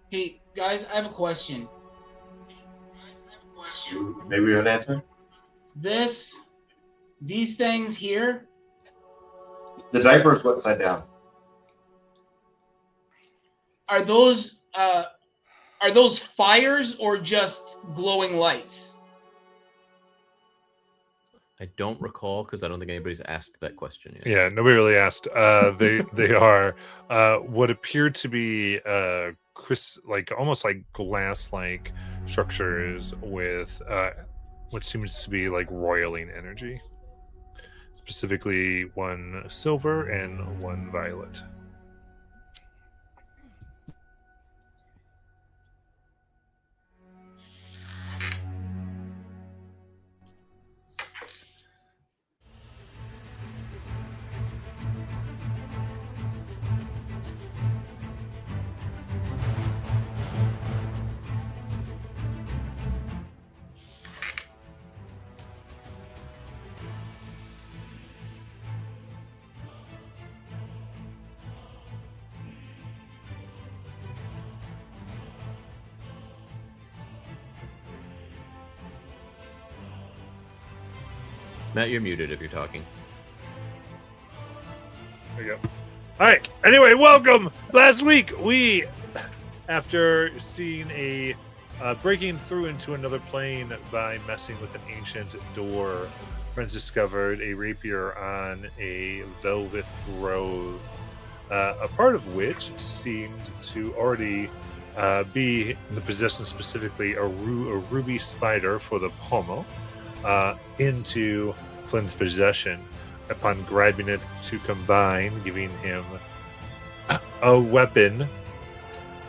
Hey guys, I have a question. Maybe you have an answer? This, these things here, The diaper is what's side down. are those uh, are those fires or just glowing lights? I don't recall because I don't think anybody's asked that question yet. Yeah, nobody really asked. They are what appear to be like almost like glass like structures with what seems to be like roiling energy. Specifically, one silver and one violet. Matt, you're muted if you're talking. There you go. All right. Anyway, welcome. Last week, after seeing a breaking through into another plane by messing with an ancient door, friends discovered a rapier on a velvet robe, a part of which seemed to already be in the possession specifically a ruby spider for the pommel into Flynn's possession. Upon grabbing it to combine, giving him a weapon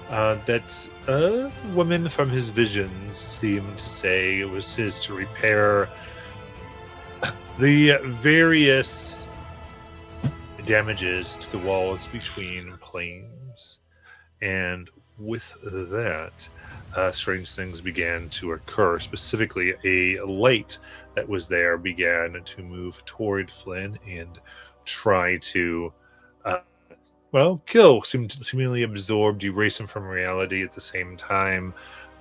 that a woman from his visions seemed to say it was his to repair the various damages to the walls between planes. And with that, strange things began to occur. Specifically, a light that was there began to move toward Flynn and try to, kill, seemingly absorbed, erase him from reality. At the same time,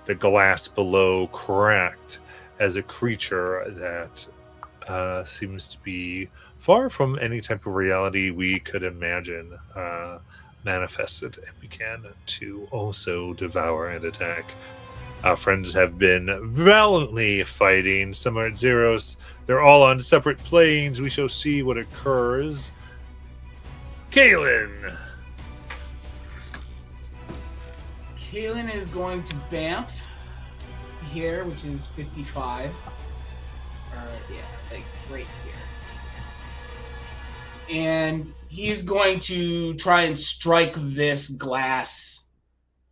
the glass below cracked as a creature that seems to be far from any type of reality we could imagine manifested and began to also devour and attack. Our friends have been valiantly fighting. Some are at zeros. They're all on separate planes. We shall see what occurs. Kaylin! Kaylin is going to Banff here, which is 55. Like right here. And he's going to try and strike this glass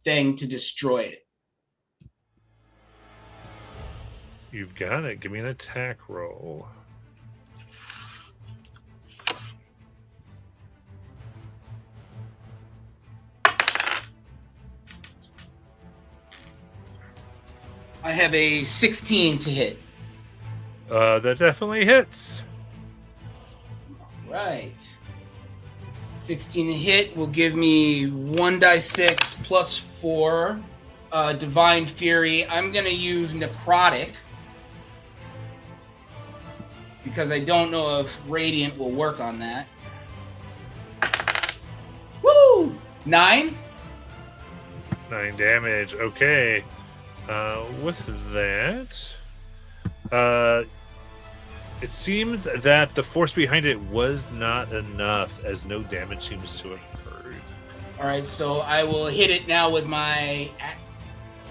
thing to destroy it. You've got it. Give me an attack roll. I have a 16 to hit. That definitely hits. Right. 16 to hit will give me 1d6 plus 4 Divine Fury. I'm going to use Necrotic because I don't know if Radiant will work on that. Woo! 9? 9 damage. Okay. With that, it seems that the force behind it was not enough, as no damage seems to have occurred. All right, so I will hit it now with my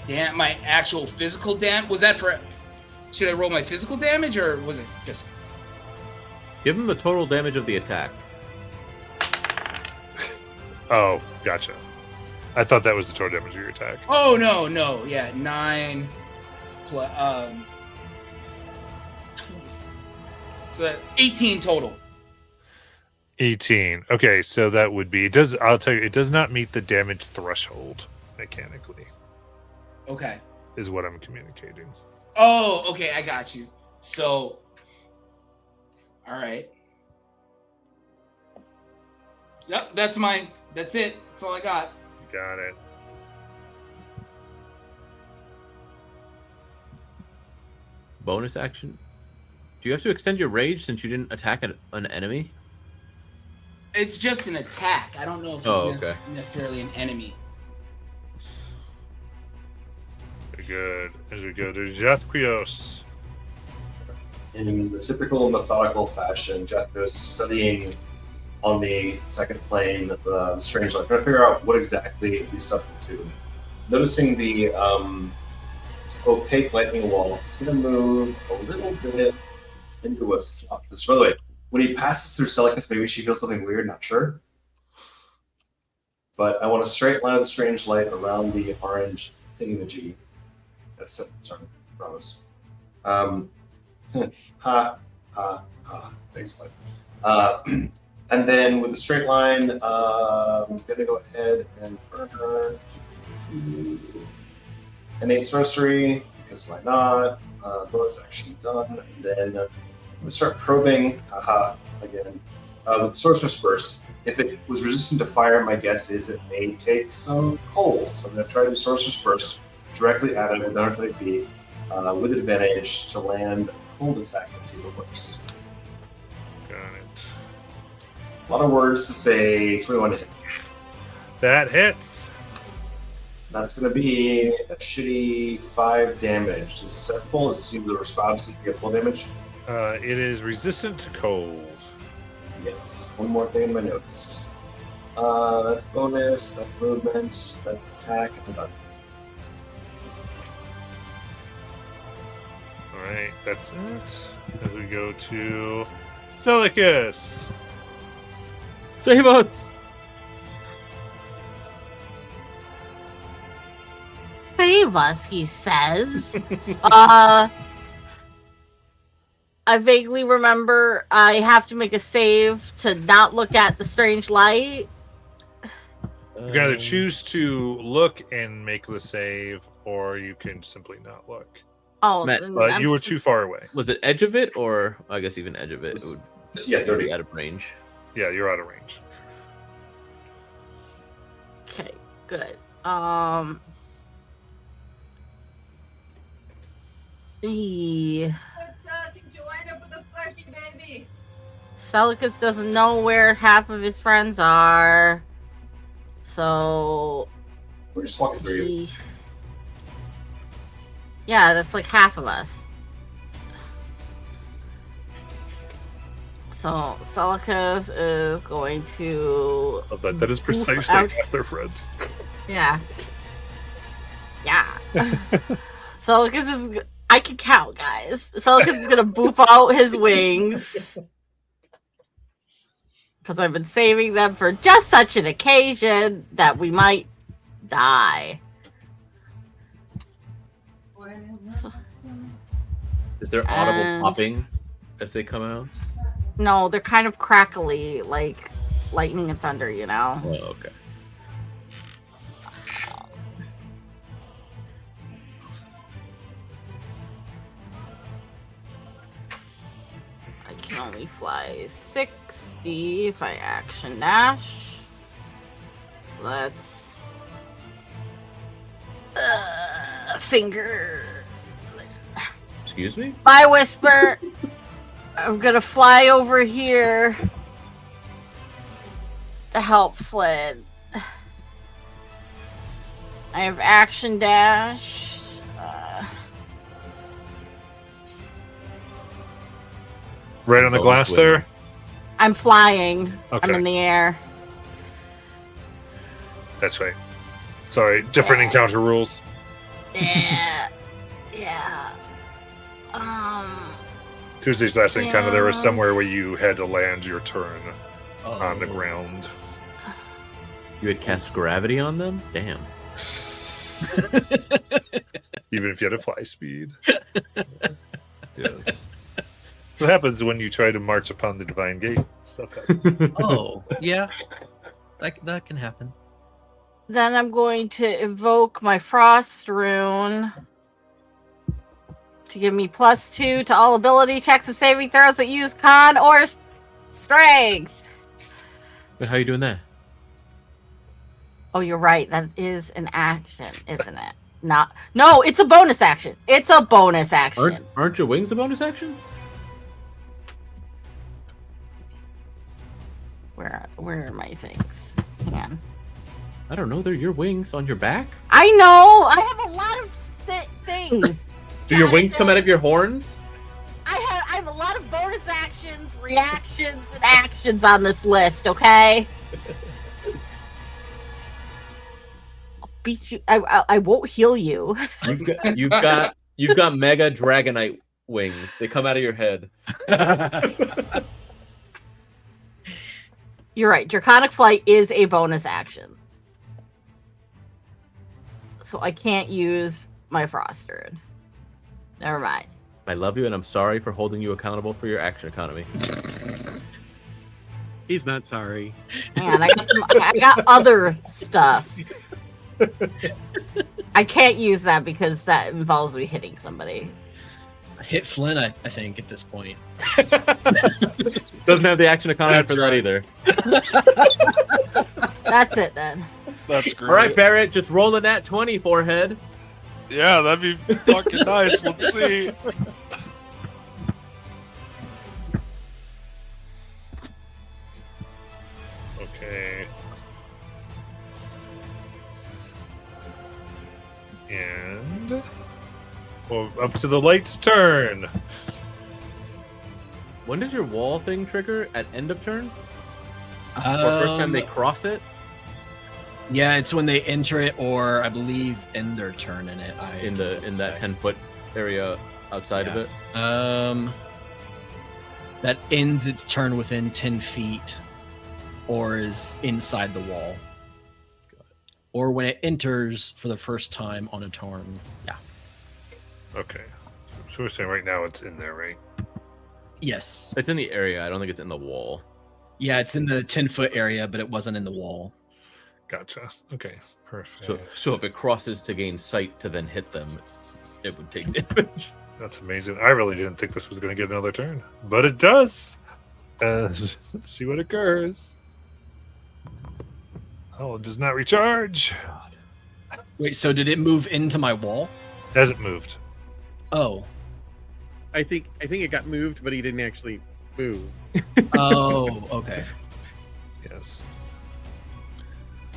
actual physical damage. Was that for? Should I roll my physical damage, or was it just? Give him the total damage of the attack. Oh, gotcha. I thought that was the total damage of your attack. Oh no, yeah, 9 plus so that 18 total. 18. Okay, so that would be I'll tell you, it does not meet the damage threshold mechanically. Okay. Is what I'm communicating. Oh, okay, I got you. So, all right. Yep, that's it. That's all I got. Got it. bonus action. Do you have to extend your rage since you didn't attack an enemy? It's just an attack. I don't know if it's okay. necessarily an enemy. Very good. As we go to Jathquios. In the typical methodical fashion, Jethros is studying on the second plane the strange light, trying to figure out what exactly he's suffering to. Noticing the opaque lightning wall, he's going to move a little bit into a slot. By the way, when he passes through Celicus, maybe she feels something weird, not sure. But I want a straight line of the strange light around the orange thingamajiggy. That's it. Sorry, promise. Ha, ha, ha. Thanks, light. And then with the straight line, I'm going to go ahead and burn her to innate sorcery, because why not? Bonus action done. And then I'm going to start probing, haha, again, with Sorcerer's Burst. If it was resistant to fire, my guess is it may take some cold. So I'm going to try to do Sorcerer's Burst directly at him at 120 feet with advantage to land a cold attack and see what works. Got it. A lot of words to say. 21 to hit. That hits. That's going to be a shitty 5 damage. Is it acceptable? Does it seem the response to get full damage? It is resistant to cold. Yes. One more thing in my notes. That's bonus, that's movement, that's attack, and I'm done. Alright, that's it. As we go to Stelicus. Save us! Save us, he says. I vaguely remember I have to make a save to not look at the strange light. You can either choose to look and make the save, or you can simply not look. Oh, Matt, then But I'm you were s- too far away. Was it edge of it, or I guess even edge of it would Yeah, be 30. out of range? Yeah, you're out of range. Okay, good. Did you wind up with a fleshy baby? Celicus doesn't know where half of his friends are. So We're just walking through you. he... Yeah, that's like half of us. So Celicus is going to... Love that. That is precisely Ouch. half their friends. Yeah. Yeah. Celicus is... I can count, guys. Celicus is gonna boop out his wings. Because I've been saving them for just such an occasion that we might die. So- Is there audible And- popping as they come out? No, they're kind of crackly, like lightning and thunder, you know? Oh, okay. I can only fly 60 if I action dash. So that's... finger... Excuse me? Bye, Whisper. I'm gonna fly over here to help Flynn. I have action dash. Right on the Oh, glass wait. there. I'm flying. Okay. I'm in the air. That's right. Sorry, different encounter rules. Yeah. Yeah. Tuesday's last encounter, there was Yeah. somewhere where you had to land your turn on Oh. the ground. You had cast gravity on them? Damn. Even if you had a fly speed. Yes. What happens when you try to march upon the divine gate? Stuff happens. Oh, yeah. That can happen. Then I'm going to evoke my frost rune to give me +2 to all ability checks and saving throws that use con or strength. But how are you doing that? Oh, you're right. That is an action, isn't it? not. No, it's a bonus action. It's a bonus action. Aren't your wings a bonus action? Where are my things? Hang on. I don't know. They're your wings on your back. I know. I have a lot of things. Do your wings come out of your horns? I have a lot of bonus actions, reactions, and actions on this list. Okay. I'll beat you. I won't heal you. You've got mega dragonite wings. They come out of your head. You're right. Draconic Flight is a bonus action. So I can't use my Frost Druid. Never mind. I love you, and I'm sorry for holding you accountable for your action economy. He's not sorry. Man, I got other stuff. I can't use that because that involves me hitting somebody. Hit Flynn, I think, at this point. Doesn't have the action economy for that either. That's it then. That's great. All right, Barrett, just roll a nat 20 forehead. Yeah, that'd be fucking nice. Let's see. Okay. And well, up to the light's turn. When does your wall thing trigger? At end of turn? Or first time they cross it? Yeah, it's when they enter it, or I believe end their turn in it. In that 10-foot area outside of it? That ends its turn within 10 feet, or is inside the wall. Or when it enters for the first time on a turn. Yeah. Okay. So we're saying right now it's in there, right? Yes. It's in the area. I don't think it's in the wall. Yeah, it's in the 10-foot area, but it wasn't in the wall. Gotcha. Okay. Perfect. So if it crosses to gain sight to then hit them, it would take damage. That's amazing. I really didn't think this was going to get another turn, but it does. Let's see what occurs. Oh, it does not recharge. Wait, so did it move into my wall? Hasn't moved. Oh. I think it got moved, but he didn't actually move. Oh, okay. Yes.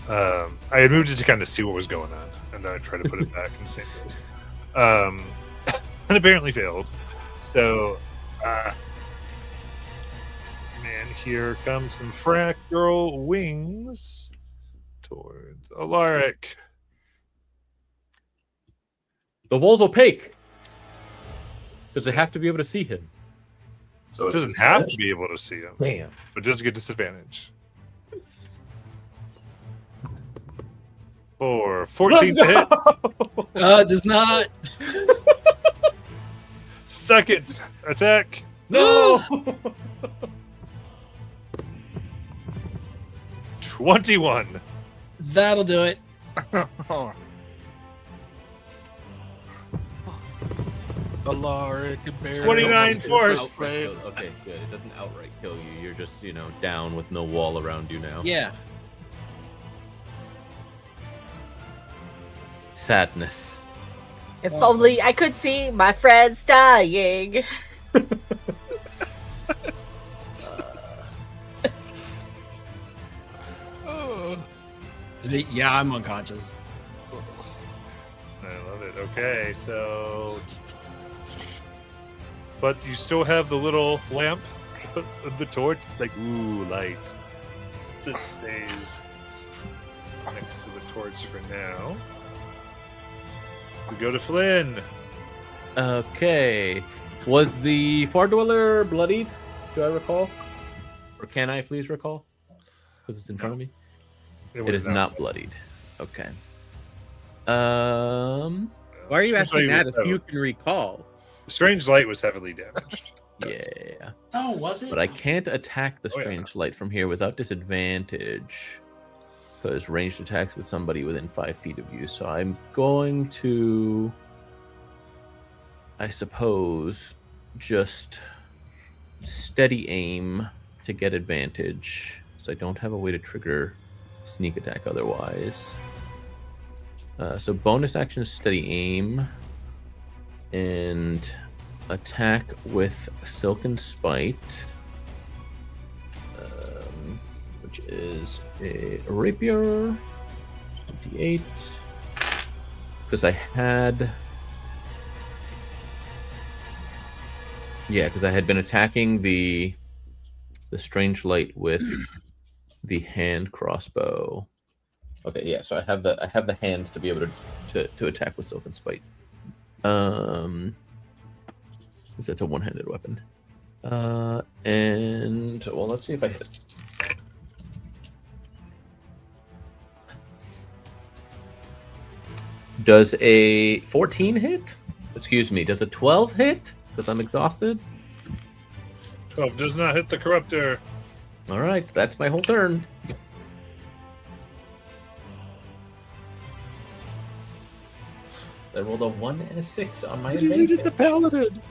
I had moved it to kind of see what was going on, and then I tried to put it back in the same place. And apparently failed. So, man, here comes some fractal wings towards Alaric. The wall's opaque. Does it have to be able to see him? So It doesn't have to be able to see him, Damn. but does get disadvantage. For 14 to hit. It does not. Second attack. No! 21. That'll do it. Alaric and Barry. 29 force. Okay, good. It doesn't outright kill you. You're just, down with no wall around you now. Yeah. Sadness. If only I could see my friends dying. Yeah, I'm unconscious. I love it. Okay, so. But you still have the little lamp, the torch. It's like, ooh, light. It stays next to the torch for now. We go to Flynn. Okay. Was the Far Dweller bloodied? Do I recall? Or can I please recall? Because it's in front of me. It is not bloodied. Okay. Why are you asking that if you can recall? Strange Light was heavily damaged. Yeah. No, was it? But I can't attack the Strange Light from here without disadvantage. Because ranged attacks with somebody within 5 feet of you. So I'm going to, I suppose, just steady aim to get advantage. So I don't have a way to trigger sneak attack otherwise. So bonus action, steady aim, and attack with Silken Spite, which is a rapier. 28. Because I had. Yeah, because I had been attacking the strange light with the hand crossbow. Okay, yeah, so I have the hands to be able to attack with Silken Spite. Because that's a one-handed weapon. And well, let's see if I hit. Does a 14 hit? Excuse me, does a 12 hit? Because I'm exhausted. 12 does not hit the corruptor. All right, that's my whole turn. I rolled a 1 and a 6 on my advantage. It's a paladin.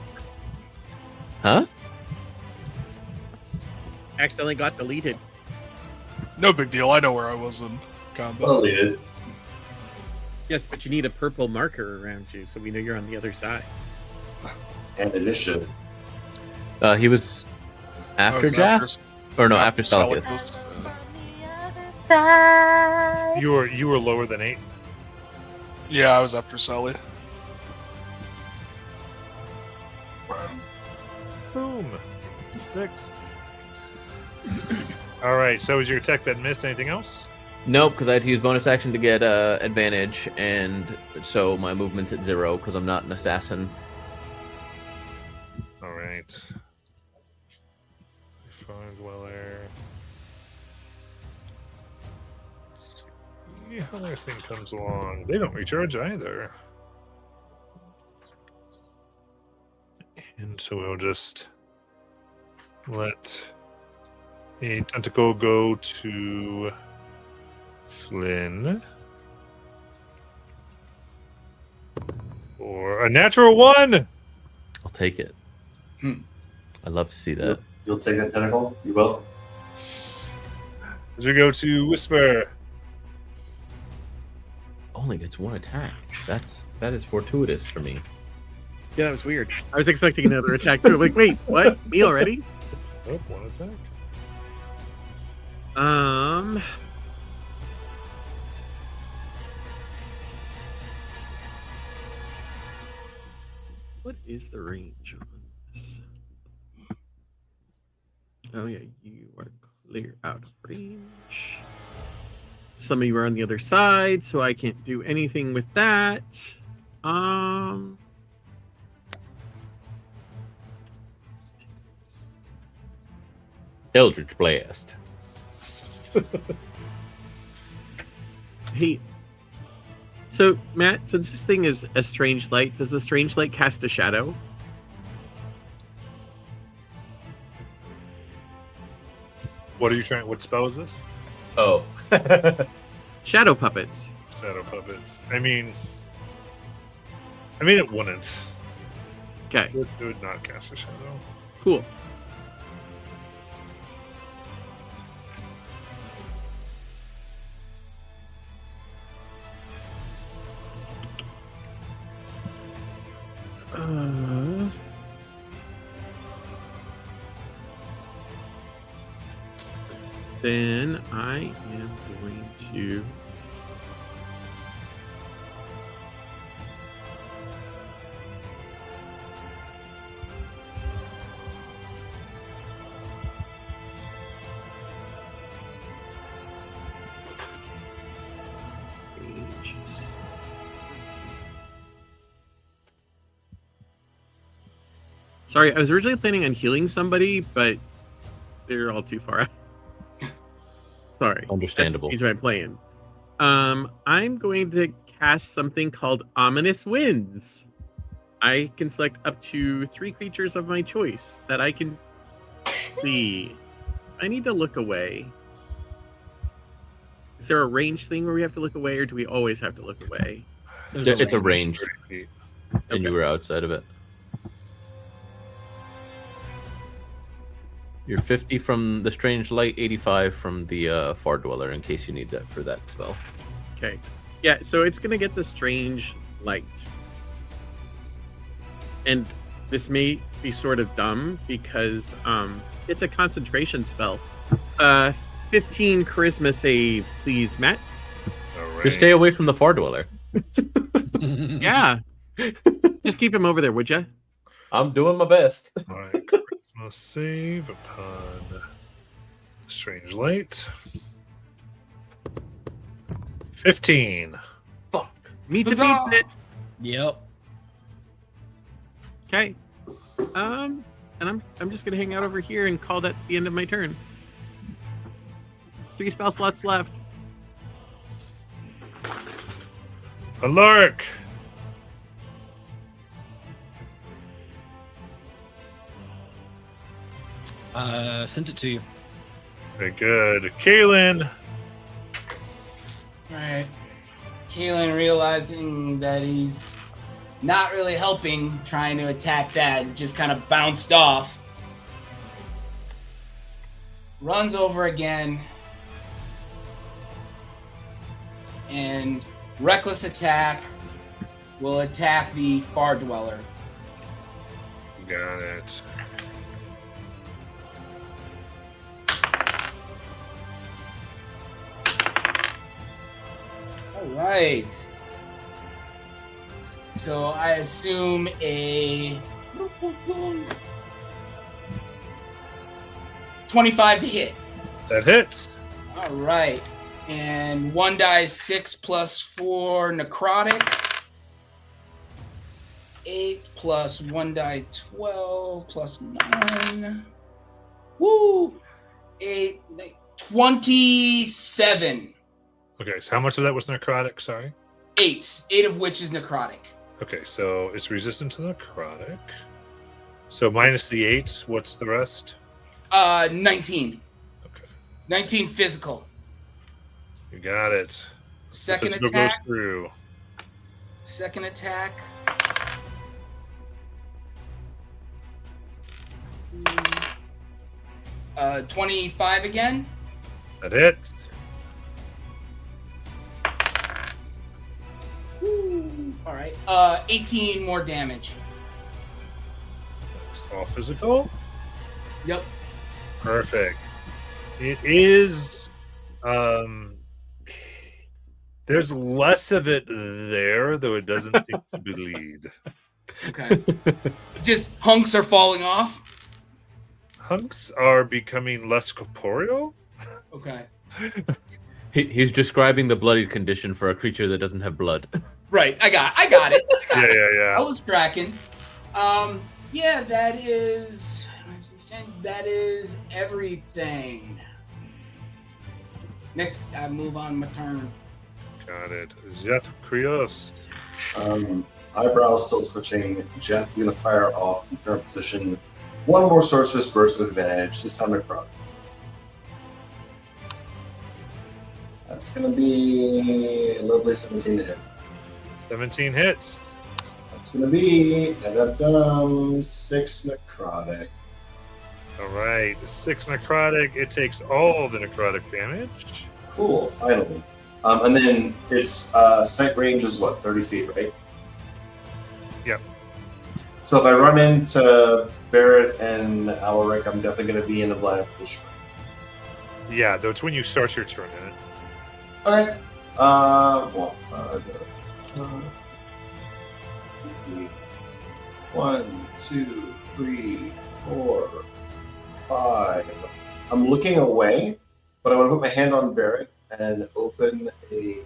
Huh? Accidentally got deleted. No big deal. I know where I was in combat. Well deleted. Yes, but you need a purple marker around you so we know you're on the other side. And initiative. He was I after was Jaff? Or no, after Selkith. Selkith. You were lower than 8. Yeah, I was after Sally. Boom. 6. All right. So was your attack that missed? Anything else? Nope, because I had to use bonus action to get advantage, and so my movement's at 0 because I'm not an assassin. All right. Fire Dweller. Let's see how their thing comes along. They don't recharge either. And so we'll just let a tentacle go to Flynn. For a natural 1! I'll take it. Hmm. I'd love to see that. You'll take that tentacle? You will? As we go to Whisper. Only gets 1 attack. That is fortuitous for me. Yeah, that was weird. I was expecting another attack too. I'm like, wait, what? Me already? Oh, 1 attack. What is the range on this? Oh yeah, you are clear out of range. Some of you are on the other side, so I can't do anything with that. Eldritch Blast. Hey, so Matt, since this thing is a strange light, does the strange light cast a shadow? What are you trying? What spell is this? Oh. Shadow puppets. Shadow puppets. I mean, it wouldn't. Okay, It would not cast a shadow. cool. Then I am going to Sorry, I was originally planning on healing somebody, but they're all too far out. Sorry. Understandable. That's my plan. I'm going to cast something called Ominous Winds. I can select up to 3 creatures of my choice that I can see. I need to look away. Is there a range thing where we have to look away, or do we always have to look away? It's a range, 30 feet. and you were outside of it. You're 50 from the Strange Light, 85 from the Far Dweller, in case you need that for that spell. Okay. Yeah, so it's gonna get the strange light. And this may be sort of dumb because it's a concentration spell. 15 charisma save, please, Matt. All right. Just stay away from the Far Dweller. Yeah. Just keep him over there, would you? I'm doing my best. All right. Charisma save upon strange light. 15. Fuck. Meets it, Huzzah! beats it. Yep. Okay. And I'm just gonna hang out over here and call that the end of my turn. 3 spell slots left. Alaric. Sent it to you. Very good. Kaylin. Alright. Keelan realizing that he's not really helping trying to attack that, just kind of bounced off. Runs over again. And reckless attack will attack the Far Dweller. Got it. Alright. So I assume a 25 to hit. That hits. Alright. And 1 die 6 plus 4 necrotic. 8 plus 1 die 12 plus 9. Woo! 8, 27. Okay, so how much of that was necrotic? Sorry. 8. 8 of which is necrotic. Okay, so it's resistant to necrotic. So minus the 8, what's the rest? 19. Okay. 19 physical. You got it. Second Physical attack. goes through. Second attack. 25 again. That hits. Woo. All right. 18 more damage. All physical. Yep. Perfect. It is. There's less of it there, though it doesn't seem to bleed. Okay. Just hunks are falling off. Hunks are becoming less corporeal. Okay. He's describing the bloodied condition for a creature that doesn't have blood. Right. I got it. I Yeah. was tracking. Yeah, that is everything. Next, I move on my turn. Got it. Zeth Krios. Eyebrows still twitching. Jeth's going to fire off from current position. One more sorceress burst with advantage. This time necrotic. That's going to be a lovely 17 to hit. 17 hits. That's going to be 6 necrotic. All right. 6 necrotic. It takes all the necrotic damage. Cool, finally. And then its sight range is what, 30 feet, right? Yep. So if I run into Barrett and Alaric, I'm definitely going to be in the blind position. Yeah, though it's when you start your turn in it. Okay. Well, let's see. 1, 2, 3, 4, 5. I'm looking away, but I want to put my hand on Barrett and open a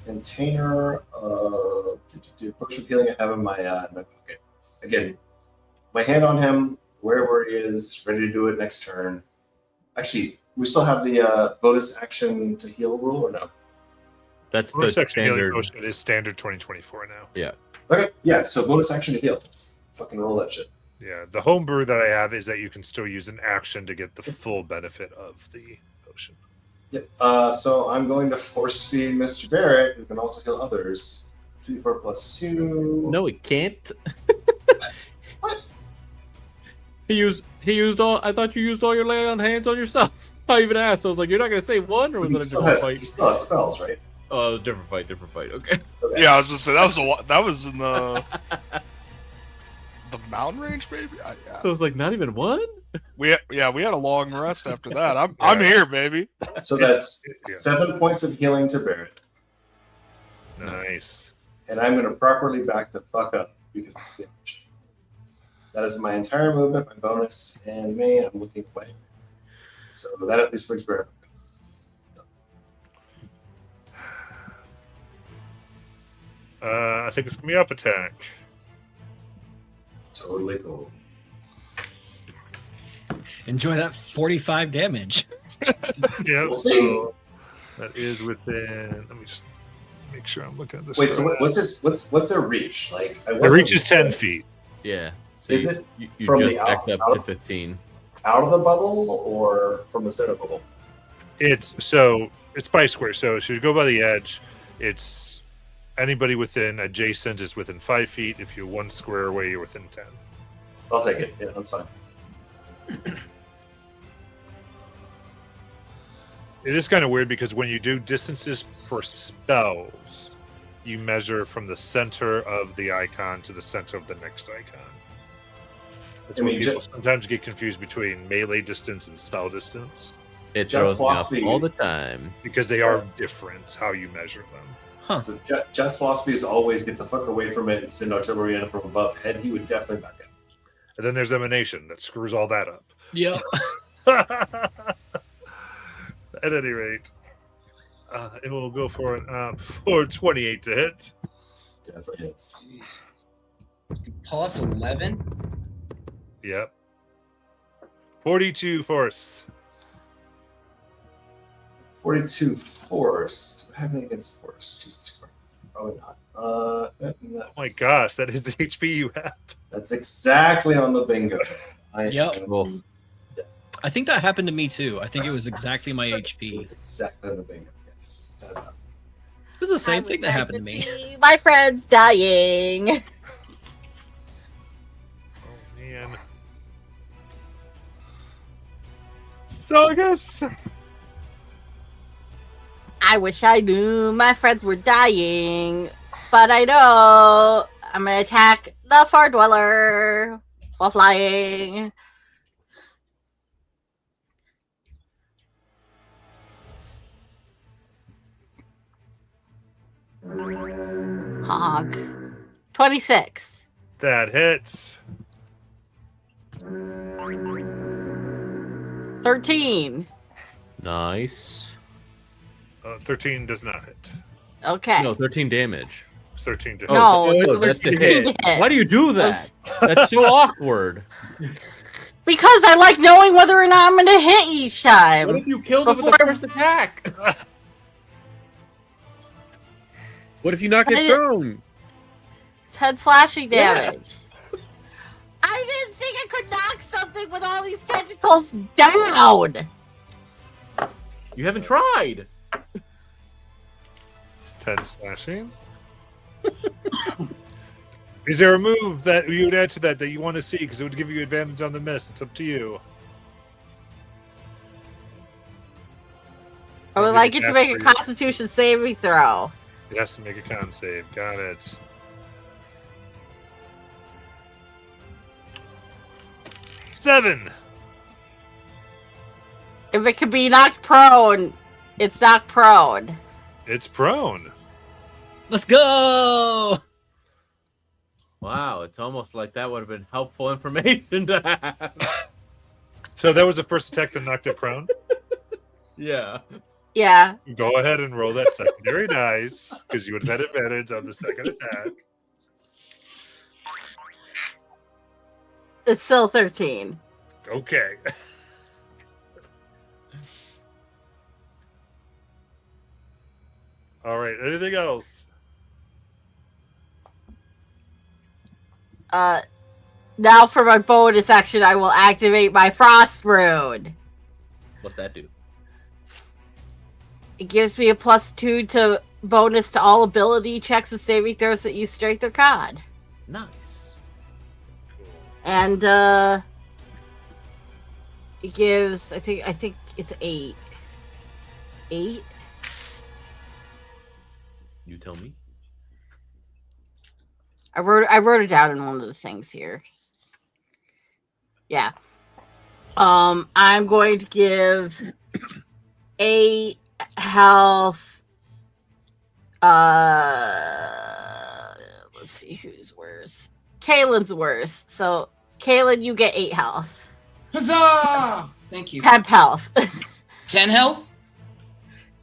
container of potion of healing I have in my pocket. Again, my hand on him, where he is, ready to do it next turn. Actually, we still have the bonus action to heal rule, or no? That's Bonus the action healing standard. potion. It is standard 2024 now. Yeah. Okay, yeah, so bonus action to heal. Let's fucking roll that shit. Yeah, the homebrew that I have is that you can still use an action to get the full benefit of the potion. Yep. So I'm going to force feed Mr. Barrett, who can also heal others. 2d4 plus 2. No, he can't. What? He used all. I thought you used all your lay on hands on yourself. I even asked. I was like, "You're not gonna say one, or was He it a still, different has, fight?" he still has spells, right? Oh, different fight. Okay. Okay. Yeah, I was gonna say that was in the mountain range, baby. So it was like not even one. We had a long rest after that. I'm here, baby. So that's Yeah. 7 points of healing to Barrett. Nice. And I'm going to properly back the fuck up because of the damage. That is my entire movement, my bonus, and me. I'm looking away. So that at least brings Barrett. I think it's gonna be up attack. Totally cool. Enjoy that 45 damage. Yep. We'll see. So that is within. Let me just make sure I'm looking at this. Wait, so right. what's their reach? Like, I The wasn't reach is 10 feet. Yeah. So Is you, it you from just the backed out- up to 15? out of the bubble or from the center bubble? It's by square. So you go by the edge. It's anybody within adjacent is within 5 feet. If you're 1 square away, you're within 10. I'll take it. Yeah, that's fine. It is kind of weird because when you do distances for spells, you measure from the center of the icon to the center of the next icon. That's I why mean, people sometimes get confused between melee distance and spell distance It Just throws me off philosophy. all the time. because they are different how you measure them. Huh. So Jeff's philosophy is always get the fuck away from it and send artillery in from above head. He would definitely back it. And then there's emanation that screws all that up. Yep. At any rate, it will go for an 28 to hit. Definitely hits. Plus 11. Yep. 42 force. 42 force. Do I have anything against force? Jesus Christ. Probably not. Oh my gosh, that is the HP you have. That's exactly on the bingo. Yep. Well, I think that happened to me too. I think it was exactly my HP. Exactly on the bingo. Yes. It was the same thing that happened to me. See my friends dying. Oh man. Saugus. I wish I knew my friends were dying, but I know I'm gonna attack the Far Dweller while flying. Honk. 26. That hits. 13. nice. 13 does not hit. Okay. No, 13 damage. It's 13 to hit. No, oh, it was that's the 13 hit. to hit. Why do you do that? That's so awkward. Because I like knowing whether or not I'm gonna hit each time. What if you killed him with the Before- first attack? What if you knock I it didn't- prone? 10 slashing Yeah. damage. I didn't think I could knock something with all these tentacles down. You haven't tried. 10 slashing. Is there a move that you would add to that you want to see? Because it would give you advantage on the miss. It's up to you. I would Maybe like the it to make a cast Constitution saving throw. It has to make a con save. Got it. Seven. If it can be knocked prone, it's knocked prone. It's prone. Let's go! Wow, it's almost like that would have been helpful information to have. So that was the first attack that knocked it prone. Yeah. Yeah. Go ahead and roll that secondary dice because you would have had advantage on the second attack. It's still 13. Okay. All right. Anything else? Now for my bonus action, I will activate my Frost Rune. What's that do? It gives me a +2 to bonus to all ability checks and saving throws that use Strength or Con. Nice. And it gives I think it's 8. 8? You tell me. I wrote it down in one of the things here. Yeah. I'm going to give 8 health. Let's see who's worse. Kaylin's worse. So Kaylin, you get 8 health. Huzzah! Thank you. Temp health. 10 health?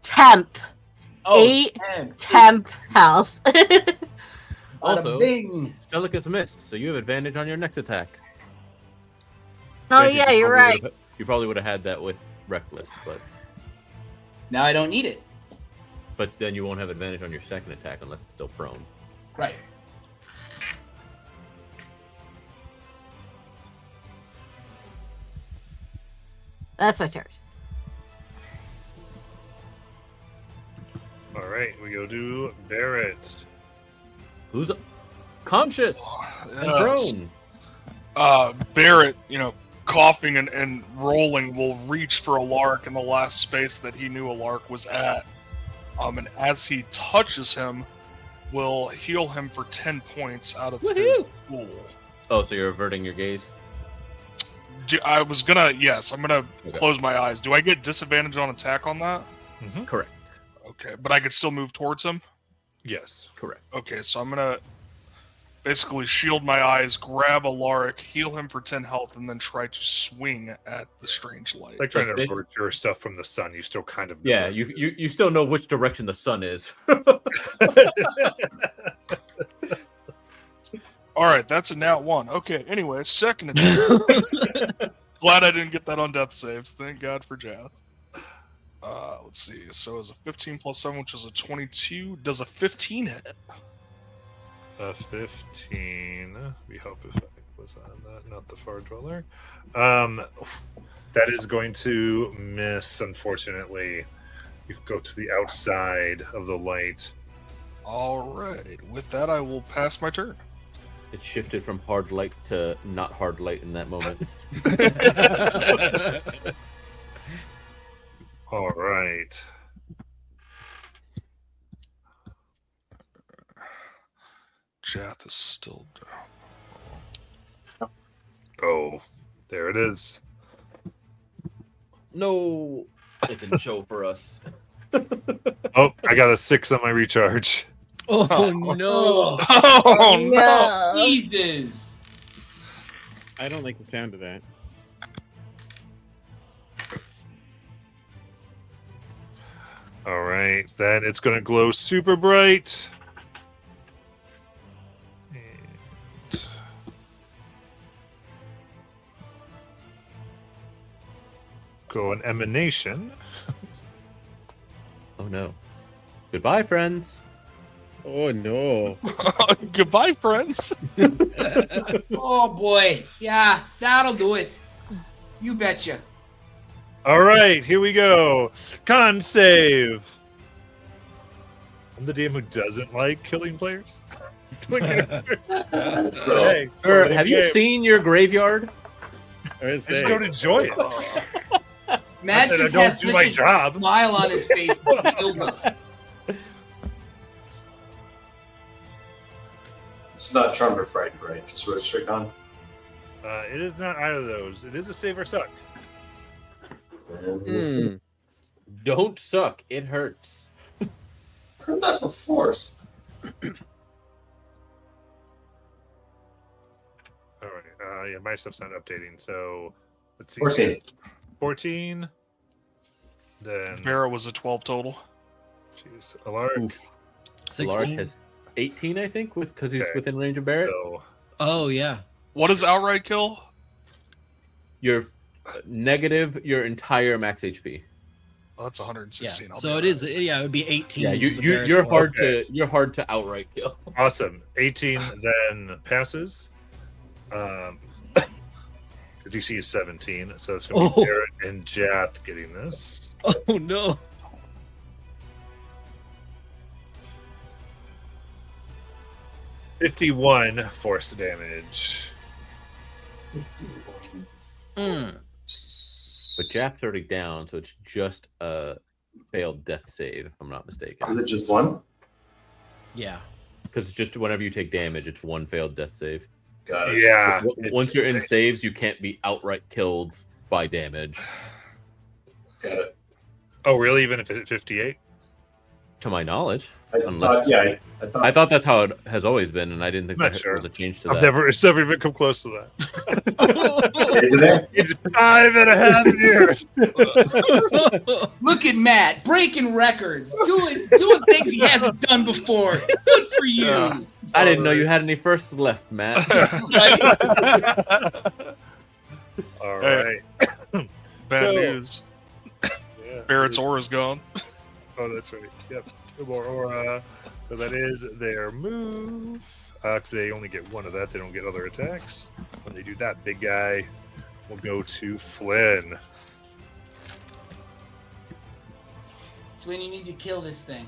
Temp. Oh, 8 10. temp health. Also, bing. Stelicus missed, so you have advantage on your next attack. Oh Granted, yeah, you you're probably right. You probably would have had that with Reckless, but Now I don't need it. then you won't have advantage on your second attack unless it's still prone. Right. That's my turn. All right, we go to Barrett. Who's conscious and prone? Barrett, coughing and rolling, will reach for a lark in the last space that he knew a lark was at. And as he touches him, will heal him for 10 points out of his pool. Oh, so you're averting your gaze? I'm gonna close my eyes. Do I get disadvantage on attack on that? Correct. Okay, but I could still move towards him? Yes. Correct. Okay, so I'm gonna basically shield my eyes, grab a Lark, heal him for 10 health, and then try to swing at the strange light. Like trying to avert your stuff from the sun, you still kind of know. Yeah, you still know which direction the sun is. Alright, that's a nat 1. Okay, anyway, second attack. Glad I didn't get that on death saves. Thank God for Jath. Let's see. So is a 15 plus 7, which is a 22. Does a 15 hit? A 15. We hope if I was on that, not the Far Dweller. That is going to miss, unfortunately. You go to the outside of the light. Alright. With that, I will pass my turn. It shifted from hard light to not hard light in that moment. All right. Jath is still down. Oh, there it is. No, it didn't show for us. Oh, I got a 6 on my recharge. Oh, no. Oh no! Jesus. I don't like the sound of that. All right, then it's going to glow super bright. And go an emanation. Oh no. Goodbye, friends. Oh no. Goodbye, friends. Oh boy. Yeah, that'll do it. You betcha. All right, here we go. Con save. I'm the DM who doesn't like killing players. That's gross. Hey, Sir, same have you game. seen your graveyard? I just don't enjoy it. Matt I just don't had do my such a job. smile on his face that he killed us. This is not Charmed or Frightened, right? Just restrict on. It is not either of those. It is a save or suck. And we'll see. Don't suck. It hurts. Heard that before. All right. Yeah, my stuff's not updating. So let's see. 14. 14. Then, Vera was a 12 total. jeez, Alaric. Oof. Sixteen. Lark has 18, I think, because he's Okay. within range of Barrett. So, Oh yeah. What is outright kill? You're negative your entire max HP. Oh, that's 116. Yeah. I'll So be it alright. is. Yeah, it would be 18. Yeah, as a Barrett you're roll. hard Okay. you're hard to outright kill. awesome. 18 then passes. The DC is 17, so it's going to be Oh. Barrett and Jath getting this. Oh no. $51 force damage. Mm. But Jath's already down, so it's just a failed death save, if I'm not mistaken. Is it just one? Yeah. Because just whenever you take damage, it's one failed death save. Got it. Yeah. Once you're in saves, you can't be outright killed by damage. Got it. Oh, really? Even if it's 58? To my knowledge. I thought that's how it has always been, and I didn't think Not there sure. was a change to I've that. never even come close to that. Isn't it? It's 5.5 years. Look at Matt breaking records, doing things he hasn't done before. Good for you. I didn't know you had any firsts left, Matt. All Hey. right. Bad So- news. Yeah. Barrett's aura's gone. Oh, that's right. Yep. Two more aura. So that is their move. Because they only get one of that. They don't get other attacks. When they do that, big guy will go to Flynn. Flynn, you need to kill this thing.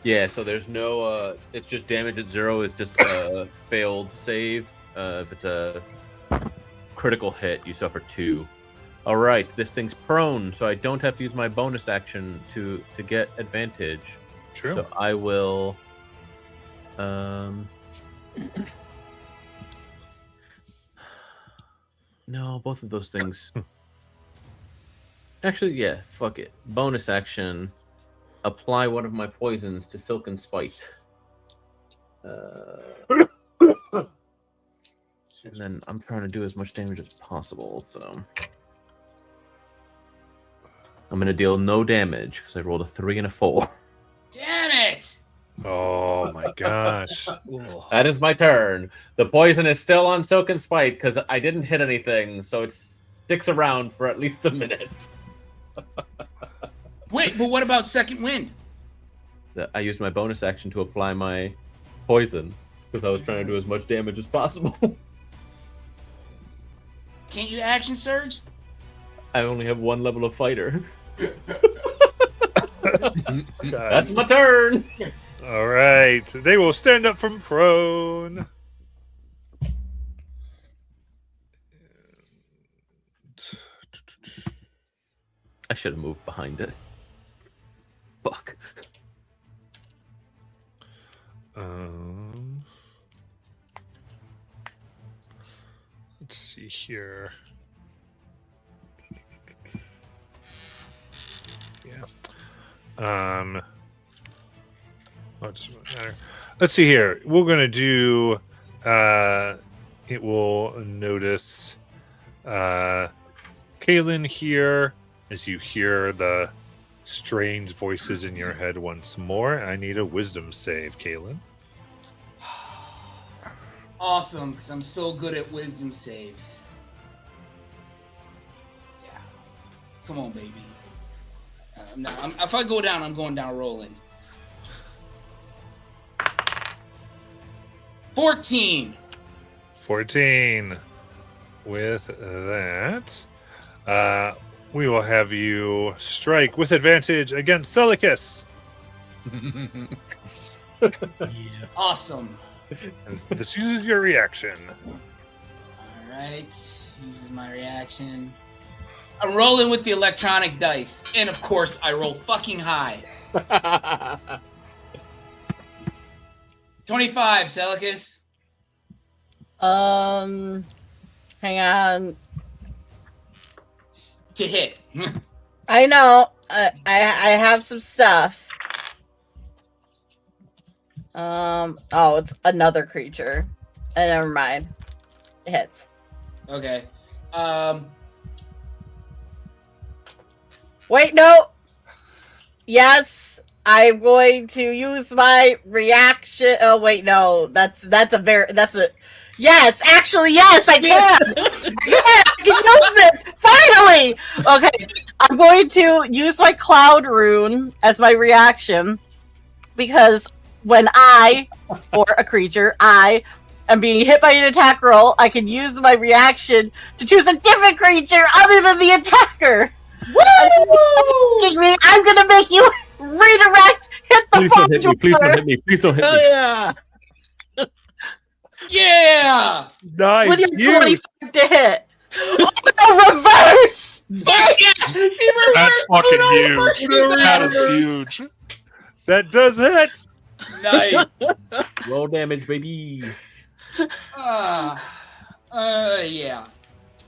Yeah, so there's no, it's just damage at 0. It's just a failed save. If it's a critical hit, you suffer 2. All right, this thing's prone, so I don't have to use my bonus action to get advantage. True. So I will. No, both of those things. Actually, yeah, fuck it. Bonus action. Apply one of my poisons to Silken Spite. And then I'm trying to do as much damage as possible, so. I'm going to deal no damage because I rolled a 3 and a 4. Damn it! Oh my gosh. That is my turn. The poison is still on Silken Spite because I didn't hit anything, so it sticks around for at least a minute. Wait, but what about second wind? I used my bonus action to apply my poison because I was trying to do as much damage as possible. Can't you action surge? I only have 1 level of fighter. God. That's my turn. All right. They will stand up from prone. I should have moved behind it. Fuck. Let's see here. Yeah. What's matter? Let's see here. We're gonna do. It will notice. Kaylin here, as you hear the strange voices in your head once more. I need a wisdom save, Kaylin. Awesome, because I'm so good at wisdom saves. Yeah. Come on, baby. If I go down, I'm going down rolling. 14. 14. With that, we will have you strike with advantage against Celicus. Yeah. Awesome. And this uses your reaction. Alright. Uses my reaction. I'm rolling with the electronic dice. And of course, I roll fucking high. 25, Celicus. Hang on. To hit. I know. I have some stuff. Oh, it's another creature. Never mind. It hits. Okay. Wait, no. Yes, I'm going to use my reaction. Oh, wait, no. That's a. Yes, actually, yes, I can. I can use this. Finally. Okay, I'm going to use my Cloud Rune as my reaction because when I or a creature I am being hit by an attack roll, I can use my reaction to choose a different creature other than the attacker. Woo! Me, I'm gonna make you redirect. Hit the Please don't hit me. Please don't hit me. Please don't hit Hell me. yeah! Yeah! Nice. with your Huge. 25 to hit. Oh, reverse! That's fucking huge. That is huge. That does hit. Nice. Roll damage, baby. Yeah.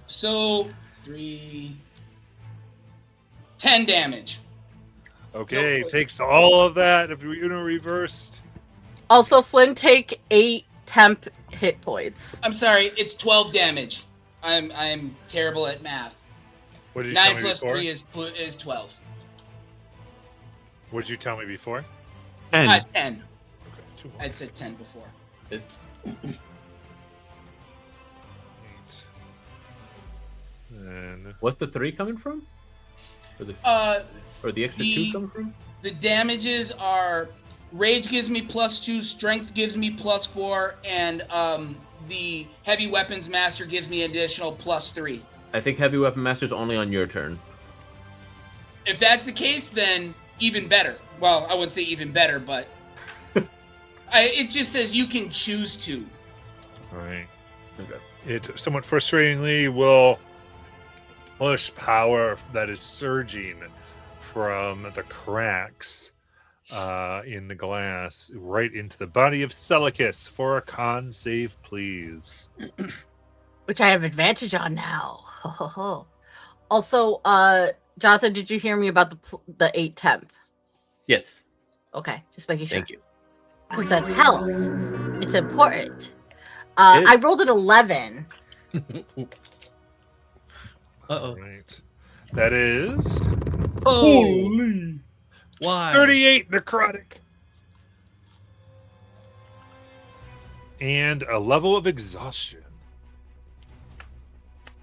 So 10 damage. Okay, No. takes all of that. If we reversed. Also, Flynn, take 8 temp hit points. I'm sorry, it's 12 damage. I'm terrible at math. What did you tell 9 me plus before? 3 is 12. What did you tell me before? 10. 10. Okay, 2 more. I'd said 10 before. It's 8. And what's the 3 coming from? Or the extra 2 the- coming from? The damages are rage gives me +2, strength gives me +4, and the heavy weapons master gives me additional +3. I think heavy weapon master's only on your turn. If that's the case, then even better. Well, I wouldn't say even better, but it just says you can choose to. all right. Okay. It somewhat frustratingly will push power that is surging from the cracks in the glass right into the body of Celicus for a con save, please. Which I have advantage on now. Also, Jonathan, did you hear me about the 8 temp? Yes. Okay, just making sure. Thank you. Because that's health. It's important. I rolled an 11. Uh-oh. Right. That is Holy. Why? 38 necrotic. And a level of exhaustion.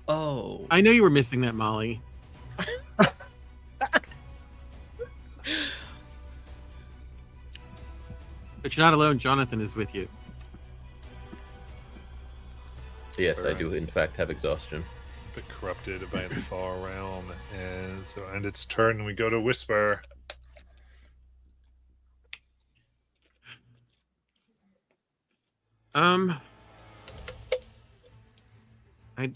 Oh. I know you were missing that, Molly. But you're not alone. Jonathan is with you. Yes, I do in fact have exhaustion. Bit corrupted by the far realm, and so end its turn. And we go to Whisper. I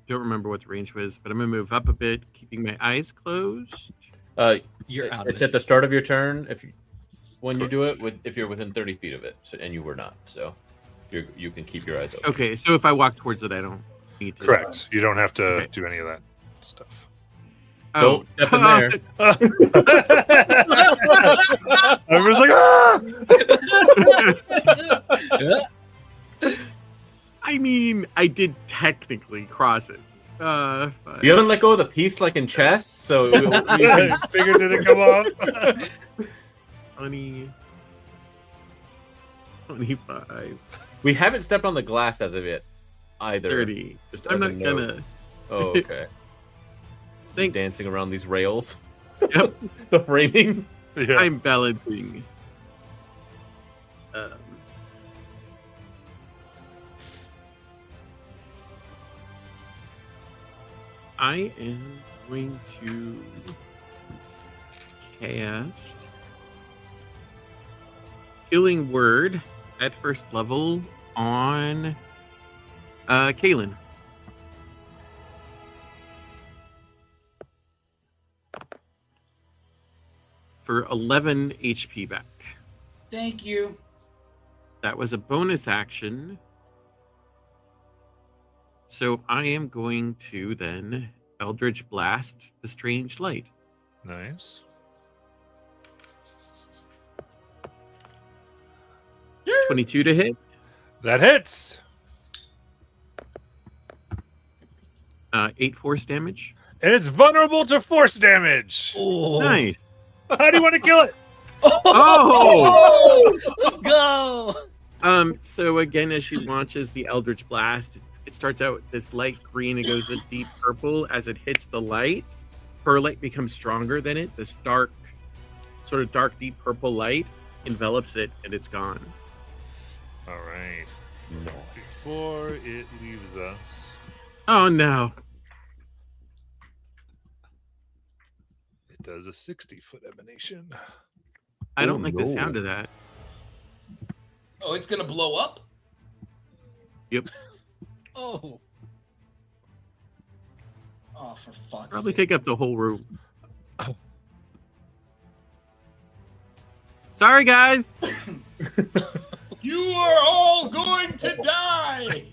don't remember what the range was, but I'm gonna move up a bit, keeping my eyes closed. You're out of It's it. at the start of your turn. When you do it, if you're within 30 feet of it, and you were not, so you can keep your eyes open. Okay, so if I walk towards it, I don't need to. Correct. You don't have to Okay. do any of that stuff. Oh, Don't step in there. Everyone's like, ah! I mean, I did technically cross it. Fine. You haven't let go of the piece like in chess, so you can- Figure didn't come off. 20, 25, we haven't stepped on the glass as of yet either. 30. Just I'm as a not note. gonna. Oh, okay. Thanks. Dancing around these rails. Yep. The framing. Yeah. I'm balancing. I am going to cast Healing Word at first level on Kaylin. For 11 HP back. Thank you. That was a bonus action. So I am going to then Eldritch Blast the Strange Light. Nice. 22 to hit. That hits. 8 force damage. And it's vulnerable to force damage. Oh. Nice. How do you want to kill it? Oh! Let's go. So again, as she launches the Eldritch Blast, it starts out this light green. It goes a deep purple. As it hits the light, her light becomes stronger than it. This dark, sort of dark, deep purple light envelops it, and it's gone. All right. Before it leaves us, Oh no. it does a 60-foot emanation. I don't Oh, like the no. sound of that. Oh, it's gonna blow up? Oh. Oh, for fuck's Probably sake. take up the whole room. Sorry, guys. You are all going to die.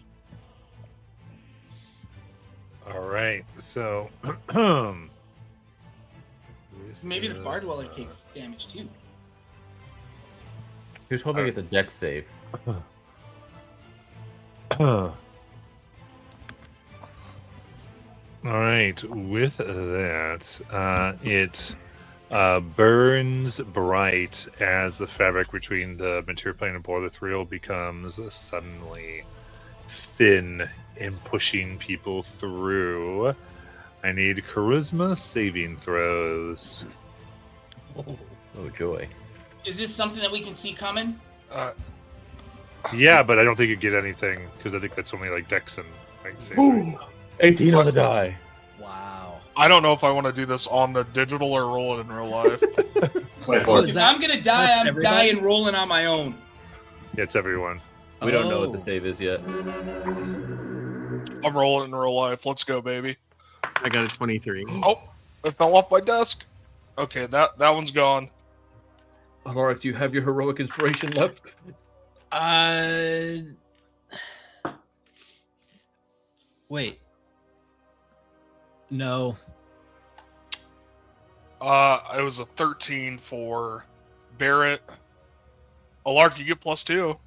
All right. So Maybe the Far Dweller takes damage too. Here's hoping it's a dex save. All right. With that, it burns bright as the fabric between the material plane and Borthril becomes suddenly thin and pushing people through. I need charisma saving throws. Oh joy. Is this something that we can see coming? Yeah, but I don't think you get anything because I think that's only like dex and like saving. 18 on the die. Wow. I don't know if I want to do this on the digital or roll it in real life. 24. If I'm gonna die, that's I'm everybody? dying rolling on my own. Yeah, it's everyone. We don't know what the Oh. save is yet. I'm rolling in real life. Let's go, baby. I got a 23. Oh, it fell off my desk. Okay, that one's gone. Alaric, do you have your heroic inspiration left? Wait. No. It was a 13 for Barrett. Alark, you get +2.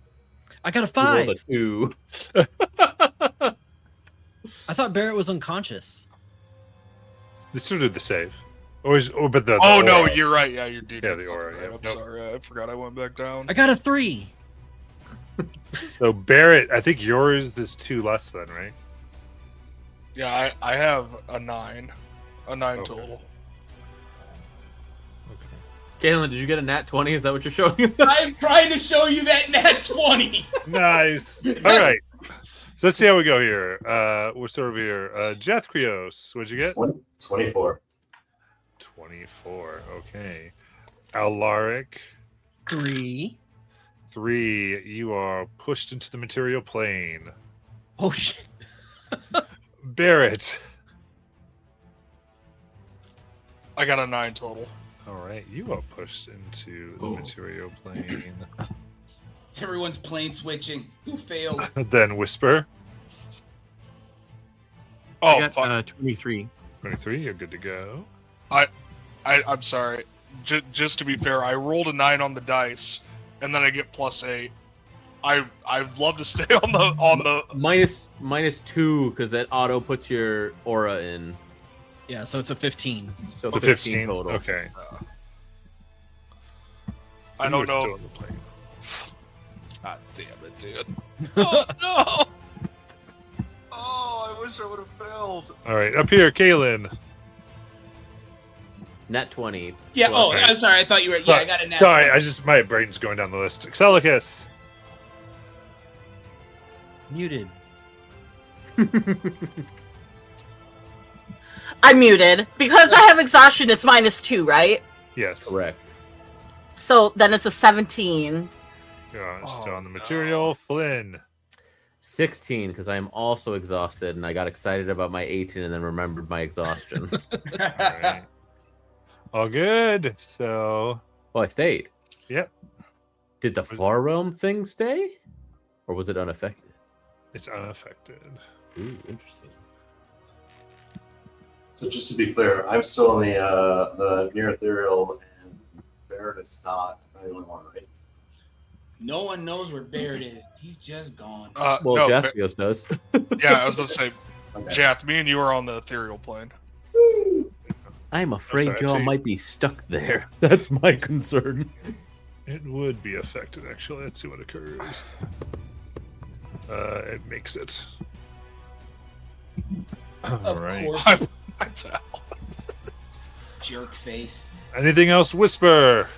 I got a You rolled 5. a 2. I thought Barrett was unconscious. They still did the save. But the Oh no, aura. you're right. Yeah, you're dead. Yeah, the aura, yeah. I'm Nope. sorry. I forgot I went back down. I got a 3. So Barrett, I think yours is 2 less than, right? Yeah, I have a 9. A 9 Okay. total. Kaylin, did you get a nat 20? Is that what you're showing me? I'm trying to show you that nat 20. Nice. All right. So let's see how we go here. We're sort of here. Jethkrios, what'd you get? 24. 24. Okay. Alaric, 3. 3. You are pushed into the material plane. Oh shit. Barrett. I got a 9 total. All right. You are pushed into the material plane. Everyone's plane switching. Who failed? Then Whisper. Oh, I got fuck. 23. 23. You're good to go. I'm sorry. Just to be fair, I rolled a 9 on the dice, and then I get +8. I'd love to stay on the. minus 2 because that auto puts your aura in. Yeah, so it's a 15. So So 15 total. Okay. I You don't were still know. on the plane. God damn it, dude. Oh no! Oh, I wish I would have failed. All right. Up here, Kaylin. Nat 20. Yeah. Well, Oh, I'm sorry. I thought you were. Yeah, I got a nat. Sorry, 20. my brain's going down the list. Exelicus. Muted. I'm muted because I have exhaustion. It's -2, right? Yes. Correct. So then it's a 17. Yeah, Oh, still on the material. Flynn. 16 because I am also exhausted and I got excited about my 18 and then remembered my exhaustion. All right. All good. So, Oh, I stayed. Yep. Did the Far Realm thing stay? Or was it unaffected? it's unaffected. Ooh, interesting. So just to be clear, I'm still on the near ethereal, and Barrett is not. I'm the only one, right? No one knows where Barrett is. He's just gone. Well, No, Jethkrios knows. yeah, I was about to say, Okay. Jath, me and you are on the ethereal plane. I'm afraid sorry, y'all actually- might be stuck there. That's my concern. It would be affected, actually. Let's see what occurs. It makes it. All Of right. course, I tell. jerk face. Anything else, Whisper?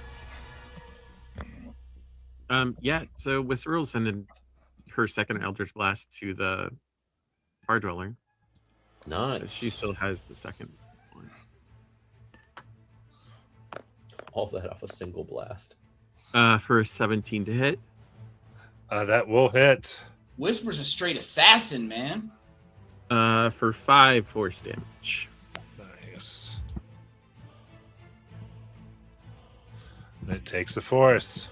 Yeah, so Whisper'll send her second Eldritch Blast to the Far Dweller. Nice. She still has the second one. All that off a single blast. For 17 to hit. That will hit. Whisper's a straight assassin, man. For 5 force damage. Nice. It takes the force.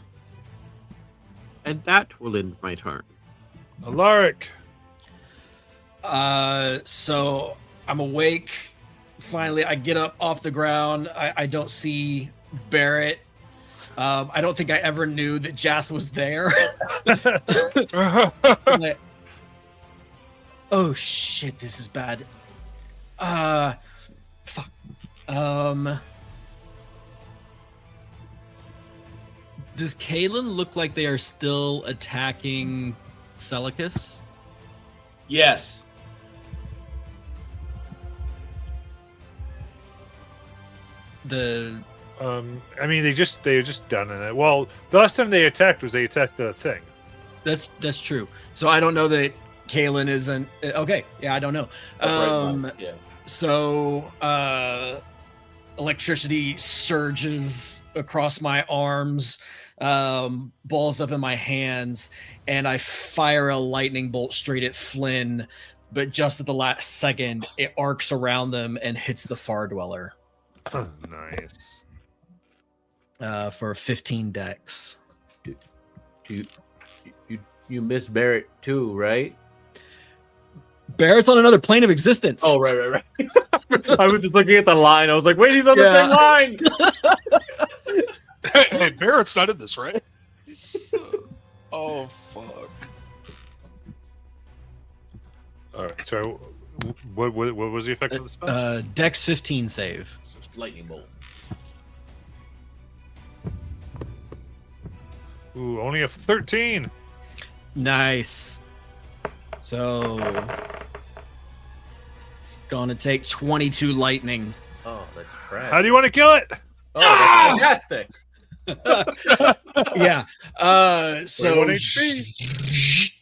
And that will end my turn. Alaric. So I'm awake. Finally, I get up off the ground. I don't see Barrett. I don't think I ever knew that Jath was there. Like, oh shit, this is bad. Fuck. Does Kalen look like they are still attacking Celicus? Yes. I mean, they just done it. Well, the last time they attacked the thing. That's true. So I don't know that Kalen isn't okay. Yeah, I don't know. Yeah. So electricity surges across my arms, balls up in my hands, and I fire a lightning bolt straight at Flynn. But just at the last second, it arcs around them and hits the Far Dweller. Nice. For 15 dex. You miss Barrett too, right? Barrett's on another plane of existence. Oh, right. I was just looking at the line. I was like, wait, he's on the same line. Hey, Barrett's not in this, right? Oh, fuck. All right. So, what was the effect of the spell? Dex 15 save. Lightning bolt. Ooh, only a 13. Nice. So it's gonna take 22 lightning. Oh, that's crap. How do you want to kill it? Oh, that's fantastic. Yeah. So 21 HP.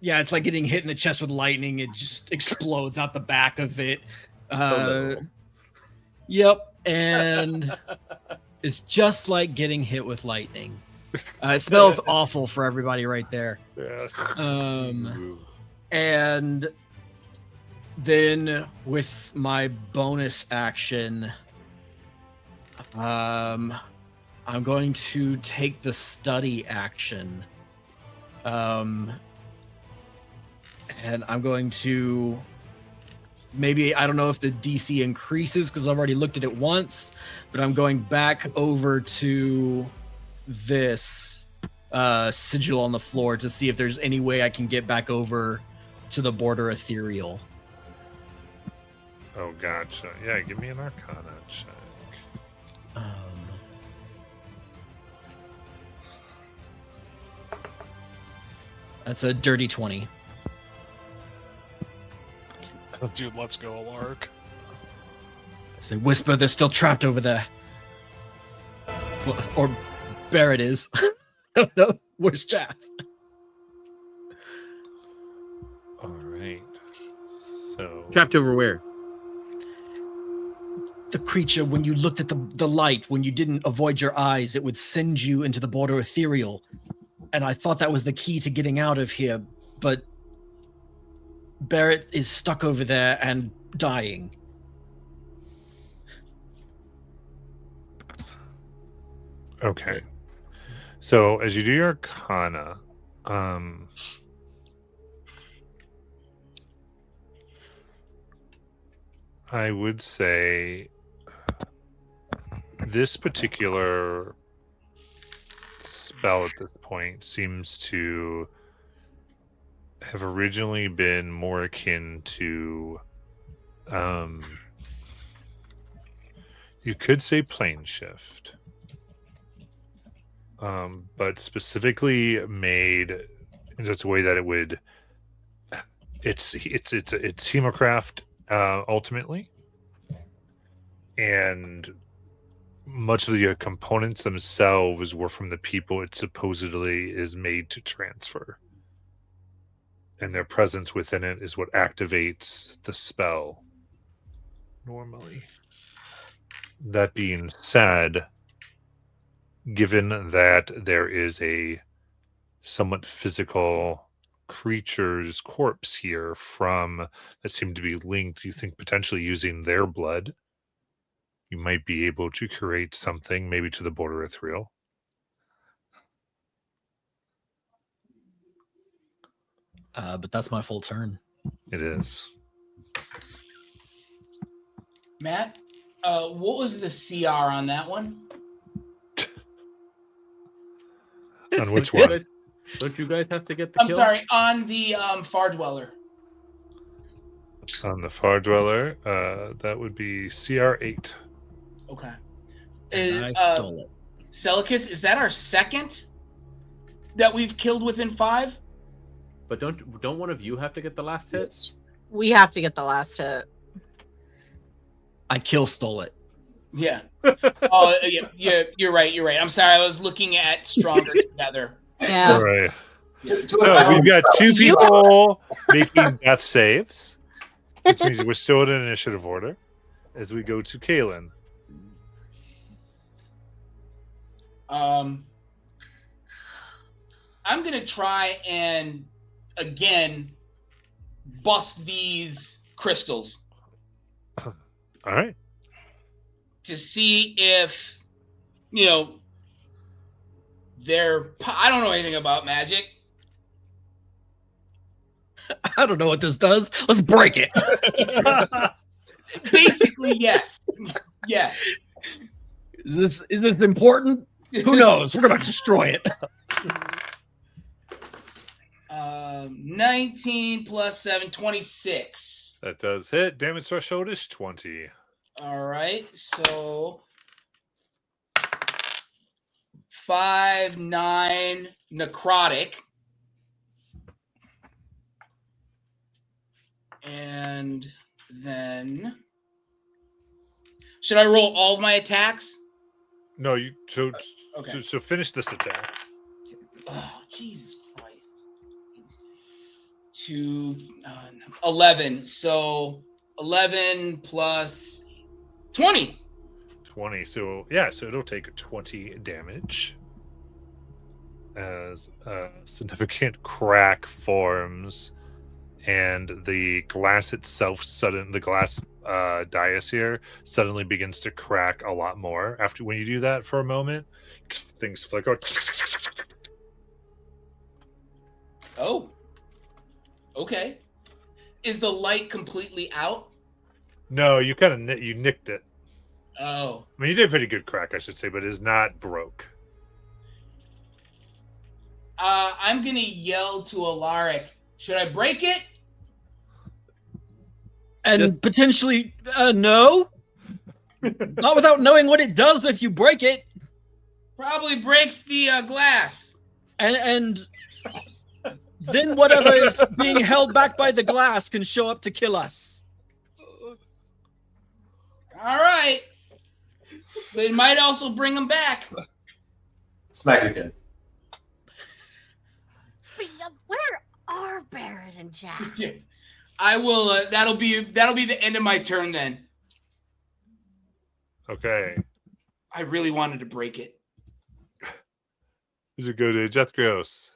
It's like getting hit in the chest with lightning. It just explodes out the back of it. Yep, and it's just like getting hit with lightning. It smells awful for everybody right there. Yeah. And then with my bonus action, I'm going to take the study action. And I'm going to maybe, I don't know if the DC increases because I've already looked at it once, but I'm going back over to this sigil on the floor to see if there's any way I can get back over to the border ethereal. Oh, gotcha. Yeah, give me an Arcana check. That's a dirty 20. Dude, let's go, Alaric. I say, whisper, they're still trapped over there. Well, or Barrett is. I don't know. Where's Jath? All right. So Trapped over where? The creature, when you looked at the light, when you didn't avoid your eyes, it would send you into the border ethereal. And I thought that was the key to getting out of here, but Barrett is stuck over there and dying. okay. So as you do your Arcana, I would say this particular spell at this point seems to have originally been more akin to you could say plane shift, but specifically made in such a way that it would it's Hemocraft ultimately, and much of the components themselves were from the people it supposedly is made to transfer. And their presence within it is what activates the spell normally. That being said, given that there is a somewhat physical creature's corpse here from that seem to be linked. You think potentially using their blood, you might be able to create something, maybe to the border ethereal. But that's my full turn. It is. Matt, what was the CR on that one? On which Don't you one? guys- Don't you guys have to get the I'm kill? sorry, on the Far Dweller. On the Far Dweller, that would be CR8. Okay. And I Is, stole it. Celicus, is that our second that we've killed within 5? But don't one of you have to get the last hit? Yes. We have to get the last hit. I stole it. Yeah. Oh, yeah, you're right. I'm sorry. I was looking at Stronger Together. Yeah. Just- All right. To So we've got 2 You- people making death saves, which means we're still in initiative order as we go to Kaylin. I'm gonna try and again bust these crystals All right. to see if I don't know anything about magic. I don't know what this does. Let's break it. Basically, yes. Yes. Is this important? Who knows? We're gonna destroy it. 19 plus 7, 26. That does hit. Damage threshold is 20. All right, so 5, 9 necrotic, and then should I roll all of my attacks? No, you so Okay. so finish this attack. Oh, Jesus Christ! 2, 11. So 11 plus 20. 20. So yeah, so it'll take 20 damage as a significant crack forms, and the glass itself the glass dais here suddenly begins to crack a lot more. After when you do that for a moment, things flicker. Oh. Okay. Is the light completely out? No, you kind of you nicked it. Oh. I mean, you did a pretty good crack, I should say, but it is not broke. I'm gonna yell to Alaric. Should I break it? And potentially, no. Not without knowing what it does if you break it. Probably breaks the glass. And then whatever is being held back by the glass can show up to kill us. All right. But it might also bring them back. Smack it again. Speaking of, where are Barrett and Jack? I will. That'll be the end of my turn then. Okay. I really wanted to break it. Does it go to Jethgros?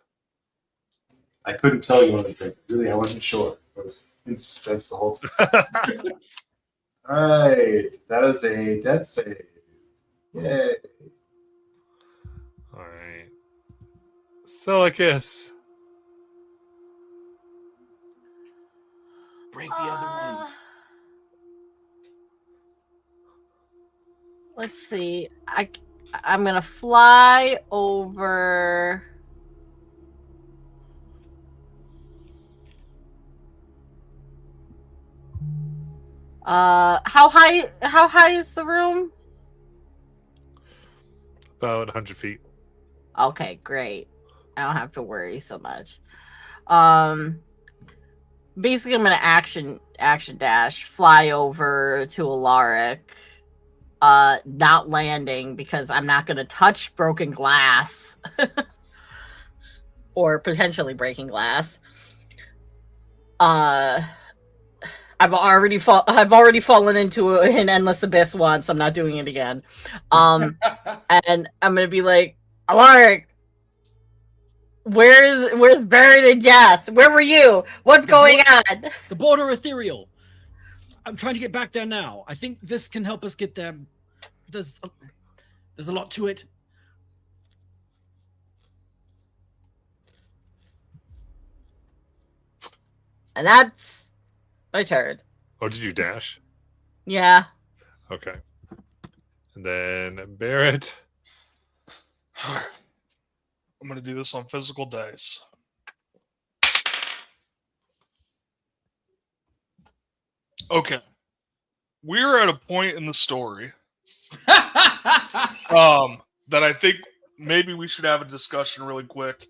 I couldn't tell you when to drink. Really, I wasn't sure. I was in suspense the whole time. All right, that is a death save. Yay! All right. Celicus. Break the other one. Let's see. I'm gonna fly over. How high is the room? About 100 feet. Okay, great. I don't have to worry so much. Basically I'm gonna action dash, fly over to Alaric, not landing because I'm not gonna touch broken glass. Or potentially breaking glass. I've already fallen into an endless abyss once. I'm not doing it again. And I'm gonna be like, Alaric, Where's Baron and Jath? Where were you? What's going on? The border ethereal. I'm trying to get back there now. I think this can help us get there. There's a lot to it. And that's my turn. Oh, did you dash? Yeah. Okay. And then Barrett. I'm gonna do this on physical dice. Okay. We're at a point in the story that I think maybe we should have a discussion really quick.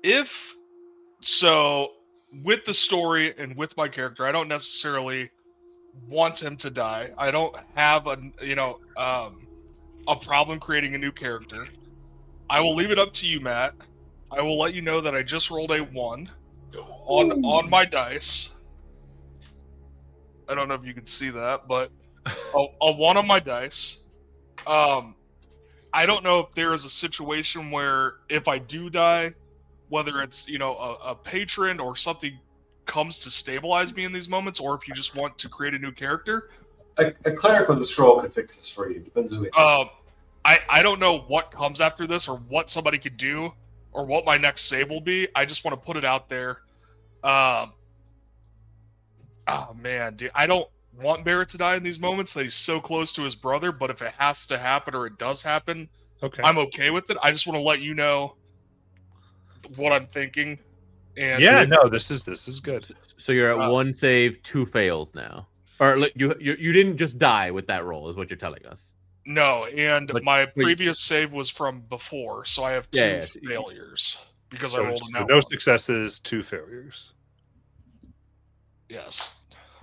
If so, with the story and with my character, I don't necessarily want him to die. I don't have a problem creating a new character. I will leave it up to you, Matt. I will let you know that I just rolled a 1 on my dice. I don't know if you can see that, but a 1 on my dice. I don't know if there is a situation where if I do die, whether it's a patron or something comes to stabilize me in these moments, or if you just want to create a new character. A cleric with a scroll could fix this for you. Depends who. I don't know what comes after this or what somebody could do or what my next save will be. I just want to put it out there. Oh man, dude, I don't want Barrett to die in these moments that he's so close to his brother, but if it has to happen or it does happen, okay, I'm okay with it. I just want to let you know what I'm thinking. And yeah, no, this is good. So you're at 1 save, 2 fails now, or you didn't just die with that roll, is what you're telling us. No, and But- my previous save was from before, so I have 2 failures because I rolled So a no successes, 2 failures. Yes.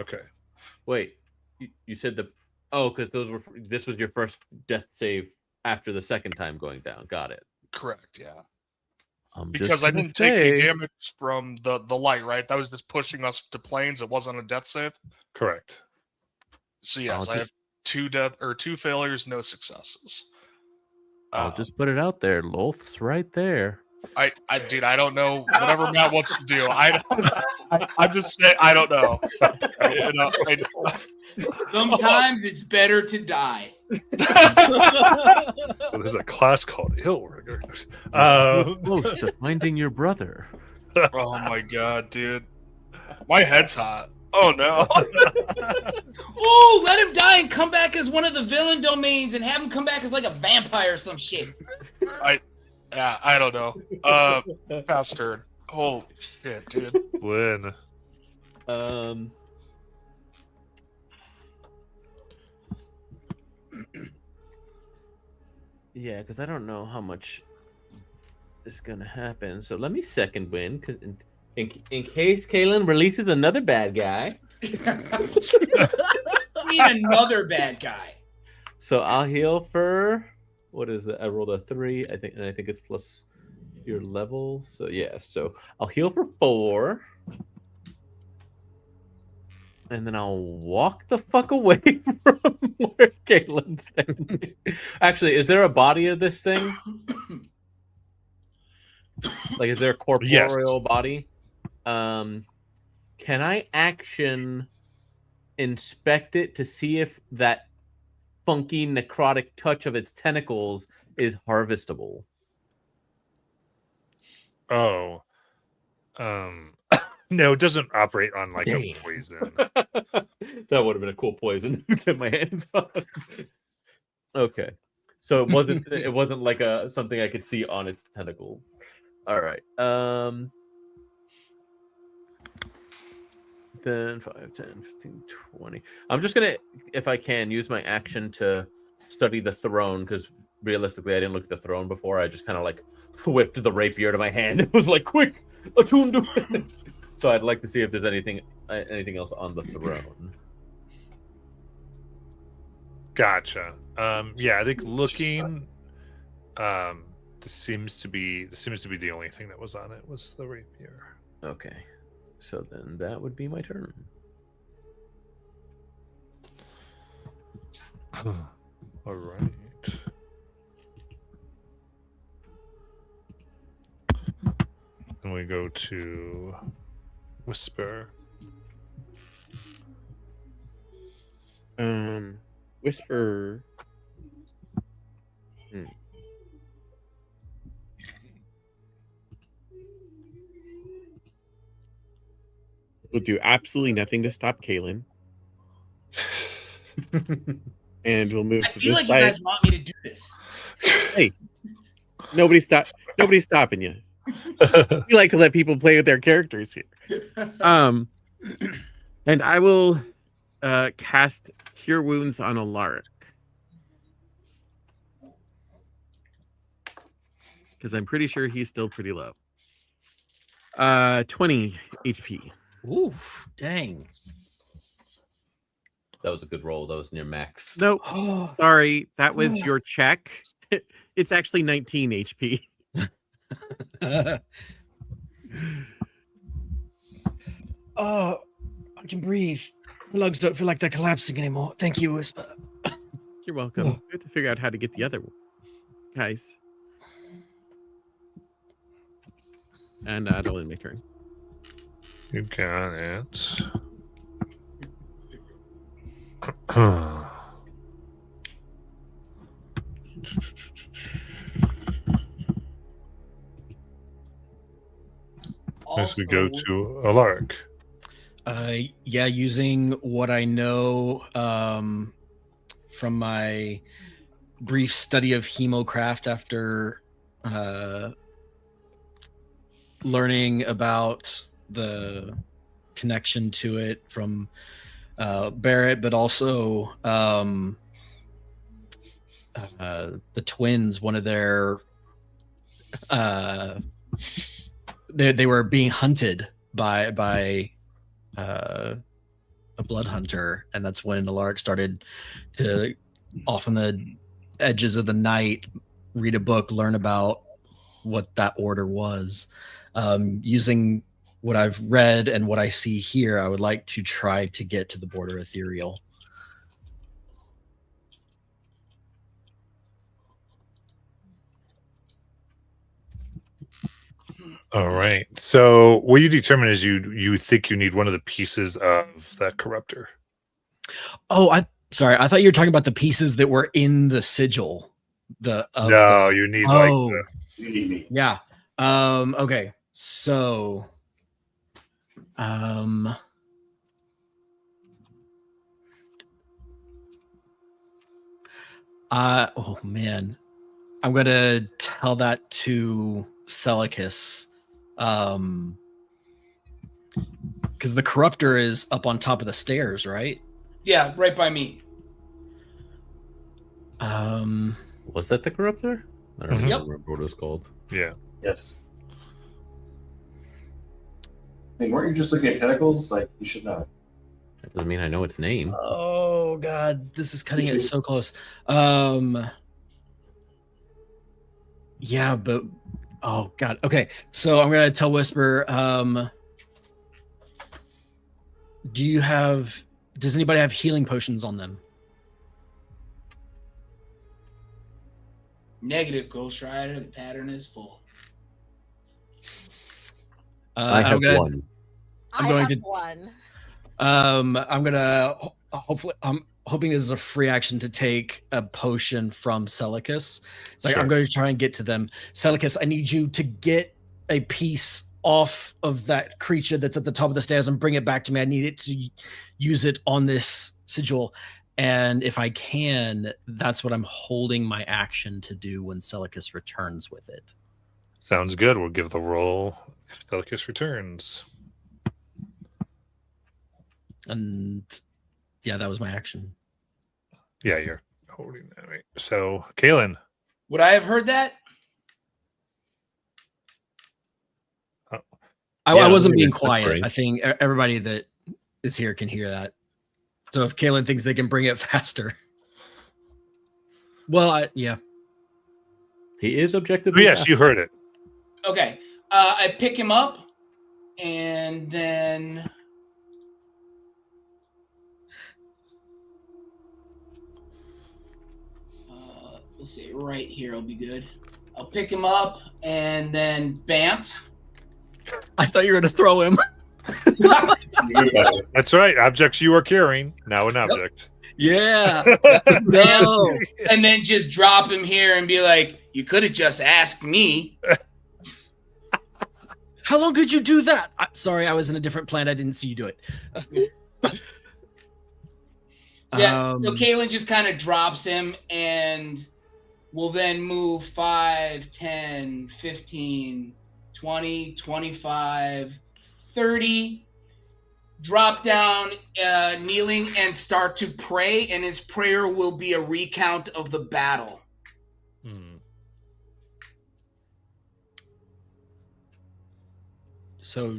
Okay. Wait, you said because this was your first death save after the second time going down. Got it. Correct. Yeah. Just Because I gonna didn't take any say- damage from the light, right? That was just pushing us to planes. It wasn't a death save. Correct. So yes, I have 2 failures, no successes. I'll just put it out there. Loth's right there. Dude, I don't know. Whatever Matt wants to do, I'm just saying I don't know. Sometimes it's better to die. So there's a class called Illrigger. So close to finding your brother. Oh my god, dude, my head's hot. Oh no. Oh, let him die and come back as one of the villain domains and have him come back as like a vampire or some shit. Yeah, I don't know. Pass turn. Holy shit, dude. Lynn. Yeah, because I don't know how much is gonna happen. So let me second win, because in case Kalen releases another bad guy. I mean, another bad guy. So I'll heal for what is it? I rolled a 3, I think, and I think it's plus your level. So yeah, so I'll heal for 4. And then I'll walk the fuck away from where Caitlin's standing. Actually, is there a body of this thing? Like, is there a corporeal body? Can I action inspect it to see if that funky necrotic touch of its tentacles is harvestable? Oh. No, it doesn't operate on like Damn. a poison. That would have been a cool poison to get my hands on. Okay. So it wasn't like something I could see on its tentacle. All right. Then 5, 10, 15, 20. I'm just going to, if I can, use my action to study the throne, because realistically, I didn't look at the throne before. I just kind of like whipped the rapier to my hand. It was like, quick, attune to it. So I'd like to see if there's anything else on the throne. Gotcha. Yeah, I think looking, this seems to be the only thing that was on it was the rapier. Okay. So then that would be my turn. All right. And we go to Whisper. Whisper. Will do absolutely nothing to stop Kalen. And we'll move I to feel this like you side. guys want me to do this. Hey, nobody's stopping you. We like to let people play with their characters here. And I will cast Cure Wounds on Alaric. Because I'm pretty sure he's still pretty low. 20 HP. Ooh, dang. That was a good roll. That was near max. Nope. Sorry, that was your check. It's actually 19 HP. Oh, I can breathe. My lungs don't feel like they're collapsing anymore. Thank you, Whisper. You're welcome. We have to figure out how to get the other guys. And that'll end my turn. You got it. As we go to Alaric. Yeah, using what I know from my brief study of Hemocraft after learning about the connection to it from Barrett, but also the twins, one of their they were being hunted by a blood hunter, and that's when Alaric started to, off on the edges of the night, read a book, learn about what that order was. Using what I've read and what I see here, I would like to try to get to the border ethereal. All right. So what you determine is you think you need one of the pieces of that corruptor. Oh, sorry. I thought you were talking about the pieces that were in the sigil. You need You need me. Yeah. Okay. So oh man. I'm gonna tell that to Celicus. Because the corruptor is up on top of the stairs, right? Yeah, right by me. Was that the corruptor? I don't remember what it was called. Yeah. Yes. I mean, weren't you just looking at tentacles? Like, you should know. That doesn't mean I know its name. Oh god, this is cutting it so close. Yeah, but oh god. Okay, so I'm gonna tell Whisper. Does anybody have healing potions on them? Negative, Ghost Rider. The pattern is full. I have one. I going have to- one. I'm gonna hopefully. I'm hoping this is a free action to take a potion from Celicus. It's like, Sure. I'm going to try and get to them. Celicus, I need you to get a piece off of that creature that's at the top of the stairs and bring it back to me. I need it to use it on this sigil. And if I can, that's what I'm holding my action to do when Celicus returns with it. Sounds good. We'll give the roll if Celicus returns. And yeah, that was my action. Yeah, you're holding that right. So, Kalen. Would I have heard that? I wasn't being it's quiet. whispering. I think everybody that is here can hear that. So if Kalen thinks they can bring it faster. Well, yeah. He is Oh, objectively. yes, you heard it. Okay. I pick him up, and then Let's see, right here will be good. I'll pick him up and then bamf. I thought you were gonna throw him. That's right. Objects you are carrying, now an object. Yeah. Let's go. And then just drop him here and be like, you could have just asked me. How long could you do that? Sorry, I was in a different plan. I didn't see you do it. Yeah, so Caitlin just kind of drops him and will then move 5, 10, 15, 20, 25, 30, drop down, kneeling, and start to pray, and his prayer will be a recount of the battle. So,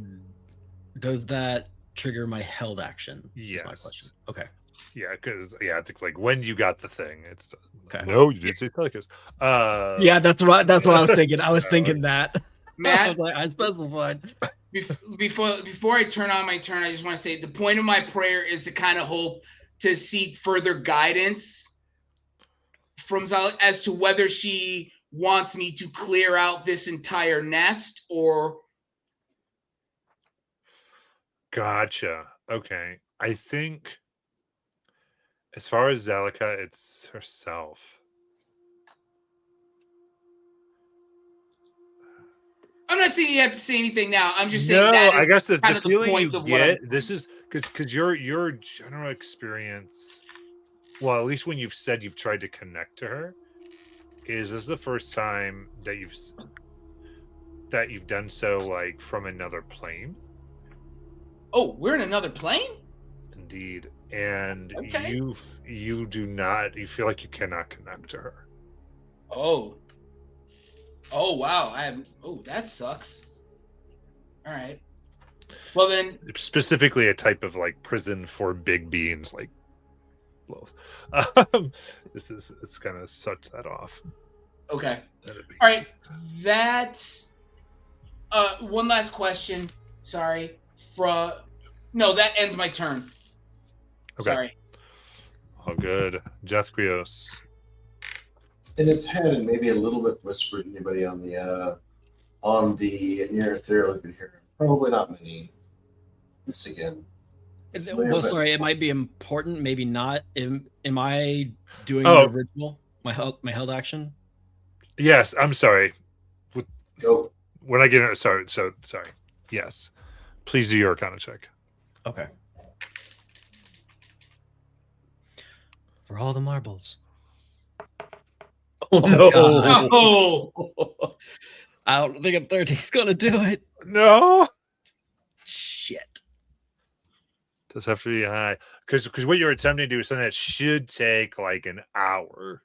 does that trigger my held action? Yes. That's my question. Okay. Yeah, because it's like when you got the thing. It's Okay. No, you didn't say Telecast. Yeah, that's what I was thinking. I was thinking that. I Matt, was like, I specified. before I turn on my turn, I just want to say the point of my prayer is to kind of hope to seek further guidance from Zal as to whether she wants me to clear out this entire nest or. Gotcha. Okay. I think as far as Zalika, it's herself. I'm not saying you have to say anything now. I'm just saying No, that I guess the kind of the feeling point you of what I'm- get, this is because your general experience, well, at least when you've said you've tried to connect to her, is this the first time that you've done so like from another plane? Oh, we're in another plane? Indeed. And Okay. you feel like you cannot connect to her. Oh. Oh wow. That sucks. All right. Well then, Specifically a type of like prison for big beings like both. It's kind of such that off. okay. That'd be- All right. That's one last question. Sorry. No, that ends my turn. Okay. Sorry. All good. Jethrios. In his head, and maybe a little bit whispered. Anybody on the near ethereal who could hear him? Probably not many. This again. It's Well, layered, sorry, it might be important, maybe not. Am I doing Oh. the original? My held action? Yes, I'm sorry. Go. When I get it, sorry. Yes. Please do your Arcana check. Okay. For all the marbles. Oh, God. Oh. I don't think a 30's gonna do it. No. Shit. Does have to be high. Because what you're attempting to do is something that should take like an hour.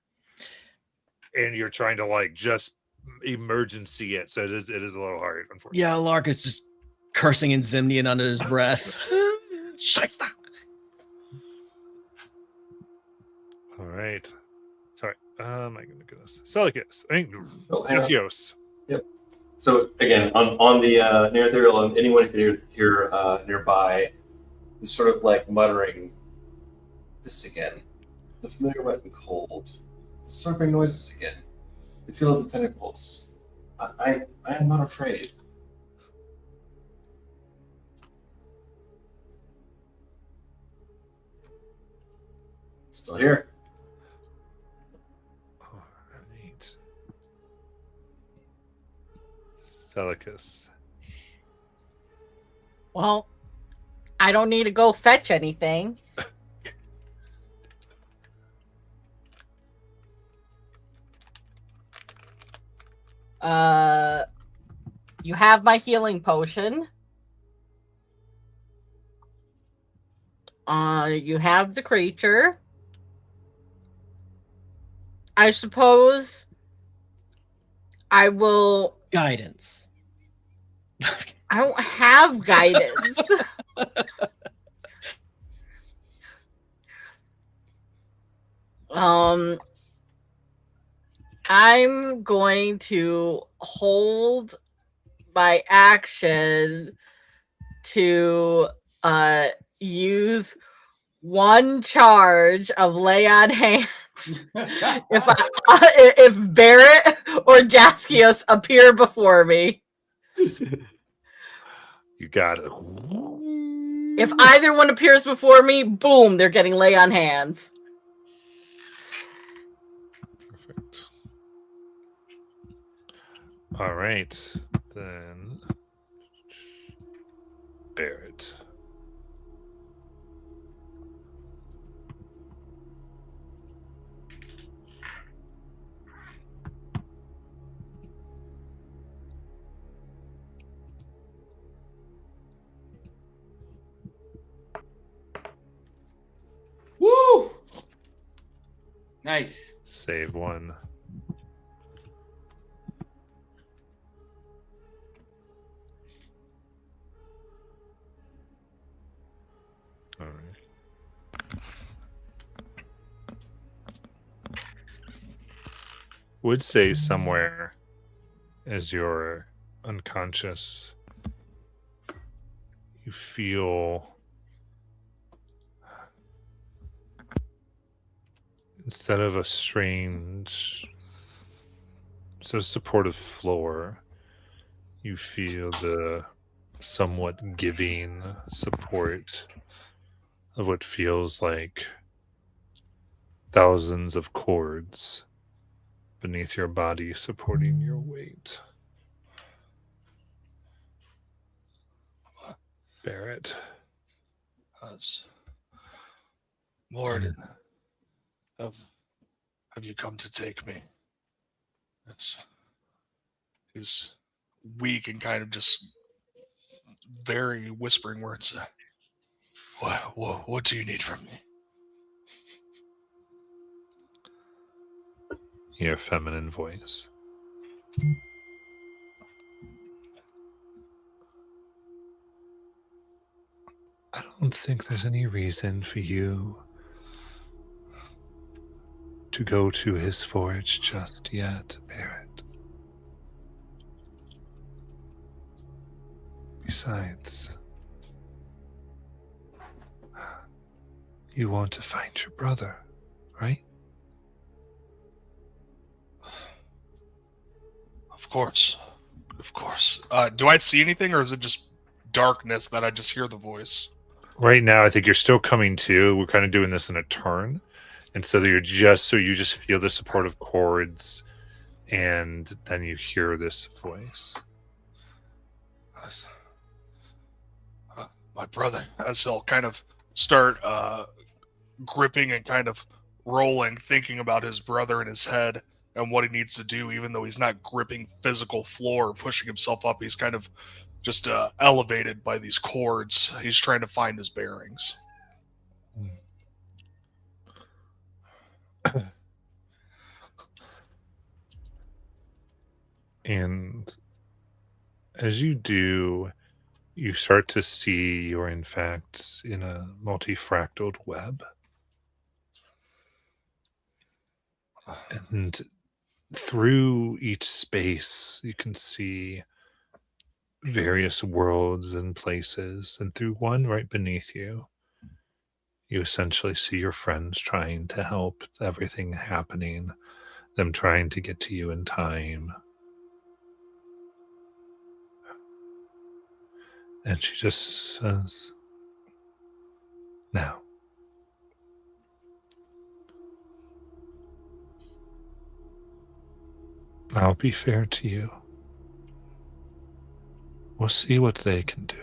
And you're trying to like just emergency it. So it is a little hard, unfortunately. Yeah, Lark is just cursing in Zimnian under his breath. Scheisse. All right. Sorry. My goodness. Celicus. Oh, hang on. Jethrios. So again, on the near ethereal, and anyone who can hear nearby, is sort of like muttering, "This again. The familiar wet and cold. The slurping noises again. The feel of the tentacles. I am not afraid." Still here. All right. Celicus. Well, I don't need to go fetch anything. You have my healing potion. You have the creature. I suppose I will. Guidance. I don't have guidance. I'm going to hold my action to use one charge of lay on hands if Barrett or Jaskios appear before me. You got it. If either one appears before me, boom, they're getting lay on hands. Perfect. All right, then Barrett. Woo! Nice. Save one. All right. Would say somewhere as you're unconscious, you feel instead of a supportive floor, you feel the somewhat giving support of what feels like thousands of cords beneath your body supporting your weight. Barrett. That's Morden. Have you come to take me? He's weak and kind of just very whispering words. What do you need from me? Your feminine voice. I don't think there's any reason for you to go to his forge just yet, Barrett. Besides, you want to find your brother, right? Of course. Do I see anything, or is it just darkness that I just hear the voice? Right now, I think you're still coming to. We're kind of doing this in a turn. And so you just feel the supportive chords, and then you hear this voice. My brother, as he'll kind of start gripping and kind of rolling, thinking about his brother in his head and what he needs to do, even though he's not gripping physical floor or pushing himself up. He's kind of just elevated by these cords. He's trying to find his bearings. And as you do, you start to see you're in fact in a multifractaled web. And through each space, you can see various worlds and places. And through one right beneath you, you essentially see your friends trying to help everything happening, them trying to get to you in time. And she just says, now, I'll be fair to you. We'll see what they can do.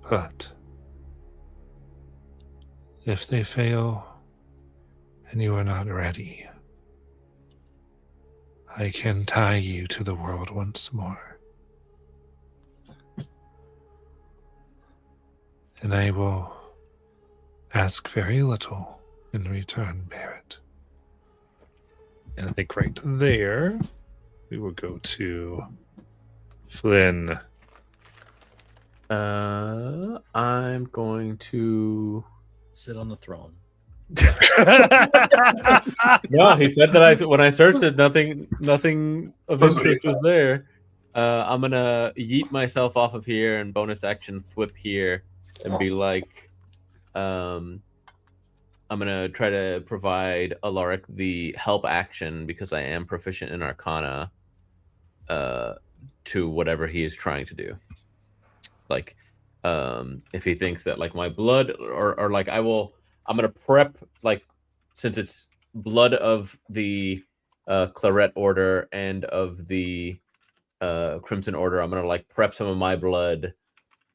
But if they fail and you are not ready, I can tie you to the world once more. And I will ask very little in return, Barrett. And I think right there, we will go to Flynn. I'm going to sit on the throne. No, he said that when I searched it, nothing of interest was there. I'm gonna yeet myself off of here and bonus action thwip here and be like, I'm gonna try to provide Alaric the help action because I am proficient in Arcana. To whatever he is trying to do. Like, if he thinks that like my blood or like I'm gonna prep, like, since it's blood of the Claret Order and of the Crimson Order, I'm gonna like prep some of my blood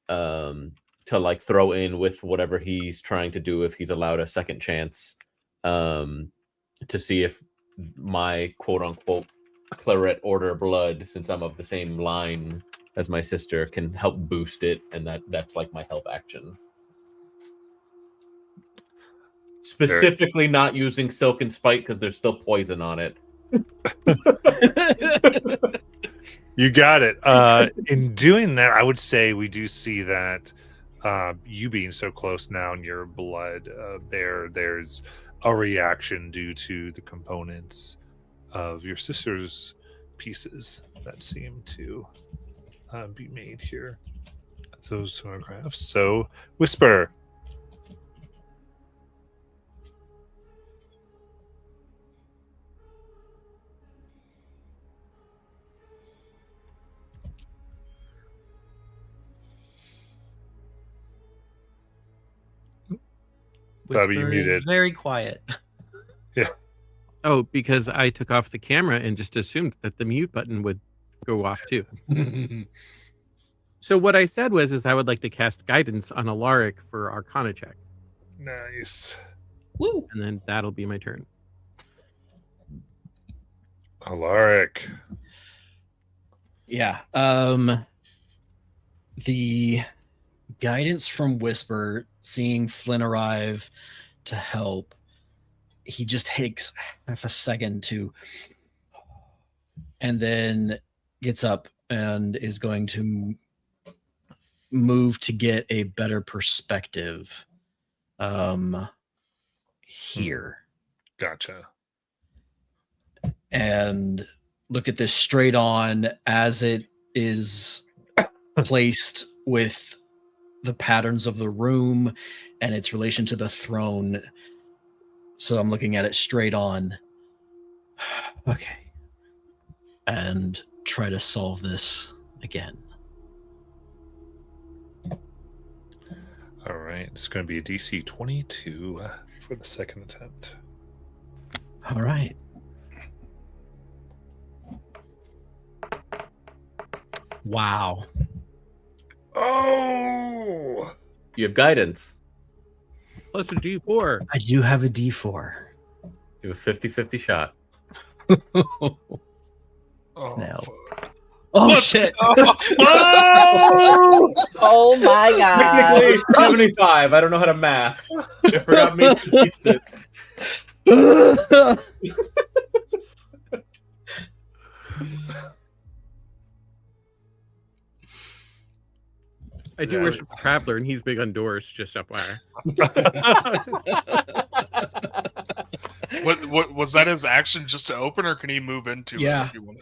to like throw in with whatever he's trying to do if he's allowed a second chance, to see if my quote unquote Claret Order blood, since I'm of the same line as my sister, can help boost it, and that's like my help action. Specifically not using Silk and Spite because there's still poison on it. You got it. In doing that, I would say we do see that you being so close now in your blood, there's a reaction due to the components of your sister's pieces that seem to be made here. Those photographs. So, Whisper. Bobby, you Whisper muted. is very quiet. Yeah. Oh, because I took off the camera and just assumed that the mute button would go off too. So what I said was I would like to cast guidance on Alaric for Arcana check. Nice. Woo! And then that'll be my turn. Alaric. Yeah. The guidance from Whisper, seeing Flynn arrive to help, he just takes half a second to, and then gets up and is going to move to get a better perspective here. Gotcha. And look at this straight on as it is placed with the patterns of the room and its relation to the throne. So I'm looking at it straight on. Okay. And try to solve this again. All right. It's going to be a DC 22 for the second attempt. All right. Wow. Oh! You have guidance. Plus a D4. I do have a D4. You have a 50-50 shot. Oh, No. fuck. Oh, What? shit. Oh! Oh my god. Technically 75. I don't know how to math. I forgot me beats it. I do worship a traveler, and he's big on doors. Just FYI. What was that his action just to open, or can he move into Yeah. it if you want?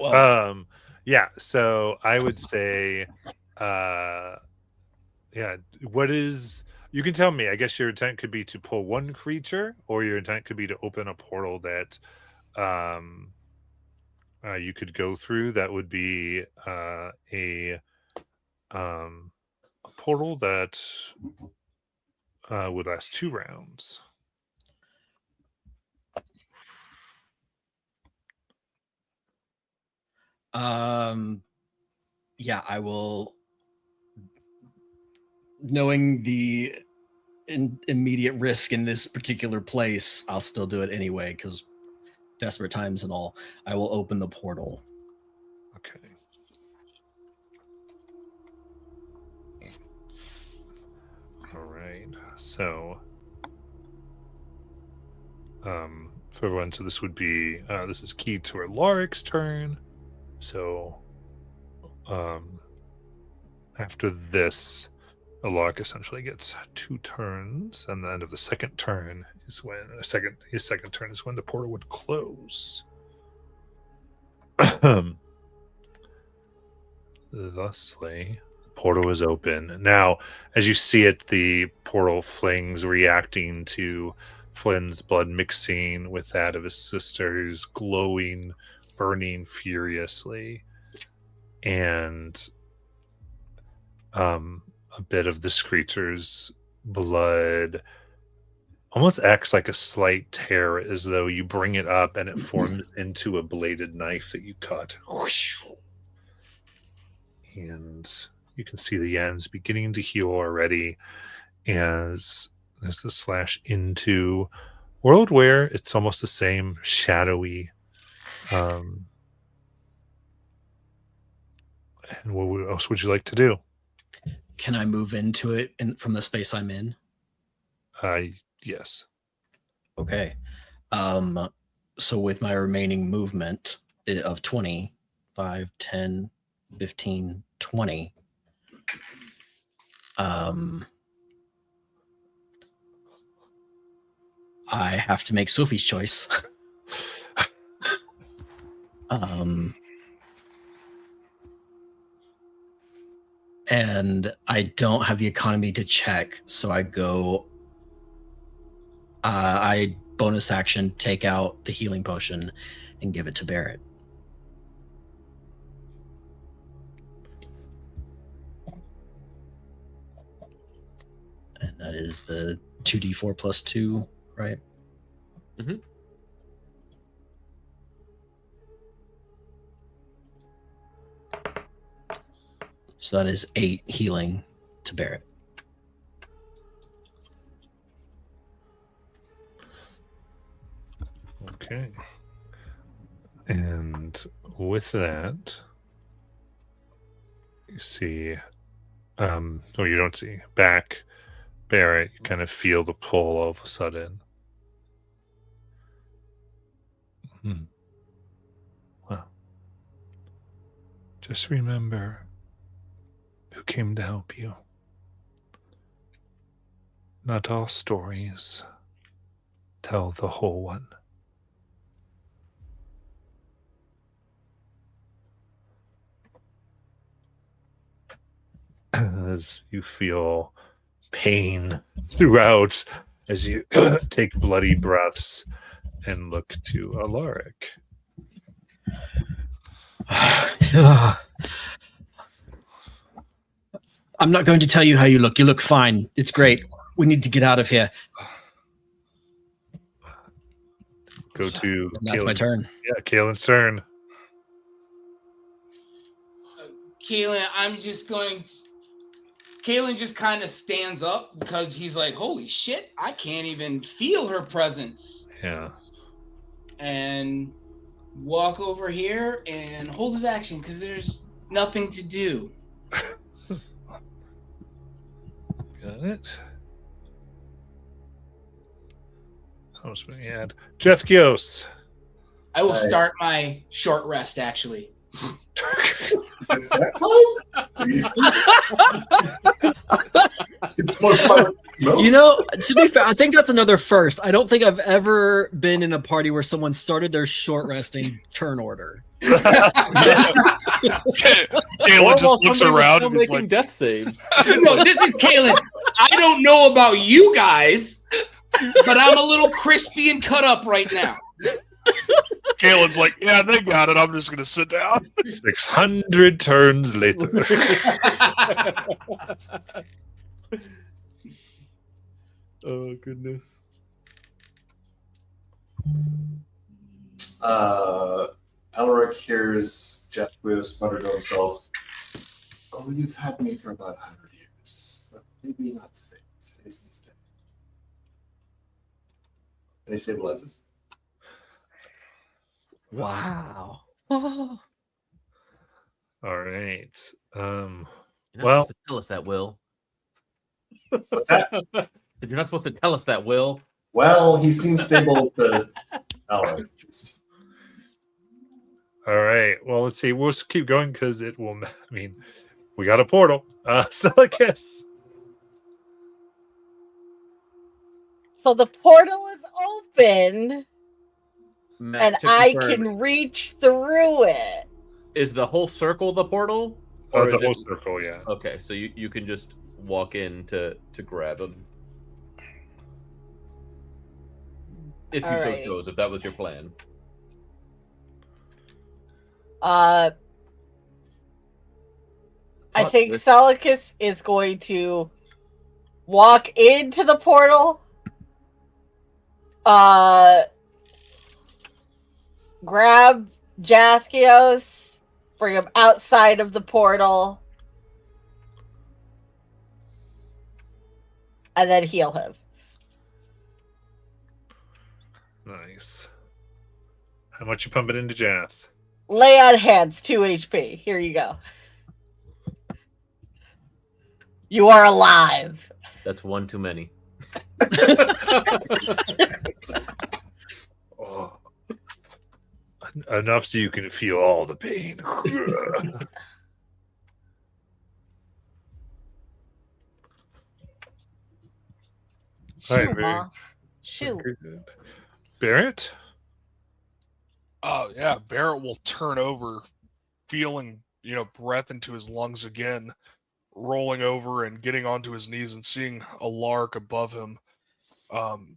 Well, Yeah, so I would say yeah, what is, you can tell me. I guess your intent could be to pull one creature, or your intent could be to open a portal that you could go through. That would be a portal that would last 2 rounds. yeah, I will. Knowing the immediate risk in this particular place, I'll still do it anyway because desperate times and all. I will open the portal. Okay. All right. So, for everyone, so this would be this is key to Alaric's turn. So, after this, Alaric essentially gets 2 turns, and the end of the second turn is when his second turn is when the portal would close. Thusly, portal is open. Now, as you see it, the portal flings reacting to Flynn's blood mixing with that of his sister's, glowing, burning furiously. And a bit of this creature's blood almost acts like a slight tear, as though you bring it up and it forms into a bladed knife that you cut. And you can see the ends beginning to heal already as there's the slash into world where it's almost the same shadowy. And what else would you like to do? Can I move into it from the space I'm in? Yes. Okay. So with my remaining movement of 20, 5, 10, 15, 20, I have to make Sophie's choice. And I don't have the economy to check, so I go. I bonus action take out the healing potion and give it to Barrett. And that is the 2d4 plus 2, right? Mm-hmm. So that is 8 healing to Barrett. Okay. And with that, you see, you don't see, back, Barrett, you kind of feel the pull all of a sudden. Well, just remember who came to help you. Not all stories tell the whole one. As you feel pain throughout, as you take bloody breaths and look to Alaric. I'm not going to tell you how you look. You look fine. It's great. We need to get out of here. Go to That's my turn. Yeah, Kaelin's turn. Kaelin, Kaelin just kind of stands up because he's like, holy shit, I can't even feel her presence. Yeah. And walk over here and hold his action because there's nothing to do. Got it. How much we add? Jeff Gios. I will start my short rest, actually. It's that time? It's more fun. No? You know, to be fair, I think that's another first. I don't think I've ever been in a party where someone started their short rest in turn order. Kaelin just looks around and is like, death saves. No, this is Kaelin. I don't know about you guys, but I'm a little crispy and cut up right now. Kaelin's like, yeah, they got it. I'm just going to sit down. 600 turns later. Oh, goodness. Alaric hears Jeff Gios mutter to himself, "Oh, you've had me for about 100 years, but maybe not today. Today's not the day." And he stabilizes. Wow. Oh. All right. You're not Well, supposed to tell us that, Will. What's that? You're not supposed to tell us that, Will. Well, he seems stable to Alaric. all right. Well, let's see. We'll just keep going because it will. I mean, we got a portal. So I guess. So the portal is open, Matt, and to I confirm, can reach through it. Is the whole circle the portal? Or the is whole it- circle, yeah. Okay, so you can just walk in to grab him. If you so Alright. chose, if that was your plan. I Thought think this- Celicus is going to walk into the portal. Grab Jathkios, bring him outside of the portal, and then heal him. Nice. How much you pumping into Jath? Lay on hands, 2 HP. Here you go. You are alive. That's one too many. Oh. Enough so you can feel all the pain. All right, Shoo, very- Moth. Shoo. very good. Barrett? Oh yeah, Barrett will turn over, feeling breath into his lungs again, rolling over and getting onto his knees and seeing a lark above him,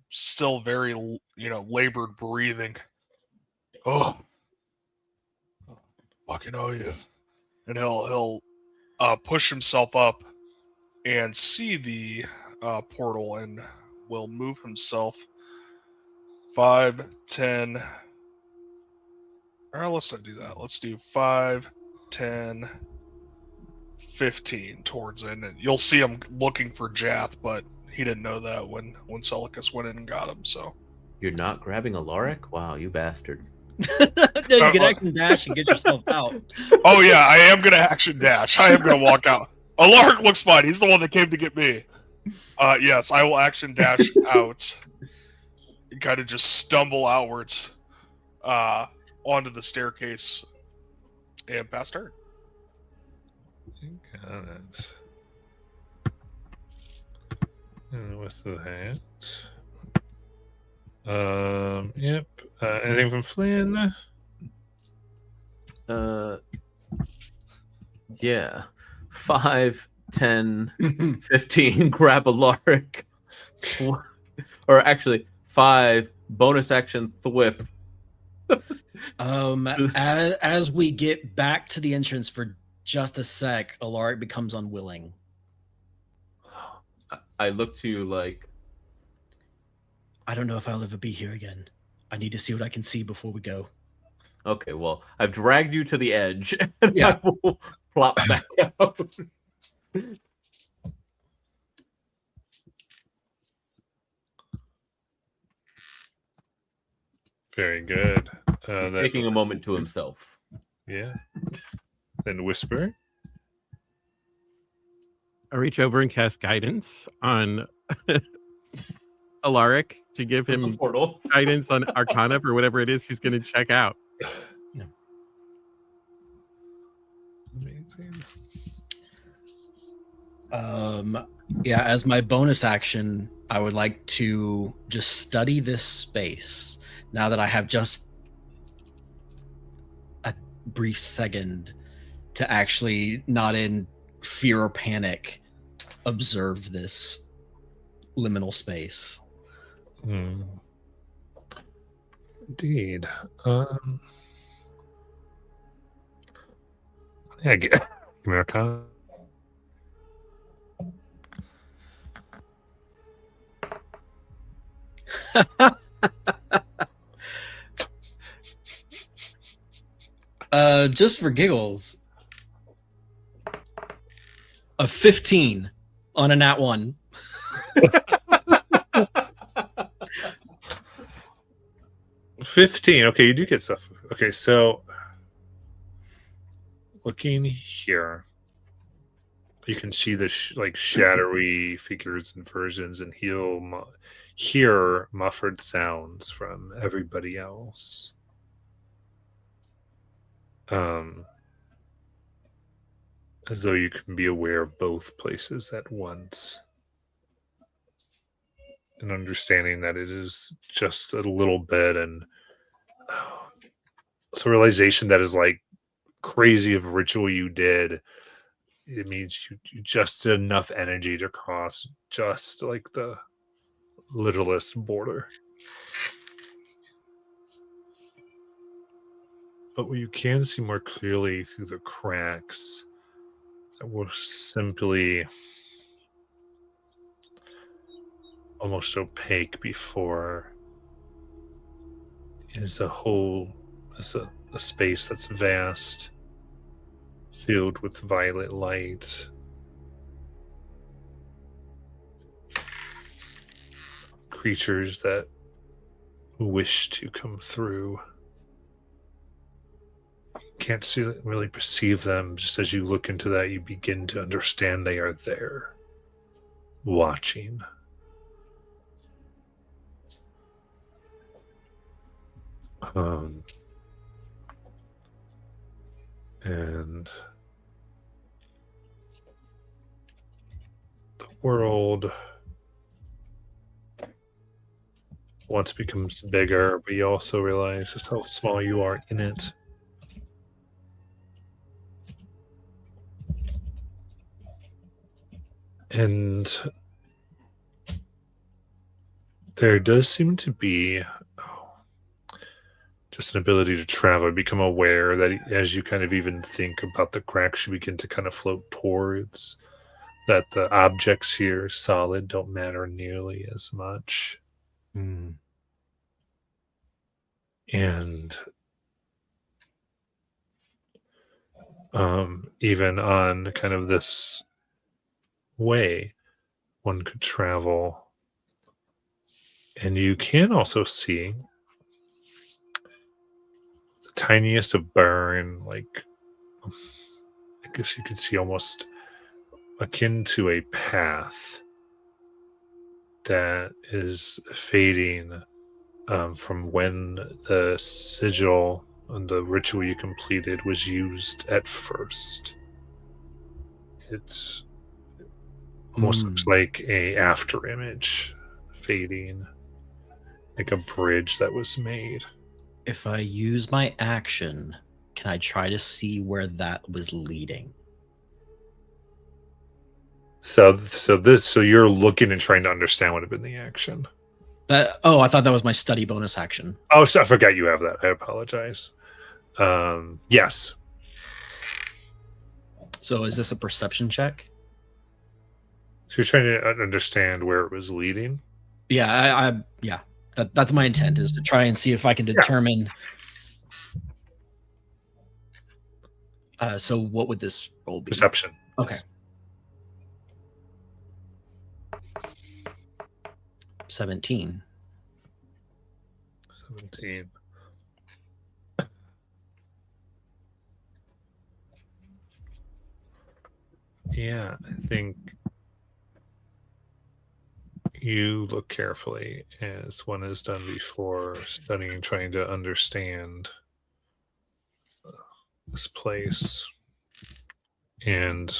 still very labored breathing. Oh, fucking oh yeah, and he'll push himself up and see the portal and will move himself 5, 10. Let's not do that. Let's do 5, 10, 15 towards it. And you'll see him looking for Jath, but he didn't know that when Celicus went in and got him. So You're not grabbing a Lorik? Wow, you bastard. No, you can action dash and get yourself out. oh yeah, I am gonna action dash. I am gonna walk out. Alark looks fine. He's the one that came to get me. Yes, I will action dash out. And kind of just stumble outwards onto the staircase and past her. Got it. And with that. Yep. Anything from Flynn? Yeah. 5, 10, 15, grab a Lorik. Or actually, 5, bonus action thwip. As we get back to the entrance for just a sec, Alaric becomes unwilling. I look to you like, I don't know if I'll ever be here again. I need to see what I can see before we go. okay, well, I've dragged you to the edge, and Yeah. I will plop back out. Very good. He's taking a moment to himself. Yeah. Then Whisper. I reach over and cast guidance on Alaric to give It's a him portal. guidance on Arcana for whatever it is he's going to check out. Amazing. Yeah, as my bonus action, I would like to just study this space now that I have just a brief second to actually, not in fear or panic, observe this liminal space. Indeed. Yeah, give me Arcana. Just for giggles, a 15 on a nat 1. 15. Okay, you do get stuff. Okay, so looking here, you can see the shadowy figures and versions, and hear muffled sounds from everybody else. As though you can be aware of both places at once. And understanding that it is just a little bit, and it's a realization that is like crazy of a ritual you did it means you just did enough energy to cross just like the littlest border. But what you can see more clearly through the cracks that were simply almost opaque before is a space that's vast, filled with violet light. Creatures that wish to come through. You can't really perceive them. Just as you look into that, you begin to understand they are there, watching. And the world once becomes bigger, but you also realize just how small you are in it. And there does seem to be just an ability to travel, become aware that as you kind of even think about the cracks you begin to kind of float towards, that the objects here, solid, don't matter nearly as much. And even on kind of this way, one could travel. And you can also see the tiniest of burn, like I guess you could see almost akin to a path that is fading from when the sigil and the ritual you completed was used at first. It almost looks like a after image fading, like a bridge that was made. If I use my action, can I try to see where that was leading? So you're looking and trying to understand what had been the action. I thought that was my study bonus action. Oh, so I forgot you have that. I apologize. Yes. So is this a perception check? So you're trying to understand where it was leading? Yeah, that's my intent, is to try and see if I can determine. So what would this roll be? Perception. Okay. 17. 17. Yeah, I think you look carefully, as one has done before, studying, trying to understand this place. And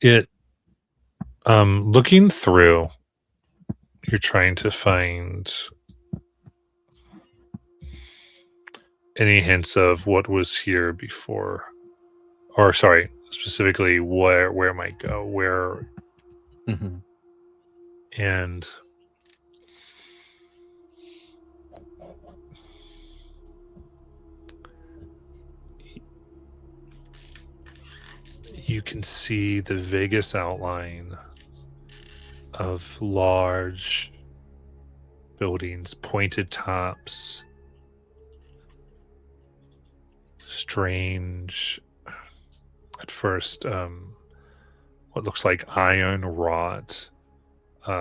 it, looking through, you're trying to find any hints of what was here before, or sorry, specifically where it might go, where, and you can see the vaguest outline of large buildings, pointed tops, strange, at first, what looks like iron wrought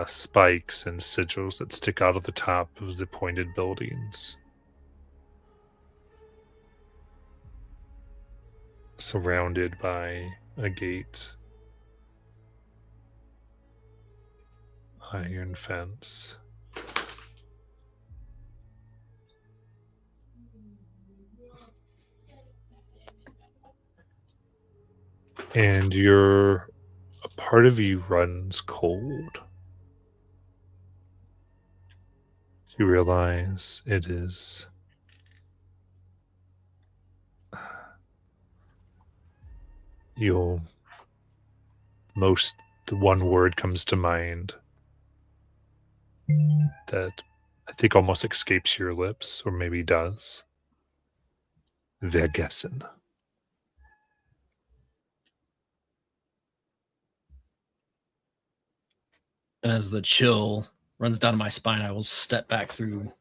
spikes and sigils that stick out of the top of the pointed buildings, surrounded by a gate, iron fence. And a part of you runs cold. You realize it is the one word comes to mind that I think almost escapes your lips, or maybe does. Vergessen. And as the chill runs down my spine, I will step back through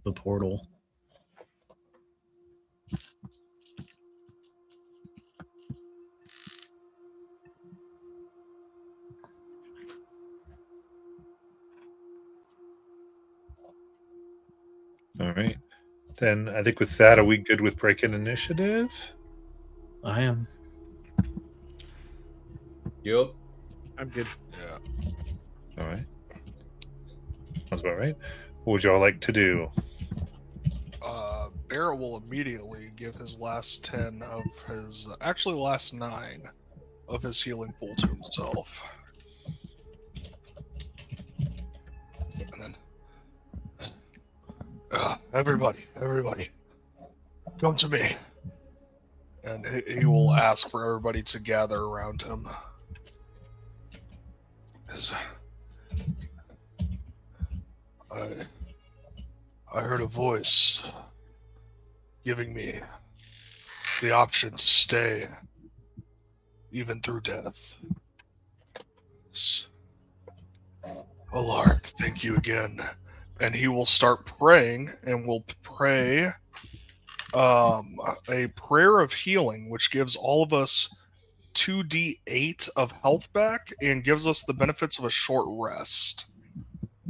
the portal. All right. Then I think with that, are we good with break-in initiative? I am. Yup. I'm good. Yeah. All right. Sounds about right. What would y'all like to do? Barrett will immediately give his last 10 of his, actually last 9 of his healing pool to himself. And then, everybody, come to me. And he will ask for everybody to gather around him. I heard a voice giving me the option to stay even through death. Alaric, thank you again. And he will start praying, and will pray a prayer of healing, which gives all of us 2d8 of health back and gives us the benefits of a short rest.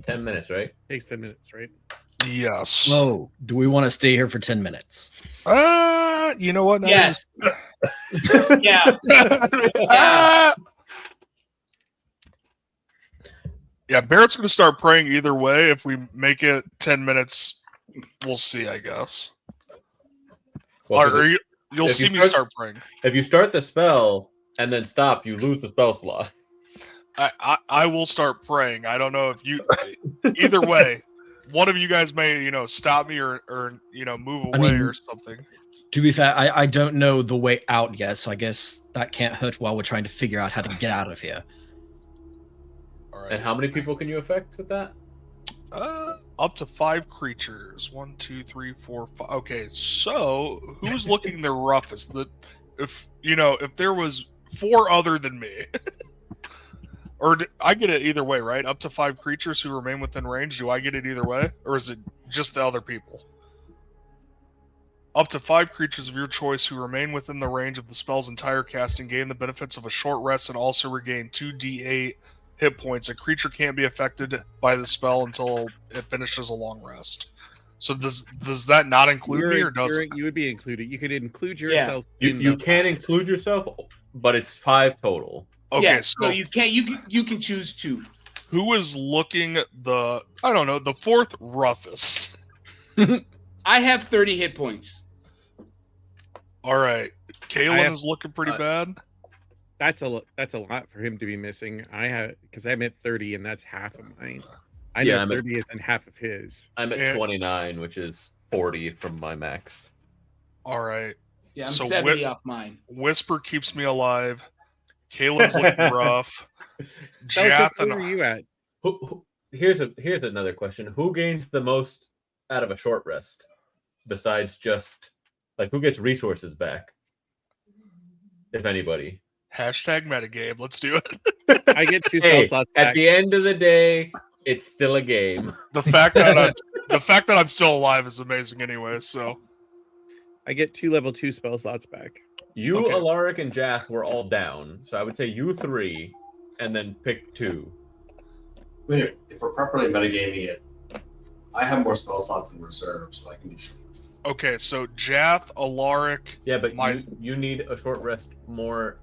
10 minutes, right? Takes 10 minutes, right? Yes. Oh, do we want to stay here for 10 minutes? You know what? Yes. Yeah. Yeah, Barrett's going to start praying either way. If we make it 10 minutes, we'll see, I guess. Well, Or you'll if see you me start praying. If you start the spell and then stop, you lose the spell slot. I will start praying. I don't know if you... Either way, one of you guys may, stop me or move away or something. To be fair, I don't know the way out yet, so I guess that can't hurt while we're trying to figure out how to get out of here. All right. And how many people can you affect with that? Up to 5 creatures. 1, 2, 3, 4, 5. Okay, so who's looking the roughest? If there was 4 other than me, or I get it either way, right? Up to 5 creatures who remain within range. Do I get it either way, or is it just the other people? Up to 5 creatures of your choice who remain within the range of the spell's entire casting gain the benefits of a short rest and also regain 2d8 hit points. A creature can't be affected by the spell until it finishes a long rest. So does that not include me, or does it? You would be included. You could include yourself. You can include yourself, but it's 5 total. Okay, Yeah, so you can't. You can choose 2. who is looking the 4th roughest? I have 30 hit points. All right, Kalen is looking pretty bad. That's a lot for him to be missing. Because I'm at 30, and that's half of mine. I know I'm 30 isn't half of his. I'm at 29, which is 40 from my max. All right. Yeah, I'm 70 off mine. Whisper keeps me alive. Kalen's looking rough. Jath, where are you at? Here's another question. Who gains the most out of a short rest? Besides just, who gets resources back? If anybody. Hashtag metagame. Let's do it. I get 2 spell slots back. At the end of the day, it's still a game. The fact that I'm still alive is amazing anyway, so. I get 2 level 2 spell slots back. You, okay. Alaric, and Jath were all down, so I would say you 3, and then pick 2. I mean, if we're properly metagaming it, I have more spell slots in reserve, so I can do short rest. Okay, so Jath, Alaric... Yeah, but you need a short rest more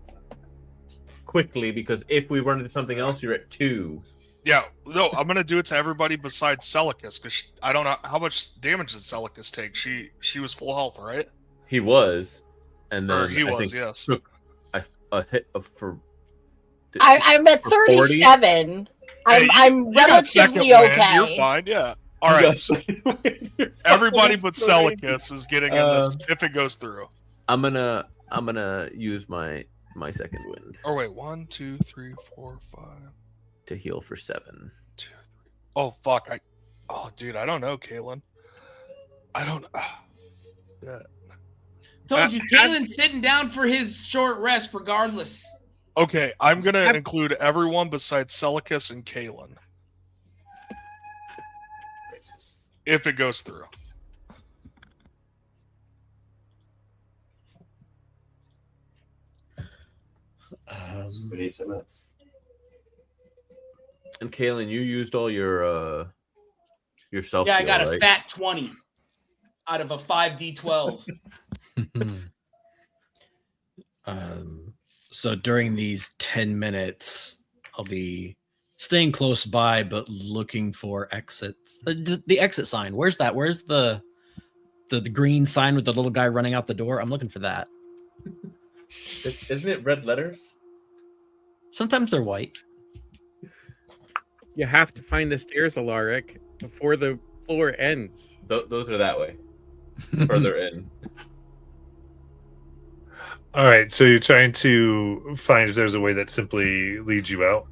quickly, because if we run into something else, you're at 2. Yeah, no, I'm going to do it to everybody besides Celicus, because I don't know how much damage did Celicus take. She was full health, right? He was, and then yes. Took a hit for. I'm at 37. I'm relatively okay. You're fine, yeah. All right, so everybody but Celicus is getting in this if it goes through. I'm gonna use my my second wind Oh wait, 1, 2, 3, 4, 5. to heal for 7. 2, 3. Oh fuck! Oh dude, I don't know, Kalen. I don't. Yeah. Told you, Kalen's sitting down for his short rest regardless. Okay, I'm gonna include everyone besides Celicus and Kalen if it goes through. We need 10 minutes. And Kalen, you used all your self. Yeah, I got a fat 20 out of a 5d12. So during these 10 minutes, I'll be staying close by, but looking for exits. The exit sign. Where's that? Where's the green sign with the little guy running out the door? I'm looking for that. Isn't it red letters? Sometimes they're white. You have to find the stairs, Alaric, before the floor ends. Those are that way. Further in. All right, so you're trying to find if there's a way that simply leads you out.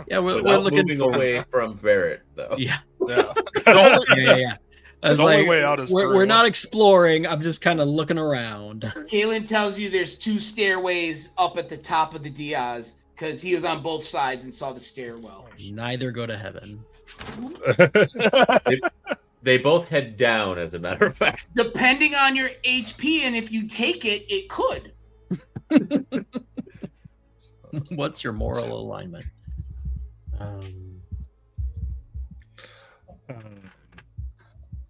Yeah, we're Without looking moving for away from Barrett, though. Yeah, Yeah. yeah. I was The only like, way out is we're through. not exploring. I'm just kind of looking around. Kalen tells you there's 2 stairways up at the top of the Diaz because he was on both sides and saw the stairwell. Neither go to heaven. They both head down, as a matter of fact. Depending on your HP and if you take it, it could. What's your moral alignment?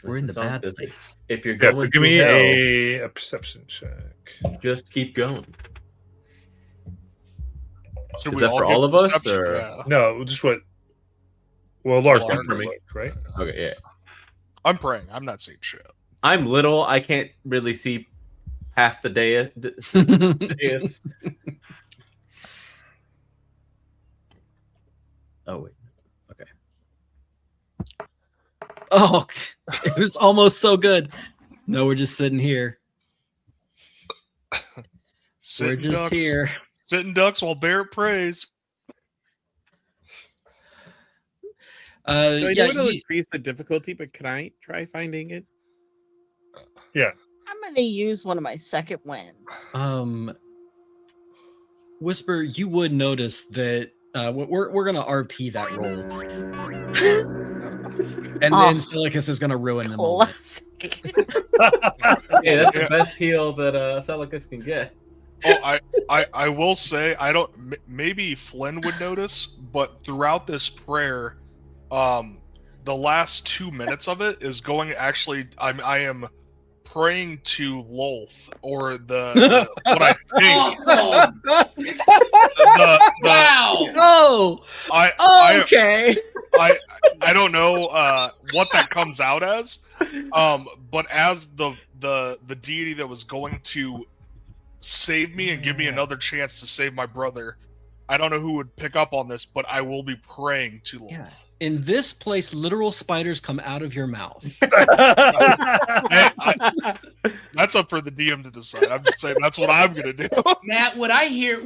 We're in the song bad says, place. If you're Yeah, going give to me hell, a perception check. just keep going. Should Is we that for get all of us, perception? or- Yeah. No, just what? Well, Lars, Well, can look, right? Okay, yeah. I'm praying. I'm not seeing shit. I'm little. I can't really see past the dais. Oh wait. Okay. Oh, it was almost so good. No, we're just sitting here. Sitting We're just ducks, here. Sitting ducks while Barrett prays. So I yeah, know it'll increase the difficulty, but can I try finding it? I'm gonna use one of my second wins. Whisper, you would notice that we're gonna RP that roll, and then Silicus is gonna ruin the moment. Hey, that's the best heal that Celicus can get. Oh, I will say I don't. Maybe Flynn would notice, but throughout this prayer, the last 2 minutes of it is going. Actually, I am praying to Lolth, or the what I think. Awesome. Wow. Oh, okay. I don't know what that comes out as, but as the deity that was going to save me and give me another chance to save my brother. I don't know who would pick up on this, but I will be praying to Lolth. Yeah. In this place, literal spiders come out of your mouth. That's up for the DM to decide. I'm just saying that's what I'm gonna do. Matt, what I hear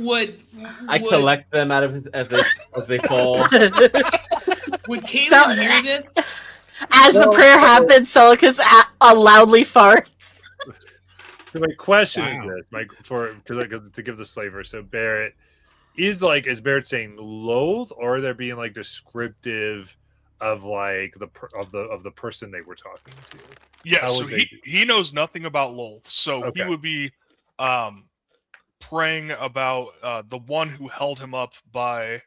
I collect them out of his, as they fall. Would Caitlin hear this? As the prayer happens, Celicus loudly farts. So my question is this, to give this flavor. So Barrett is Barrett saying loathe, or are they being like descriptive of like the person they were talking to? Yeah, so he knows nothing about Lolth, so he would be praying about the one who held him up by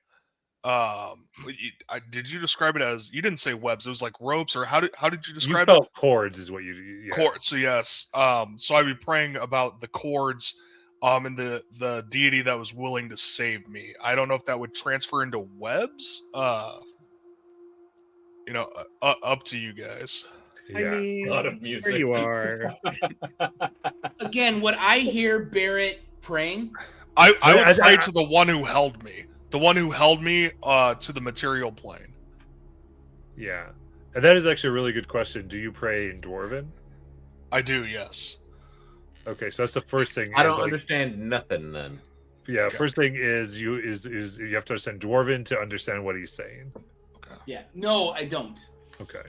did you describe it as, you didn't say webs, it was like ropes, or how did you describe it? Cords is what you cords. So yes, so I'd be praying about the cords and the deity that was willing to save me. I don't know if that would transfer into webs, up to you guys. I mean, a lot of music. there you are. Again, what I hear Barrett praying. I would pray to the one who held me. The one who held me to the material plane. Yeah. And that is actually a really good question. Do you pray in Dwarven? I do, yes. Okay, so that's the first thing. I don't understand nothing then. Yeah, Okay. first thing is you have to understand Dwarven to understand what he's saying. Okay. Yeah. No, I don't. Okay.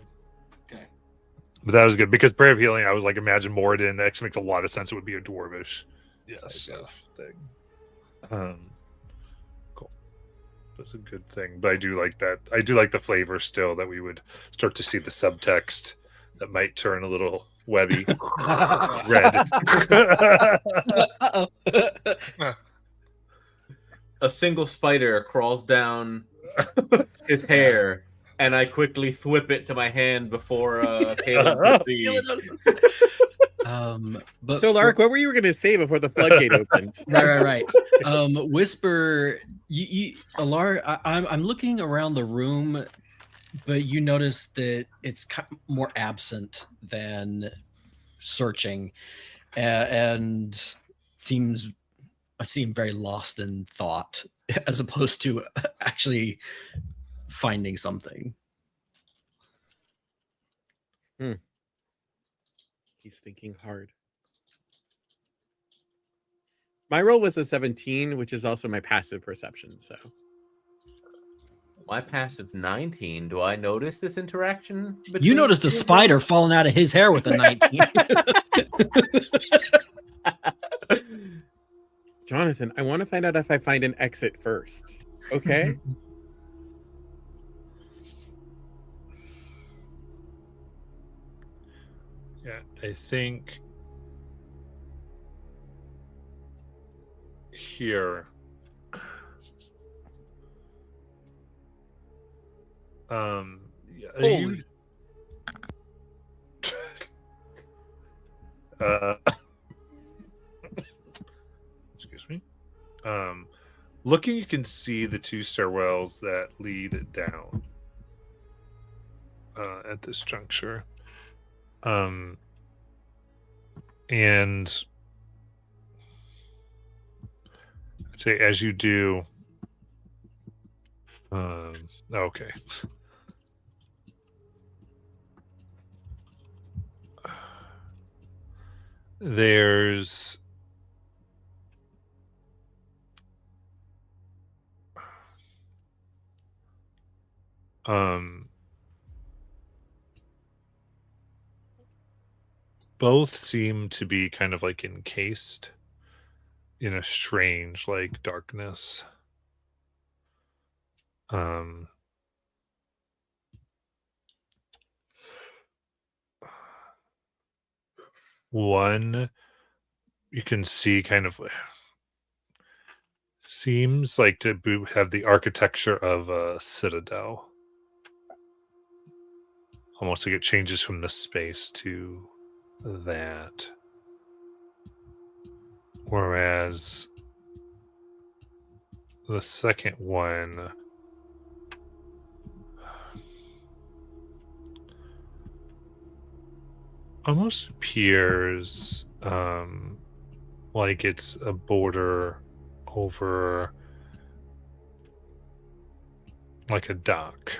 Okay. But that was good because prayer of healing. I was like, imagine Moradin. That makes a lot of sense. It would be a dwarvish Yes. type Yeah. of thing. Cool. That's a good thing. But I do like that. I do like the flavor still that we would start to see the subtext that might turn a little webby red. Uh-oh. A single spider crawls down his hair, and I quickly thwip it to my hand before Caleb can see. But So, Lark, what were you going to say before the floodgate opened? right. Whisper, Alar, I'm looking around the room, but you notice that it's more absent than searching, and I seem very lost in thought as opposed to actually finding something. He's thinking hard. My roll was a 17, which is also my passive perception. So My passive 19. Do I notice this interaction? You noticed the spider falling out of his hair with a 19. Jonathan, I want to find out if I find an exit first. Okay. Yeah, I think here. Yeah, Holy. Excuse me. Looking, you can see the two stairwells that lead down at this juncture. And I'd say as you do, okay. There's both seem to be kind of like encased in a strange like darkness. One you can see kind of seems like to have the architecture of a citadel. Almost like it changes from the space to that. Whereas the second one almost appears like it's a border over like a dock.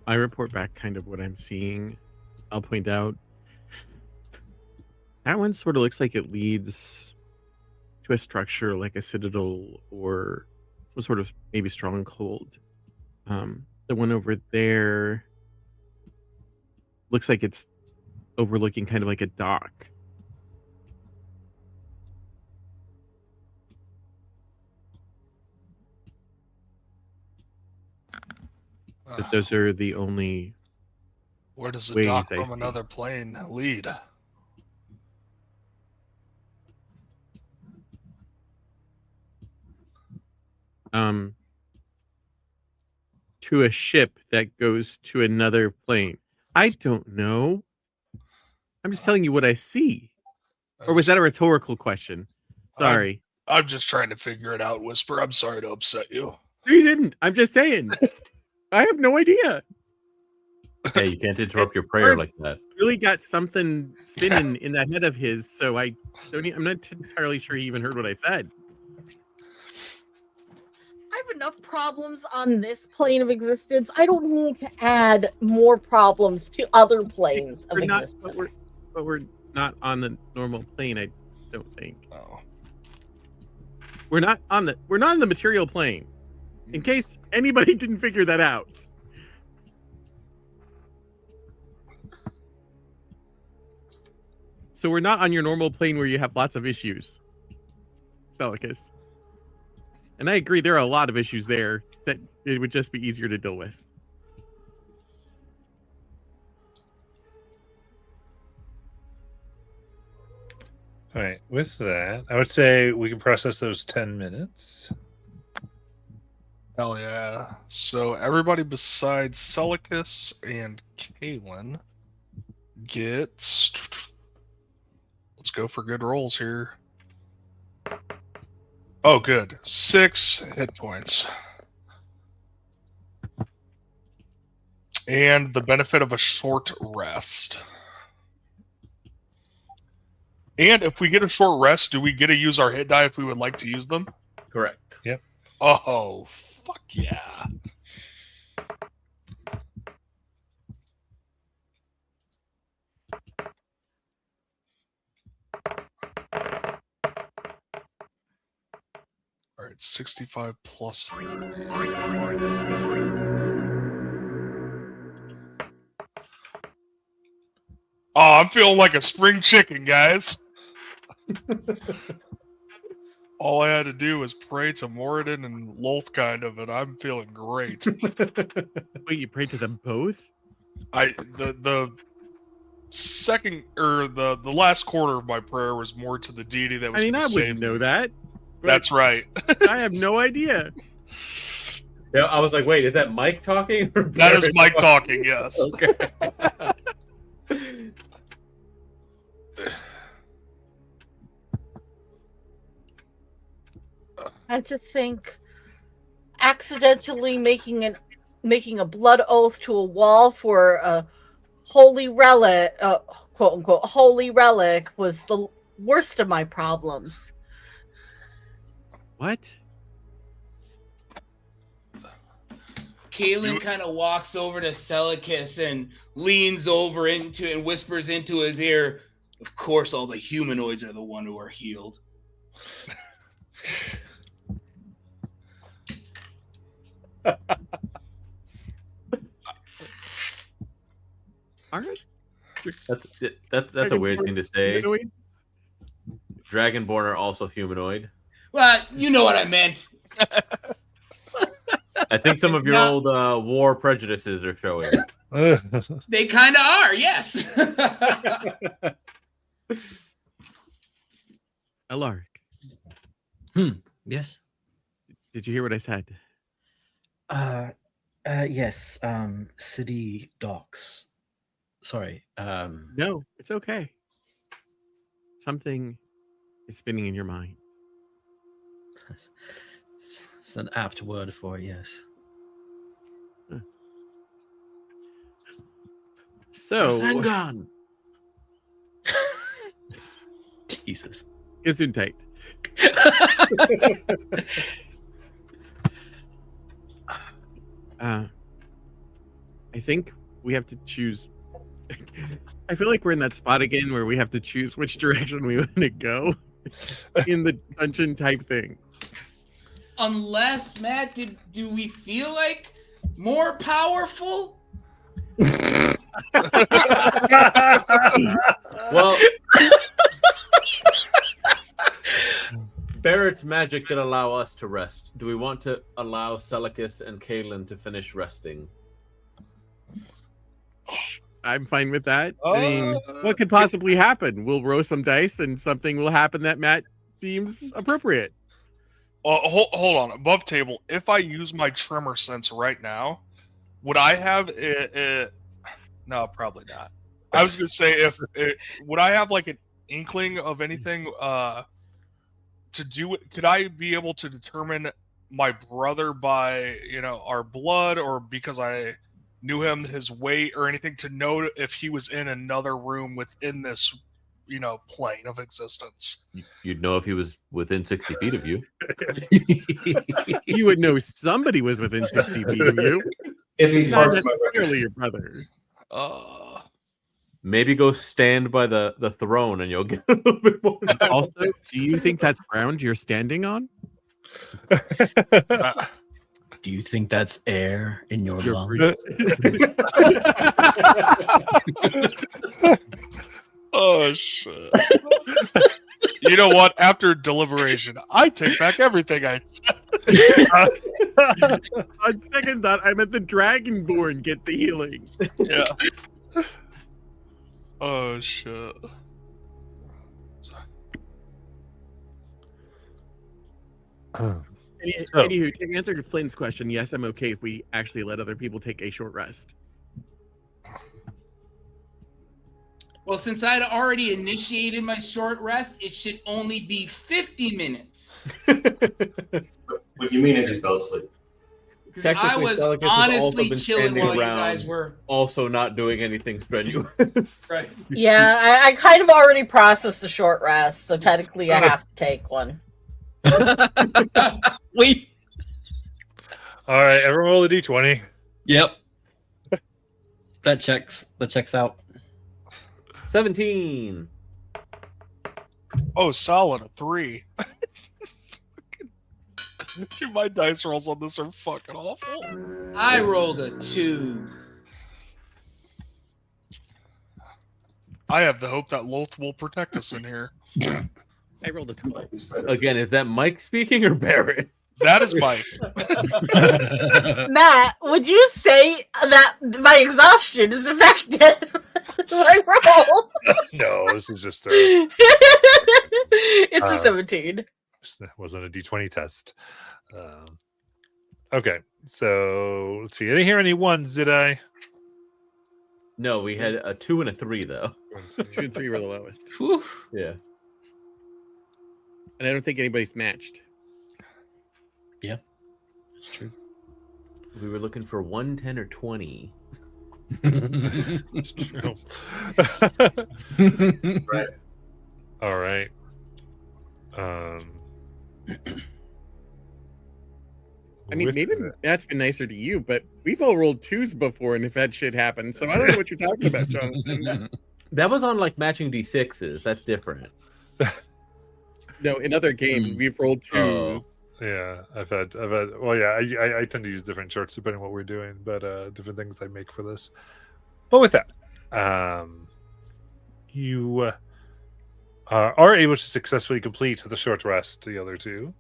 I report back kind of what I'm seeing. I'll point out that one sort of looks like it leads to a structure like a citadel or some sort of maybe stronghold. The one over there looks like it's overlooking kind of like a dock. But those are the only Where does the ways dock I from see. another plane lead? To a ship that goes to another plane. I don't know. I'm just telling you what I see. Or was that a rhetorical question? Sorry. I'm just trying to figure it out, Whisper. I'm sorry to upset you. No, you didn't. I'm just saying. I have no idea. Hey, you can't interrupt your prayer like that. Really got something spinning in that head of his, so I'm not entirely sure he even heard what I said. I have enough problems on this plane of existence. I don't need to add more problems to other planes of existence. But we're not on the normal plane, I don't think. Oh. We're not on the material plane. In case anybody didn't figure that out. So we're not on your normal plane where you have lots of issues, Celicus. And I agree, there are a lot of issues there that it would just be easier to deal with. All right, with that, I would say we can process those 10 minutes. Hell yeah. So everybody besides Celicus and Kalen gets... Let's go for good rolls here. Oh, good. 6 hit points. And the benefit of a short rest. And if we get a short rest, do we get to use our hit die if we would like to use them? Correct. Yep. Oh, fuck yeah. All right, 65 plus 30. Oh, I'm feeling like a spring chicken, guys. All I had to do was pray to Moradin and Lolth, kind of, and I'm feeling great. Wait, you prayed to them both? The second or the last quarter of my prayer was more to the deity that was. I mean, I wouldn't know that. That's right. I have no idea. Yeah, I was like, wait, is that Mike talking? Or That is Mike talking, yes. Okay. And to think, accidentally making a blood oath to a wall for a holy relic, quote unquote, holy relic, was the worst of my problems. What? Kalen kind of walks over to Celicus and leans over into and whispers into his ear, "Of course, all the humanoids are the one who are healed." Aren't That's a weird thing to say. humanoids? Dragonborn are also humanoid. Well, you know what I meant. I think some of your old war prejudices are showing. They kind of are, yes. Alaric, Yes. did you hear what I said? Yes. City docks. Sorry. No, it's okay. Something is spinning in your mind. It's an apt word for it, yes. So, Zengon. Jesus. Gesundheit. I think we have to choose. I feel like we're in that spot again where we have to choose which direction we want to go in the dungeon type thing. Unless, Matt, do we feel like more powerful? Well, Barrett's magic did allow us to rest. Do we want to allow Celicus and Kalen to finish resting? I'm fine with that. I mean, what could possibly happen? We'll roll some dice and something will happen that Matt deems appropriate. Hold on. Above table, if I use my tremor sense right now, would I have it? No, probably not. I was gonna say, would I have like an inkling of anything to do? Could I be able to determine my brother by our blood, or because I knew him, his weight, or anything to know if he was in another room within this, plane of existence. You'd know if he was within 60 feet of you. You would know somebody was within 60 feet of you. If he Not farts my necessarily records. your brother. Maybe go stand by the throne and you'll get a little bit more. Also, do you think that's ground you're standing on? Do you think that's air in your Your lungs? Oh shit! You know what? After deliberation, I take back everything I said. On second thought, I meant the Dragonborn get the healing. Yeah. Oh shit. Anywho, to answer Flynn's question, yes, I'm okay if we actually let other people take a short rest. Well, since I'd already initiated my short rest, it should only be 50 minutes. What you mean is he fell asleep? Because I was Celicus has also honestly been chilling standing while you around, guys were. also not doing anything strenuous. Right. Yeah, I kind of already processed the short rest, so technically I have to take one. Wait. All right, everyone roll a d20. Yep. That checks out. 17. Oh, solid, a 3. Dude, my dice rolls on this are fucking awful. I rolled a 2. I have the hope that Loth will protect us in here. I rolled a 12. Again, is that Mike speaking or Barrett? That is Mike. Matt, would you say that my exhaustion is affected my roll? No, this is just It's a 17. That wasn't a d20 test. Okay, so let's see. I didn't hear any ones, did I? No, we had a 2 and a 3 though. 2 and 3 were the lowest. Whew. Yeah. And I don't think anybody's matched. That's true. We were looking for 1, 10, or 20. That's true. Right. All right. I mean, with maybe that- that's been nicer to you, but we've all rolled 2s before and have had shit happen. So I don't know what you're talking about, Jonathan. That was on like matching D6s. That's different. No, in other games, we've rolled 2s. Yeah, I've had. Well, yeah, I tend to use different charts depending on what we're doing, but different things I make for this. But with that, you are able to successfully complete the short rest. The other two.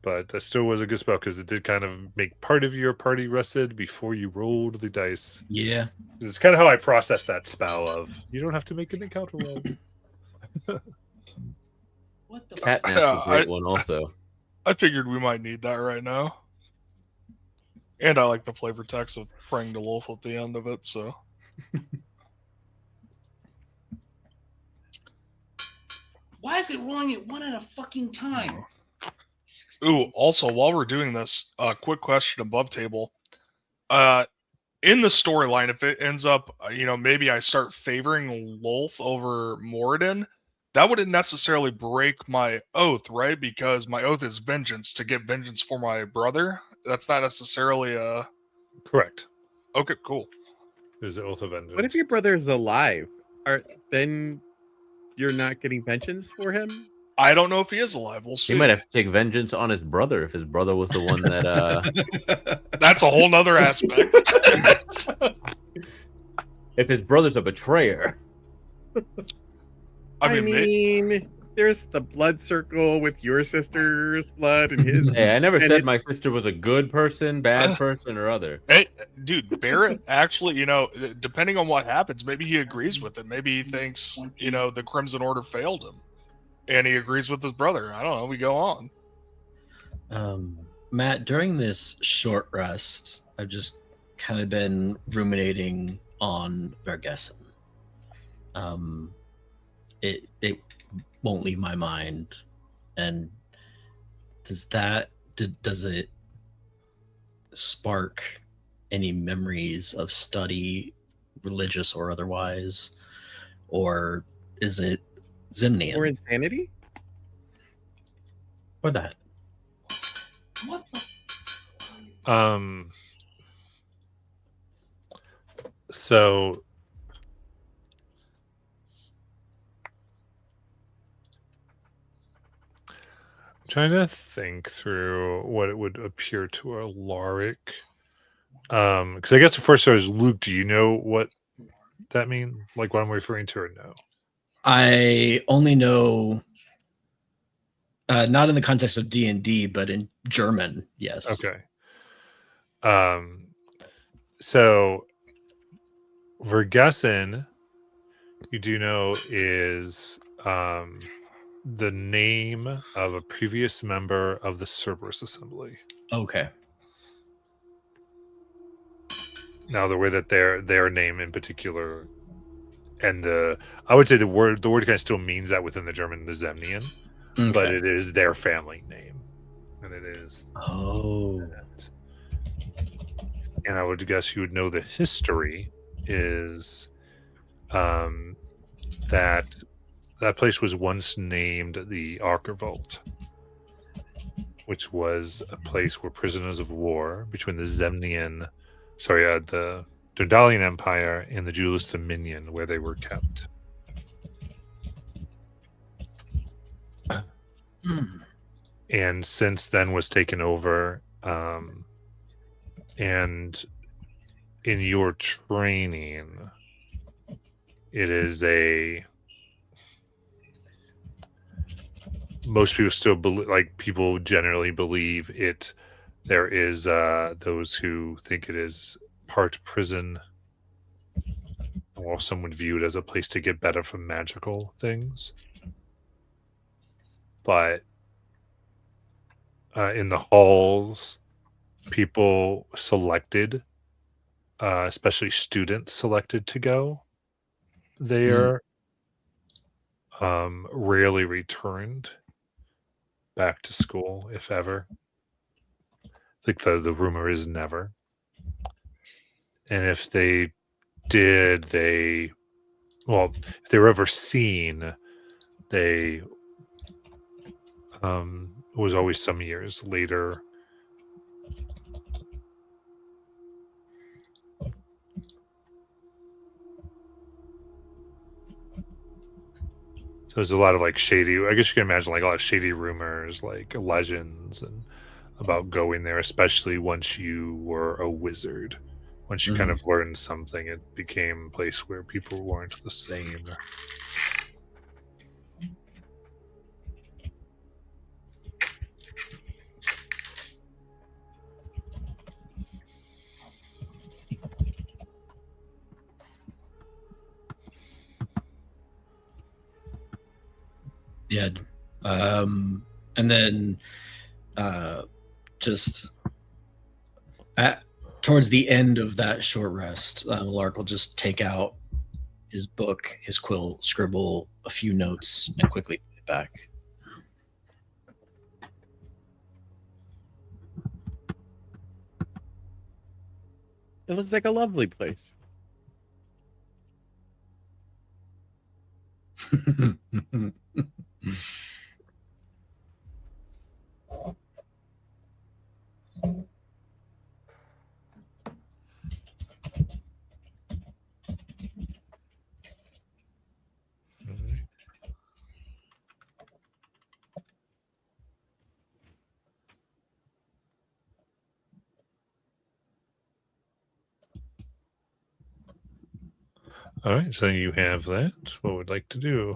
But that still was a good spell because it did kind of make part of your party rested before you rolled the dice. Yeah. It's kind of how I process that spell of you don't have to make an encounter roll. What the Catnap's a great one also. I figured we might need that right now. And I like the flavor text of praying to Loth at the end of it, so. Why is it rolling at 1 at a fucking time? Ooh, also, while we're doing this, quick question above table. In the storyline, if it ends up, maybe I start favoring Loth over Moradin, that wouldn't necessarily break my oath, right? Because my oath is vengeance, to get vengeance for my brother. That's not necessarily a... Correct. Okay, cool. There's the oath of vengeance. What if your brother's alive? Then you're not getting vengeance for him? I don't know if he is alive. We'll see. He might have to take vengeance on his brother if his brother was the one that. That's a whole nother aspect. If his brother's a betrayer. I mean, there's the blood circle with your sister's blood and his. Hey, I never and said it- my sister was a good person, bad person, or other. hey, dude, Barrett actually, depending on what happens, maybe he agrees with it. Maybe he thinks, the Crimson Order failed him. And he agrees with his brother. I don't know. We go on. Matt, during this short rest, I've just kind of been ruminating on Vergessen. It won't leave my mind. And does that does it spark any memories of study, religious or otherwise, or is it Zimnian? Or insanity? Or that? What the? So I'm trying to think through what it would appear to a Alaric. Because I guess the first is Luke, do you know what that means? Like what I'm referring to, or no? I only know, not in the context of D&D, but in German, yes. Okay. So Vergessen, you do know, is the name of a previous member of the Cerberus Assembly. Okay. Now, the way that their name in particular, and I would say the word kind of still means that within the German, the Zemnian, Okay. but it is their family name, and it is. Oh. And I would guess you would know the history is that place was once named the Arkervolt, which was a place where prisoners of war between the Dundalian Empire and the Julius Dominion, where they were kept. And since then was taken over, and in your training, it is most people still believe, like people generally believe it. There is those who think it is part prison, while some would view it as a place to get better from magical things. But in the halls, people selected, especially students selected to go there, rarely returned back to school, if ever. I think the rumor is never. And if they did, if they were ever seen, they was always some years later. So there's a lot of like shady, I guess you can imagine like a lot of shady rumors, like legends and about going there, especially once you were a wizard. Once you kind of learned something, it became a place where people weren't the same. Yeah. And then just towards the end of that short rest, Lark will just take out his book, his quill, scribble a few notes, and quickly put it back. It looks like a lovely place. All right, so you have that. What would like to do?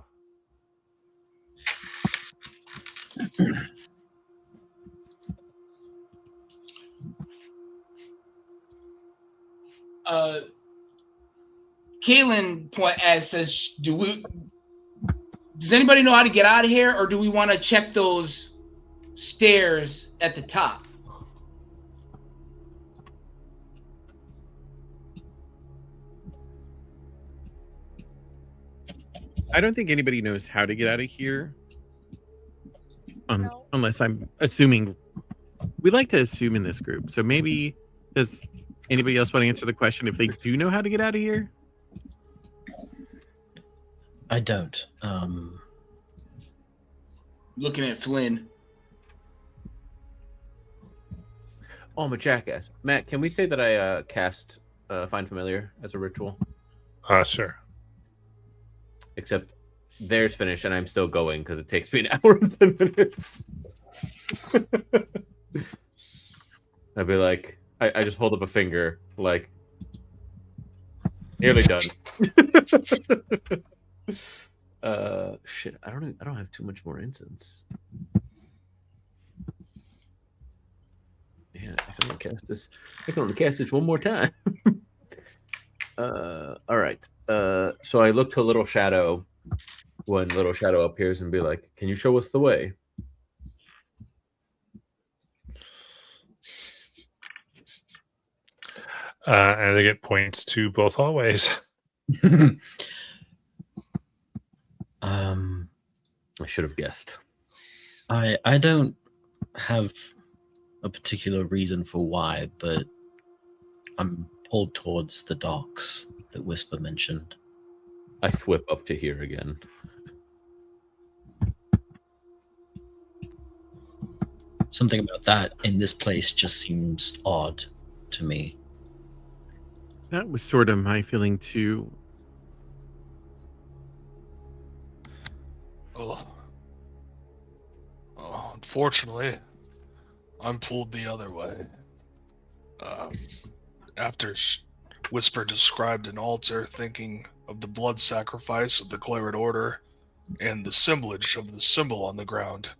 Kaylin says, does anybody know how to get out of here, or do we want to check those stairs at the top? I don't think anybody knows how to get out of here. Unless I'm assuming we like to assume in this group. So maybe does anybody else want to answer the question if they do know how to get out of here? I don't. Looking at Flynn. Oh, I'm a jackass. Matt, can we say that I cast Find Familiar as a ritual? Sure. Except theirs finished and I'm still going because it takes me an hour and 10 minutes. I'd be like, I just hold up a finger, like, nearly done. Shit, I don't have too much more incense. Yeah, I can only cast this. I can only cast this one more time. All right. So I look to Little Shadow when Little Shadow appears and be like, "Can you show us the way?" And I think it points to both hallways. I should have guessed. I don't have a particular reason for why, but I'm pulled towards the docks that Whisper mentioned. I thwip up to here again. Something about that in this place just seems odd to me. That was sort of my feeling too. Unfortunately, I'm pulled the other way. After Whisper described an altar, thinking of the blood sacrifice of the Claret Order and the assemblage of the symbol on the ground,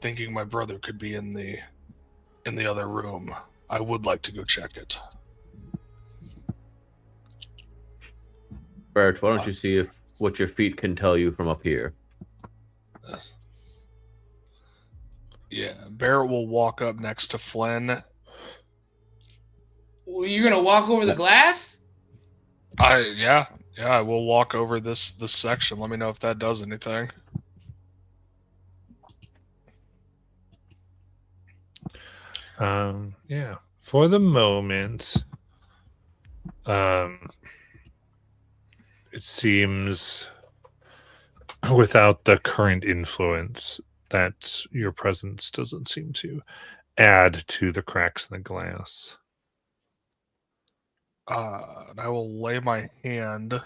thinking my brother could be in the other room. I would like to go check it. Barrett, why don't you see what your feet can tell you from up here? Yeah, Barrett will walk up next to Flynn. Well, you're gonna walk over the glass? Yeah, I will walk over this section. Let me know if that does anything. Yeah. For the moment, it seems without the current influence that your presence doesn't seem to add to the cracks in the glass. I will lay my hand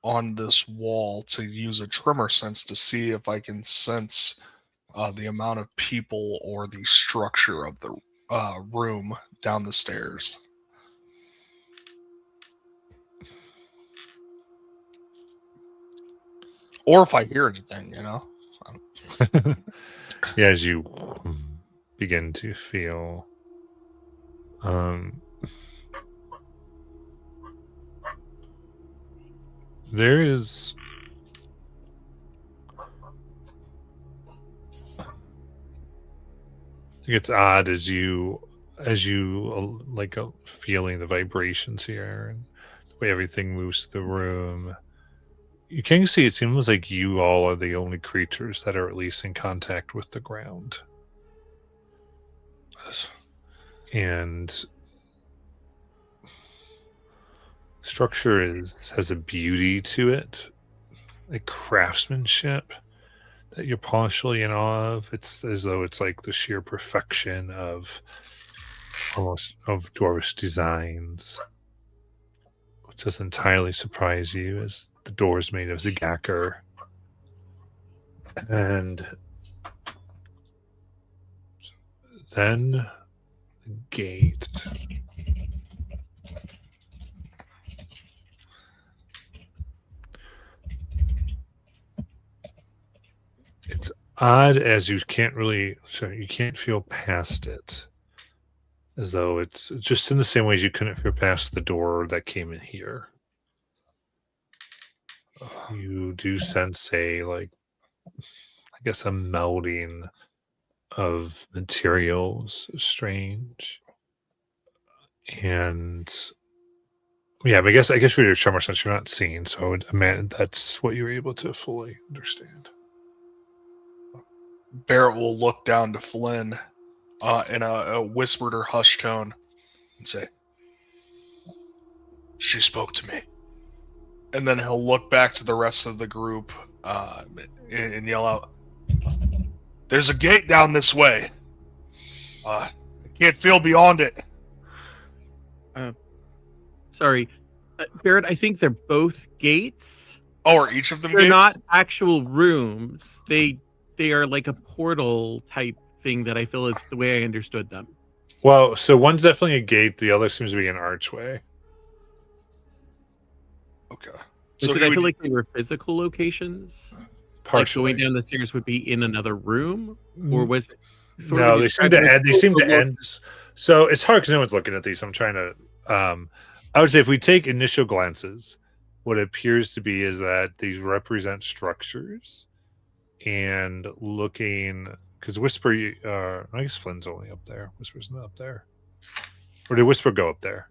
on this wall to use a tremor sense to see if I can sense the amount of people or the structure of the room down the stairs. Or if I hear anything, you know. Yeah, as you begin to feel there is it's odd as you like feeling the vibrations here and the way everything moves through the room. You can see it seems like you all are the only creatures that are at least in contact with the ground. And structure has a beauty to it, a craftsmanship that you're partially in awe of. It's as though it's like the sheer perfection of dwarvish designs, which doesn't entirely surprise you as the door's made of Zagakar. And then the gate. It's odd as you can't feel past it. As though it's just in the same ways you couldn't feel past the door that came in here. You do sense a melding of materials, strange. And yeah, but I guess with your tremor sense you're not seeing, so that's what you're able to fully understand. Barrett will look down to Flynn in a whispered or hushed tone and say, "She spoke to me." And then he'll look back to the rest of the group and yell out, "There's a gate down this way. I can't feel beyond it." Sorry, Barrett. I think they're both gates. Oh, are each of them They're gates? not actual rooms. They are like a portal type thing that I feel is the way I understood them. Well, so one's definitely a gate. The other seems to be an archway. Okay. But So did I feel like they were physical locations? Partially. Like going down the stairs would be in another room, or was it? Sort No, of they seem to end. They seem to end. So it's hard because no one's looking at these. I'm trying to. I would say if we take initial glances, what it appears to be is that these represent structures, and looking because Whisper. I guess Flynn's only up there. Whisper's not up there. Or did Whisper go up there?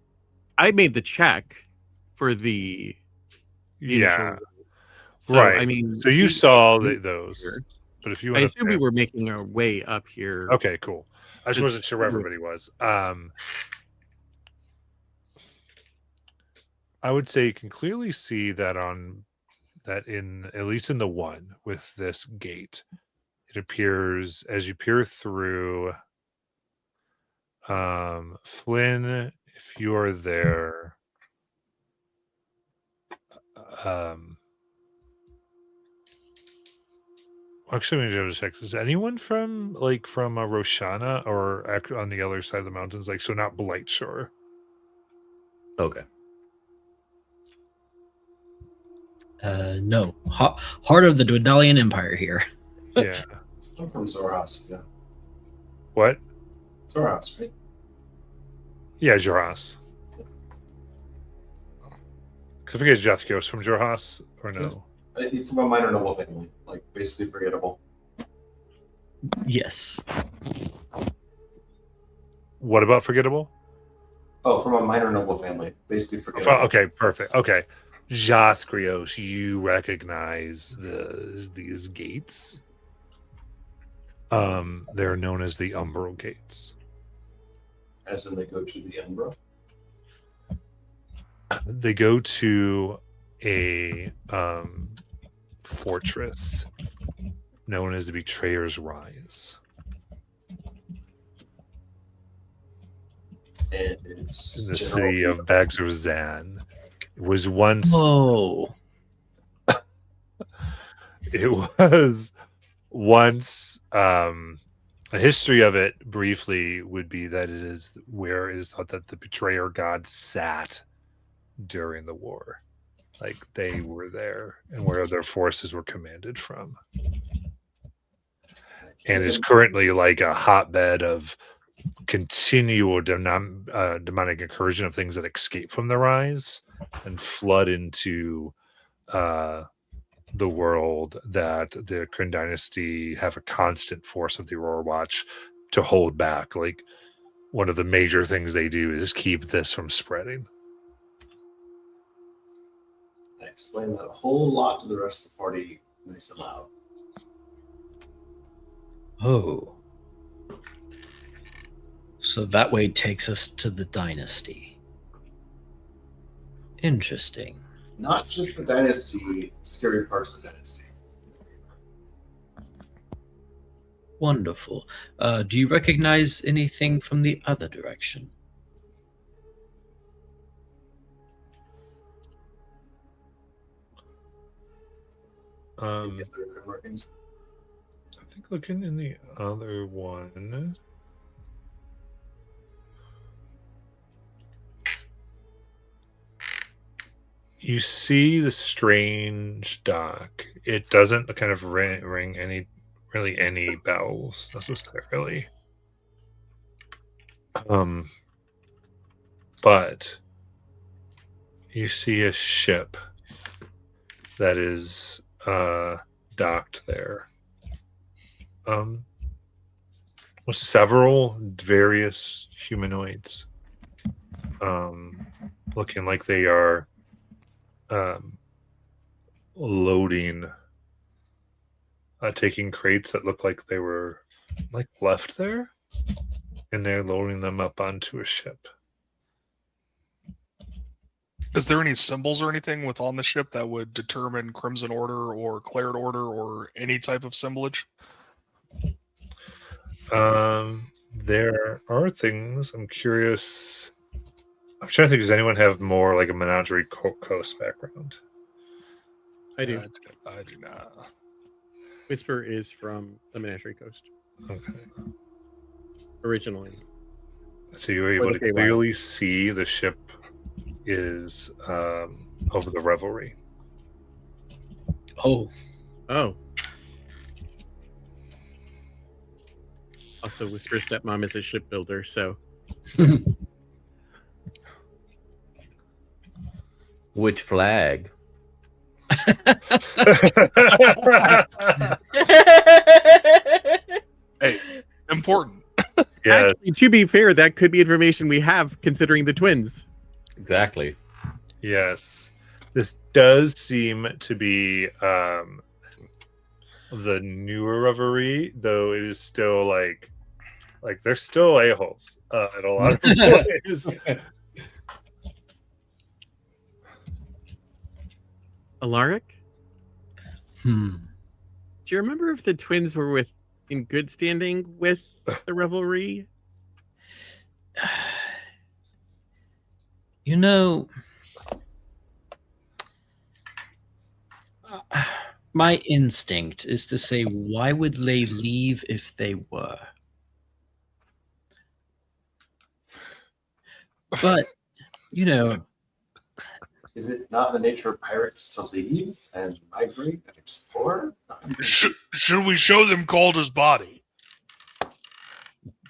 I made the check for the Yeah. initial. So, right. I mean, so you saw those, but if you, I assume we were making our way up here. Okay, cool. I just wasn't sure where everybody was. I would say you can clearly see that in at least in the one with this gate, it appears as you peer through. Flynn, if you are there, actually, maybe I have to check. Is anyone from Roshana or on the other side of the mountains? Like, so not Blightshore. Okay. No. Heart of the Dwendalian Empire here. Yeah. I'm from Zoras, yeah. What? Zoras, right? Yeah, Jorhas. Because I forget Jethkios from Jorhas, or no? It's from a minor noble family, like basically forgettable. Yes. What about forgettable? Oh, from a minor noble family, basically forgettable. Okay, perfect. Okay. Jethkios, you recognize these gates. They're known as the Umbral Gates. As in they go to the Umbra? They go to a fortress known as the Betrayer's Rise. And it's In the city of Bagzorzan. It was once... Oh. It was once... a history of it, briefly, would be that it is where it is thought that the Betrayer God sat during the war. Like, they were there, and where their forces were commanded from. And is currently like a hotbed of continual demonic incursion of things that escape from the Rise and flood into the world that the Kryn Dynasty have a constant force of the Aurora Watch to hold back. Like, one of the major things they do is keep this from spreading. I explained that a whole lot to the rest of the party, nice and loud. Oh. So that way takes us to the dynasty. Interesting. Not just the dynasty, scary parts of the dynasty. Wonderful. Do you recognize anything from the other direction? Um, I think looking in the other one. You see the strange dock. It doesn't kind of ring any bells necessarily. But you see a ship that is docked there. With several various humanoids. Looking like they are loading, taking crates that look like they were left there. and they're loading them up onto a ship. Is there any symbols or anything with on the ship that would determine Crimson Order or Claret Order or any type of symbolage? There are things. I'm curious. I'm trying to think. Does anyone have more like a Menagerie Coast background? I do. I do not. Whisper is from the Menagerie Coast Okay. originally. So you're able to Okay, wow. clearly see the ship is over the Revelry. Oh, Oh. Also, Whisper's stepmom is a shipbuilder, so Which flag? Hey, important. Yes. actually, to be fair, that could be information we have considering the twins. Exactly. Yes. This does seem to be the newer Reverie, though it is still like they're still a-holes at a lot of ways. Alaric, hmm. do you remember if the twins were in good standing with the Revelry? You know, my instinct is to say, why would they leave if they were? But, you know, Is it not the nature of pirates to leave and migrate and explore? Should we show them Calder's body?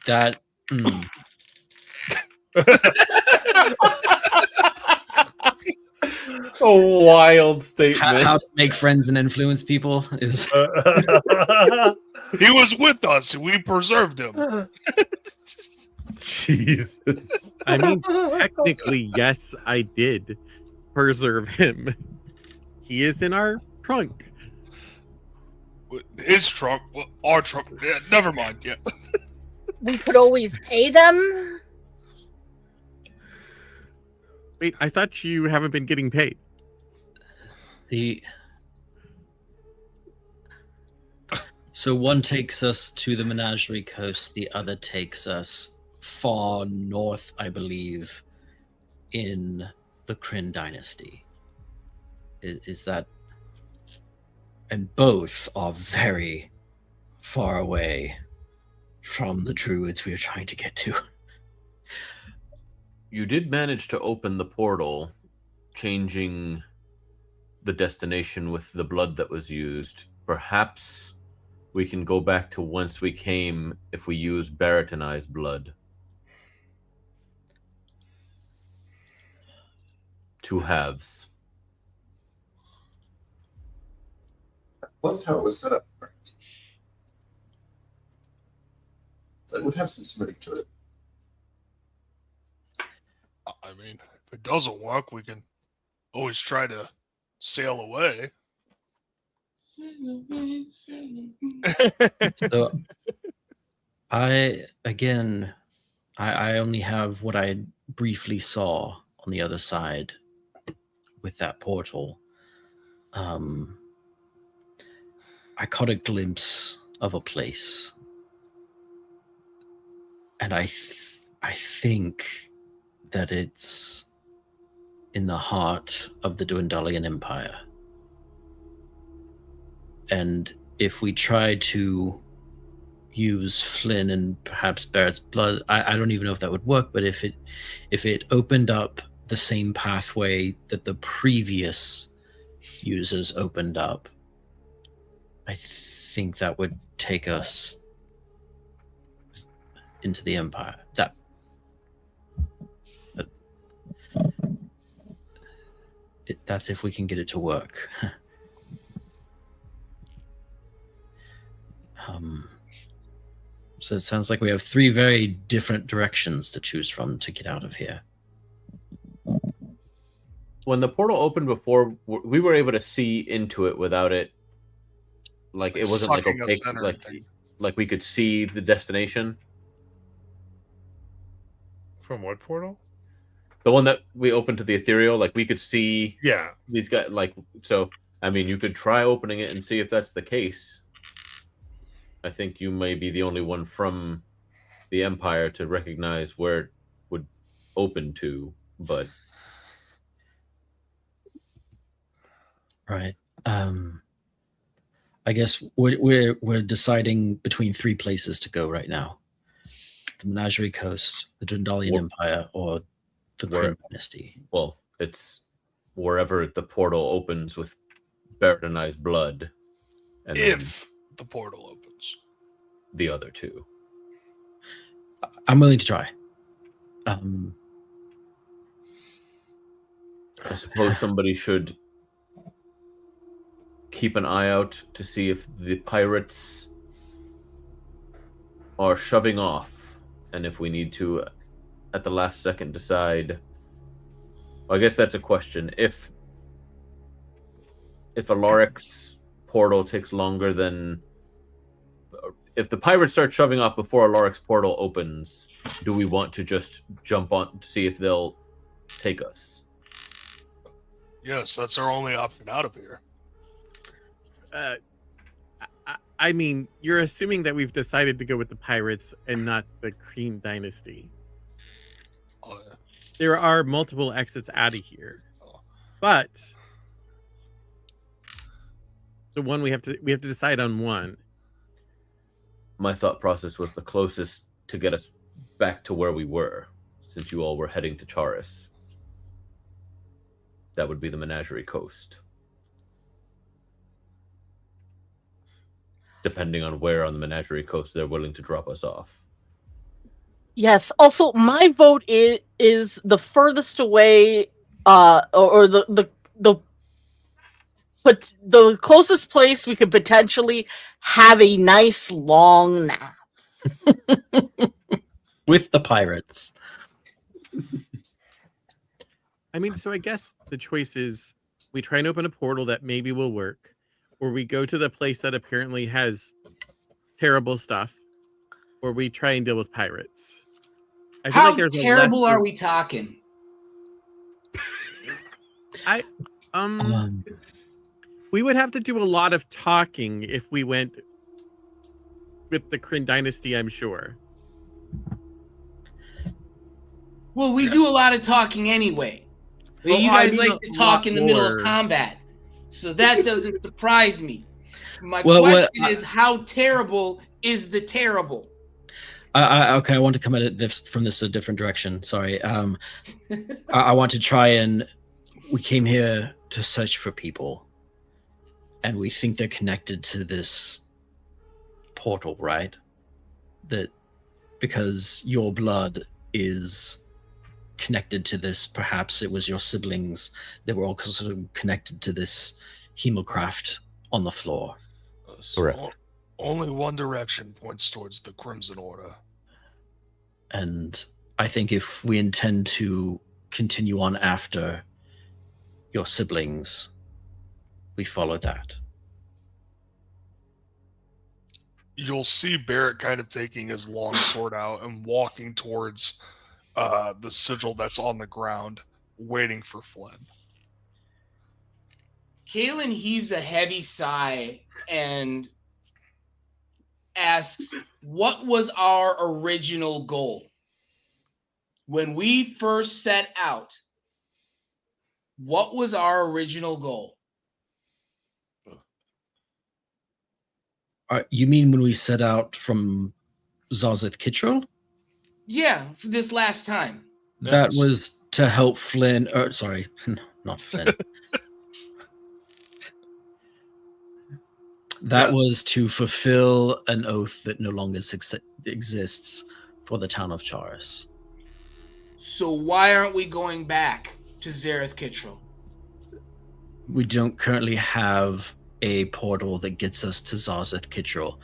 that. It's a wild statement. How to make friends and influence people is. He was with us. We preserved him. Jesus. I mean, technically, yes, I did preserve him. He is in our trunk. His trunk, well, our trunk. Yeah, never mind. Yeah. We could always pay them. Wait, I thought you haven't been getting paid. So one takes us to the Menagerie Coast, the other takes us far north, I believe, in the Kryn dynasty. Is that? And both are very far away from the druids we are trying to get to. You did manage to open the portal, changing the destination with the blood that was used. Perhaps we can go back to whence we came if we use Barrett and I's blood. Two halves. That was how it was set up, right? That would have some symmetry to it. I mean, if it doesn't work, we can always try to sail away. So I only have what I briefly saw on the other side with that portal. I caught a glimpse of a place, and I think that it's in the heart of the Dwendalian Empire. And if we try to use Flynn and perhaps Barrett's blood, I don't even know if that would work, but if it opened up the same pathway that the previous users opened up, I think that would take us into the Empire. That's if we can get it to work. So it sounds like we have three very different directions to choose from to get out of here. When the portal opened before, we were able to see into it without it. Like it wasn't like Sucking us opaque, in or like anything. we could see the destination. From what portal? The one that we opened to the ethereal, like we could see Yeah. these guys, like, so, I mean, you could try opening it and see if that's the case. I think you may be the only one from the Empire to recognize where it would open to, but... Right. I guess we're deciding between 3 places to go right now: the Menagerie Coast, the Dwendalian Empire, or the Kryn Dynasty. Well, it's wherever the portal opens with Baradonized blood, and If the portal opens, the other 2. I'm willing to try. I suppose somebody should keep an eye out to see if the pirates are shoving off, and if we need to, at the last second, decide. Well, I guess that's a question. If Alaric's portal takes longer than... If the pirates start shoving off before Alaric's portal opens, do we want to just jump on to see if they'll take us? yes, that's our only option out of here. I mean, you're assuming that we've decided to go with the pirates and not the Kryn Dynasty. There are multiple exits out of here, but the one we have to decide on one. My thought process was the closest to get us back to where we were, since you all were heading to Charis. That would be the Menagerie Coast. Depending on where on the Menagerie Coast they're willing to drop us off. Yes. Also, my vote is the furthest away, or the closest place we could potentially have a nice long nap with the pirates. I mean, so I guess the choice is we try and open a portal that maybe will work, or we go to the place that apparently has terrible stuff, or we try and deal with pirates. I feel How like there's terrible are we talking? We would have to do a lot of talking if we went with the Kryn Dynasty, I'm sure. Well, we do a lot of talking anyway. Well, you guys like to talk lot in the middle more. of combat, so that doesn't surprise me. My question is, how terrible is the terrible? Okay, I want to come at it from this a different direction. Sorry. I want to try and... We came here to search for people, and we think they're connected to this portal, right? That because your blood is connected to this, perhaps it was your siblings that were also connected to this hemocraft on the floor. Correct. Only one direction points towards the Crimson Order. And I think if we intend to continue on after your siblings, we follow that. You'll see Barrett kind of taking his long sword out and walking towards the sigil that's on the ground, waiting for Flynn. Kalen heaves a heavy sigh and asks, what was our original goal? When we first set out, what was our original goal? You mean when we set out from Zazith Kitril? Yeah, for this last time. That was to help Flynn. Sorry, not Flynn. That was to fulfill an oath that no longer exists for the town of Charis. So why aren't we going back to Zareth Kitril? We don't currently have a portal that gets us to Zazith Kitril.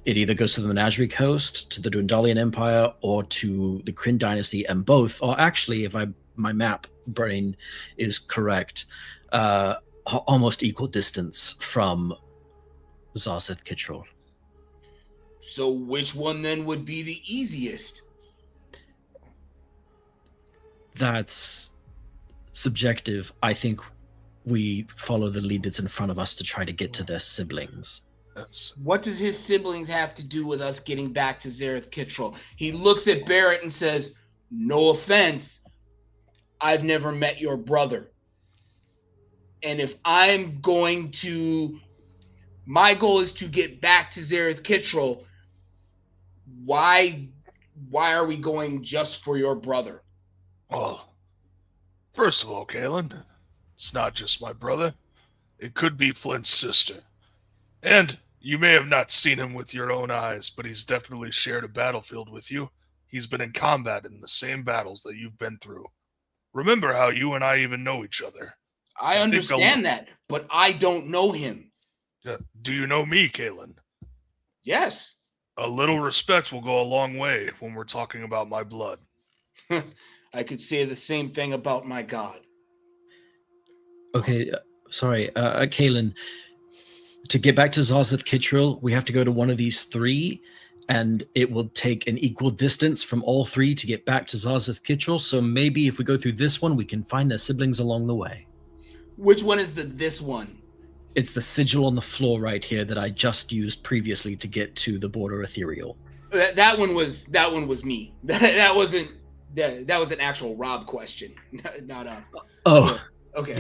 It either goes to the Menagerie Coast, to the Dwendalian Empire, or to the Kryn Dynasty, and both are actually, if my map brain is correct, almost equal distance from Zazith Kitril. So which one then would be the easiest? that's subjective. I think we follow the lead that's in front of us to try to get to their siblings. What does his siblings have to do with us getting back to Zareth Kittrell? He looks at Barrett and says, no offense, I've never met your brother. And if I'm going to... My goal is to get back to Zareth Kittrell. Why are we going just for your brother? Well, first of all, Kalen, it's not just my brother. It could be Flint's sister. And you may have not seen him with your own eyes, but he's definitely shared a battlefield with you. He's been in combat in the same battles that you've been through. Remember how you and I even know each other. I understand that, but I don't know him. Do you know me, Kalen? Yes. A little respect will go a long way when we're talking about my blood. I could say the same thing about my god. Okay, sorry, Kalen. To get back to Zareth Kittrell, we have to go to one of these three, and it will take an equal distance from all three to get back to Zareth Kittrell. So maybe if we go through this one, we can find their siblings along the way. Which one is this one? It's the sigil on the floor right here that I just used previously to get to the border ethereal. That one was me. That was an actual Rob question, not a. Oh, okay.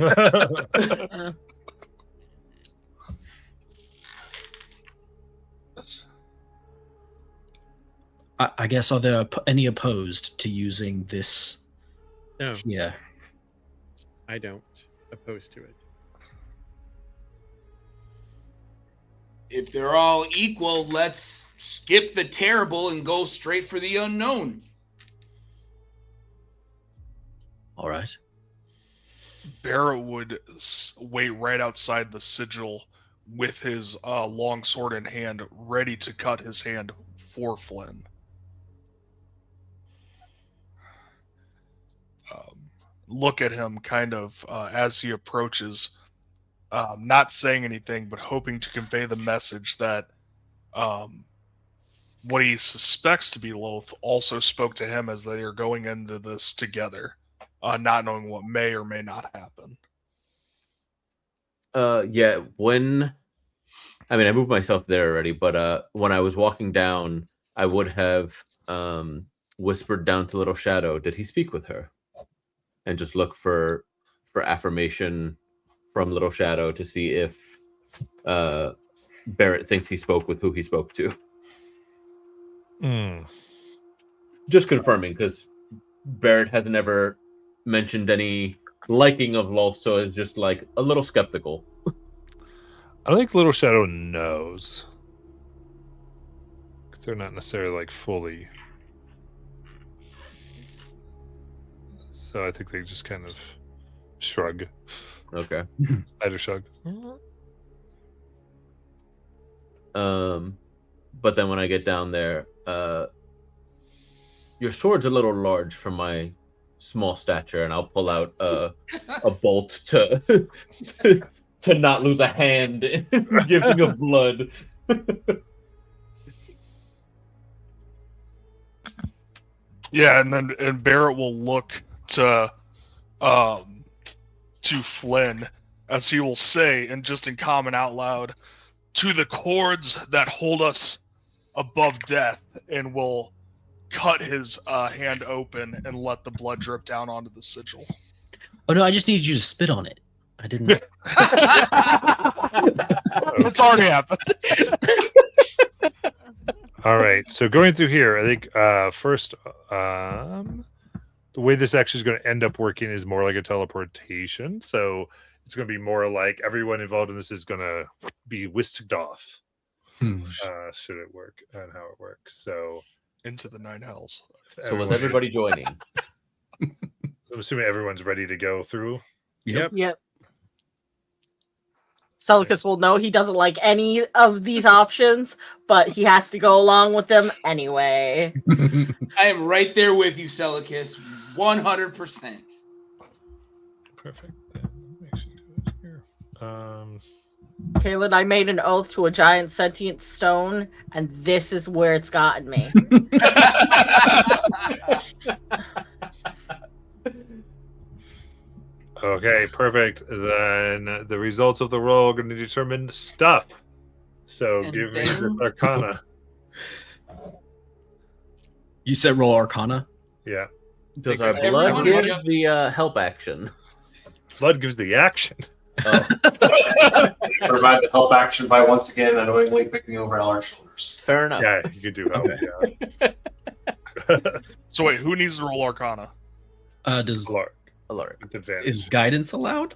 I guess, are there any opposed to using this? No. Yeah. I don't oppose to it. If they're all equal, let's skip the terrible and go straight for the unknown. All right. Barrett would wait right outside the sigil with his long sword in hand, ready to cut his hand for Flynn. Look at him kind of as he approaches, not saying anything, but hoping to convey the message that what he suspects to be Loth also spoke to him as they are going into this together, not knowing what may or may not happen. Yeah, I moved myself there already, but when I was walking down, I would have whispered down to Little Shadow, did he speak with her? And just look for affirmation from Little Shadow to see if Barrett thinks he spoke with who he spoke to. Just confirming, because Barrett has never mentioned any liking of Loth, so it's just like a little skeptical. I think Little Shadow knows. They're not necessarily like fully. So I think they just kind of shrug. Okay. Spider shrug. But then when I get down there, your sword's a little large for my small stature, and I'll pull out a bolt to not lose a hand in giving of blood. Yeah, and Barrett will look to Flynn, as he will say, and just in common out loud, to the cords that hold us above death, and will cut his hand open and let the blood drip down onto the sigil. Oh no, I just needed you to spit on it. I didn't. It's already happened. All right, so going through here, I think first, the way this actually is going to end up working is more like a teleportation. So it's going to be more like everyone involved in this is going to be whisked off. Should it work and how it works? So into the nine hells. So was everybody joining? I'm assuming everyone's ready to go through. Yep. Celicus will know he doesn't like any of these options, but he has to go along with them anyway. I am right there with you, Celicus, 100%. Perfect. Let me actually do this here. Kaylin, I made an oath to a giant sentient stone, and this is where it's gotten me. Okay, perfect. Then the results of the roll are going to determine stuff. So And give me then- this Arcana. You said roll Arcana. Yeah. Does our Everyone blood give jump- the help action? Blood gives the action. Oh, Provide the help action by once again annoyingly picking over Alaric's shoulders. fair enough. Yeah, you could do help. Okay. Yeah. So wait, who needs to roll Arcana? Does Alaric, Alaric. with advantage. is guidance allowed?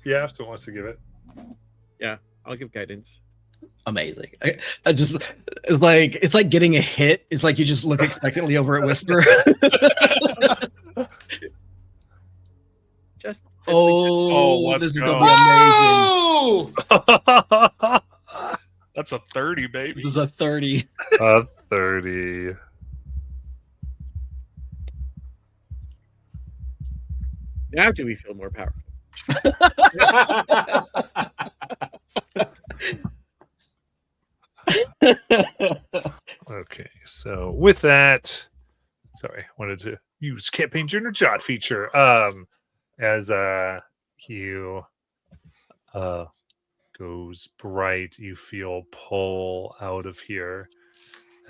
Yeah, if someone wants to give it. I'll give guidance. Amazing. I just it's like getting a hit. It's like you just look expectantly over at Whisper. Just Oh, let's this is go. gonna be amazing. Oh! That's a 30, baby. This is a 30. 30. now do we feel more powerful? Okay, so with that, sorry, I wanted to use campaign journal jot feature. As hue goes bright, you feel pull out of here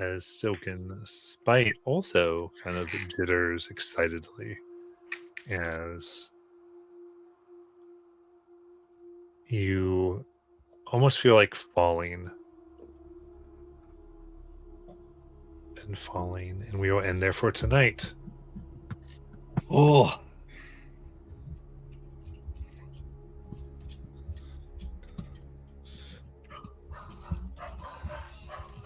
as Silken Spite also kind of jitters excitedly as you almost feel like falling. And falling, and we will end there for tonight. Oh,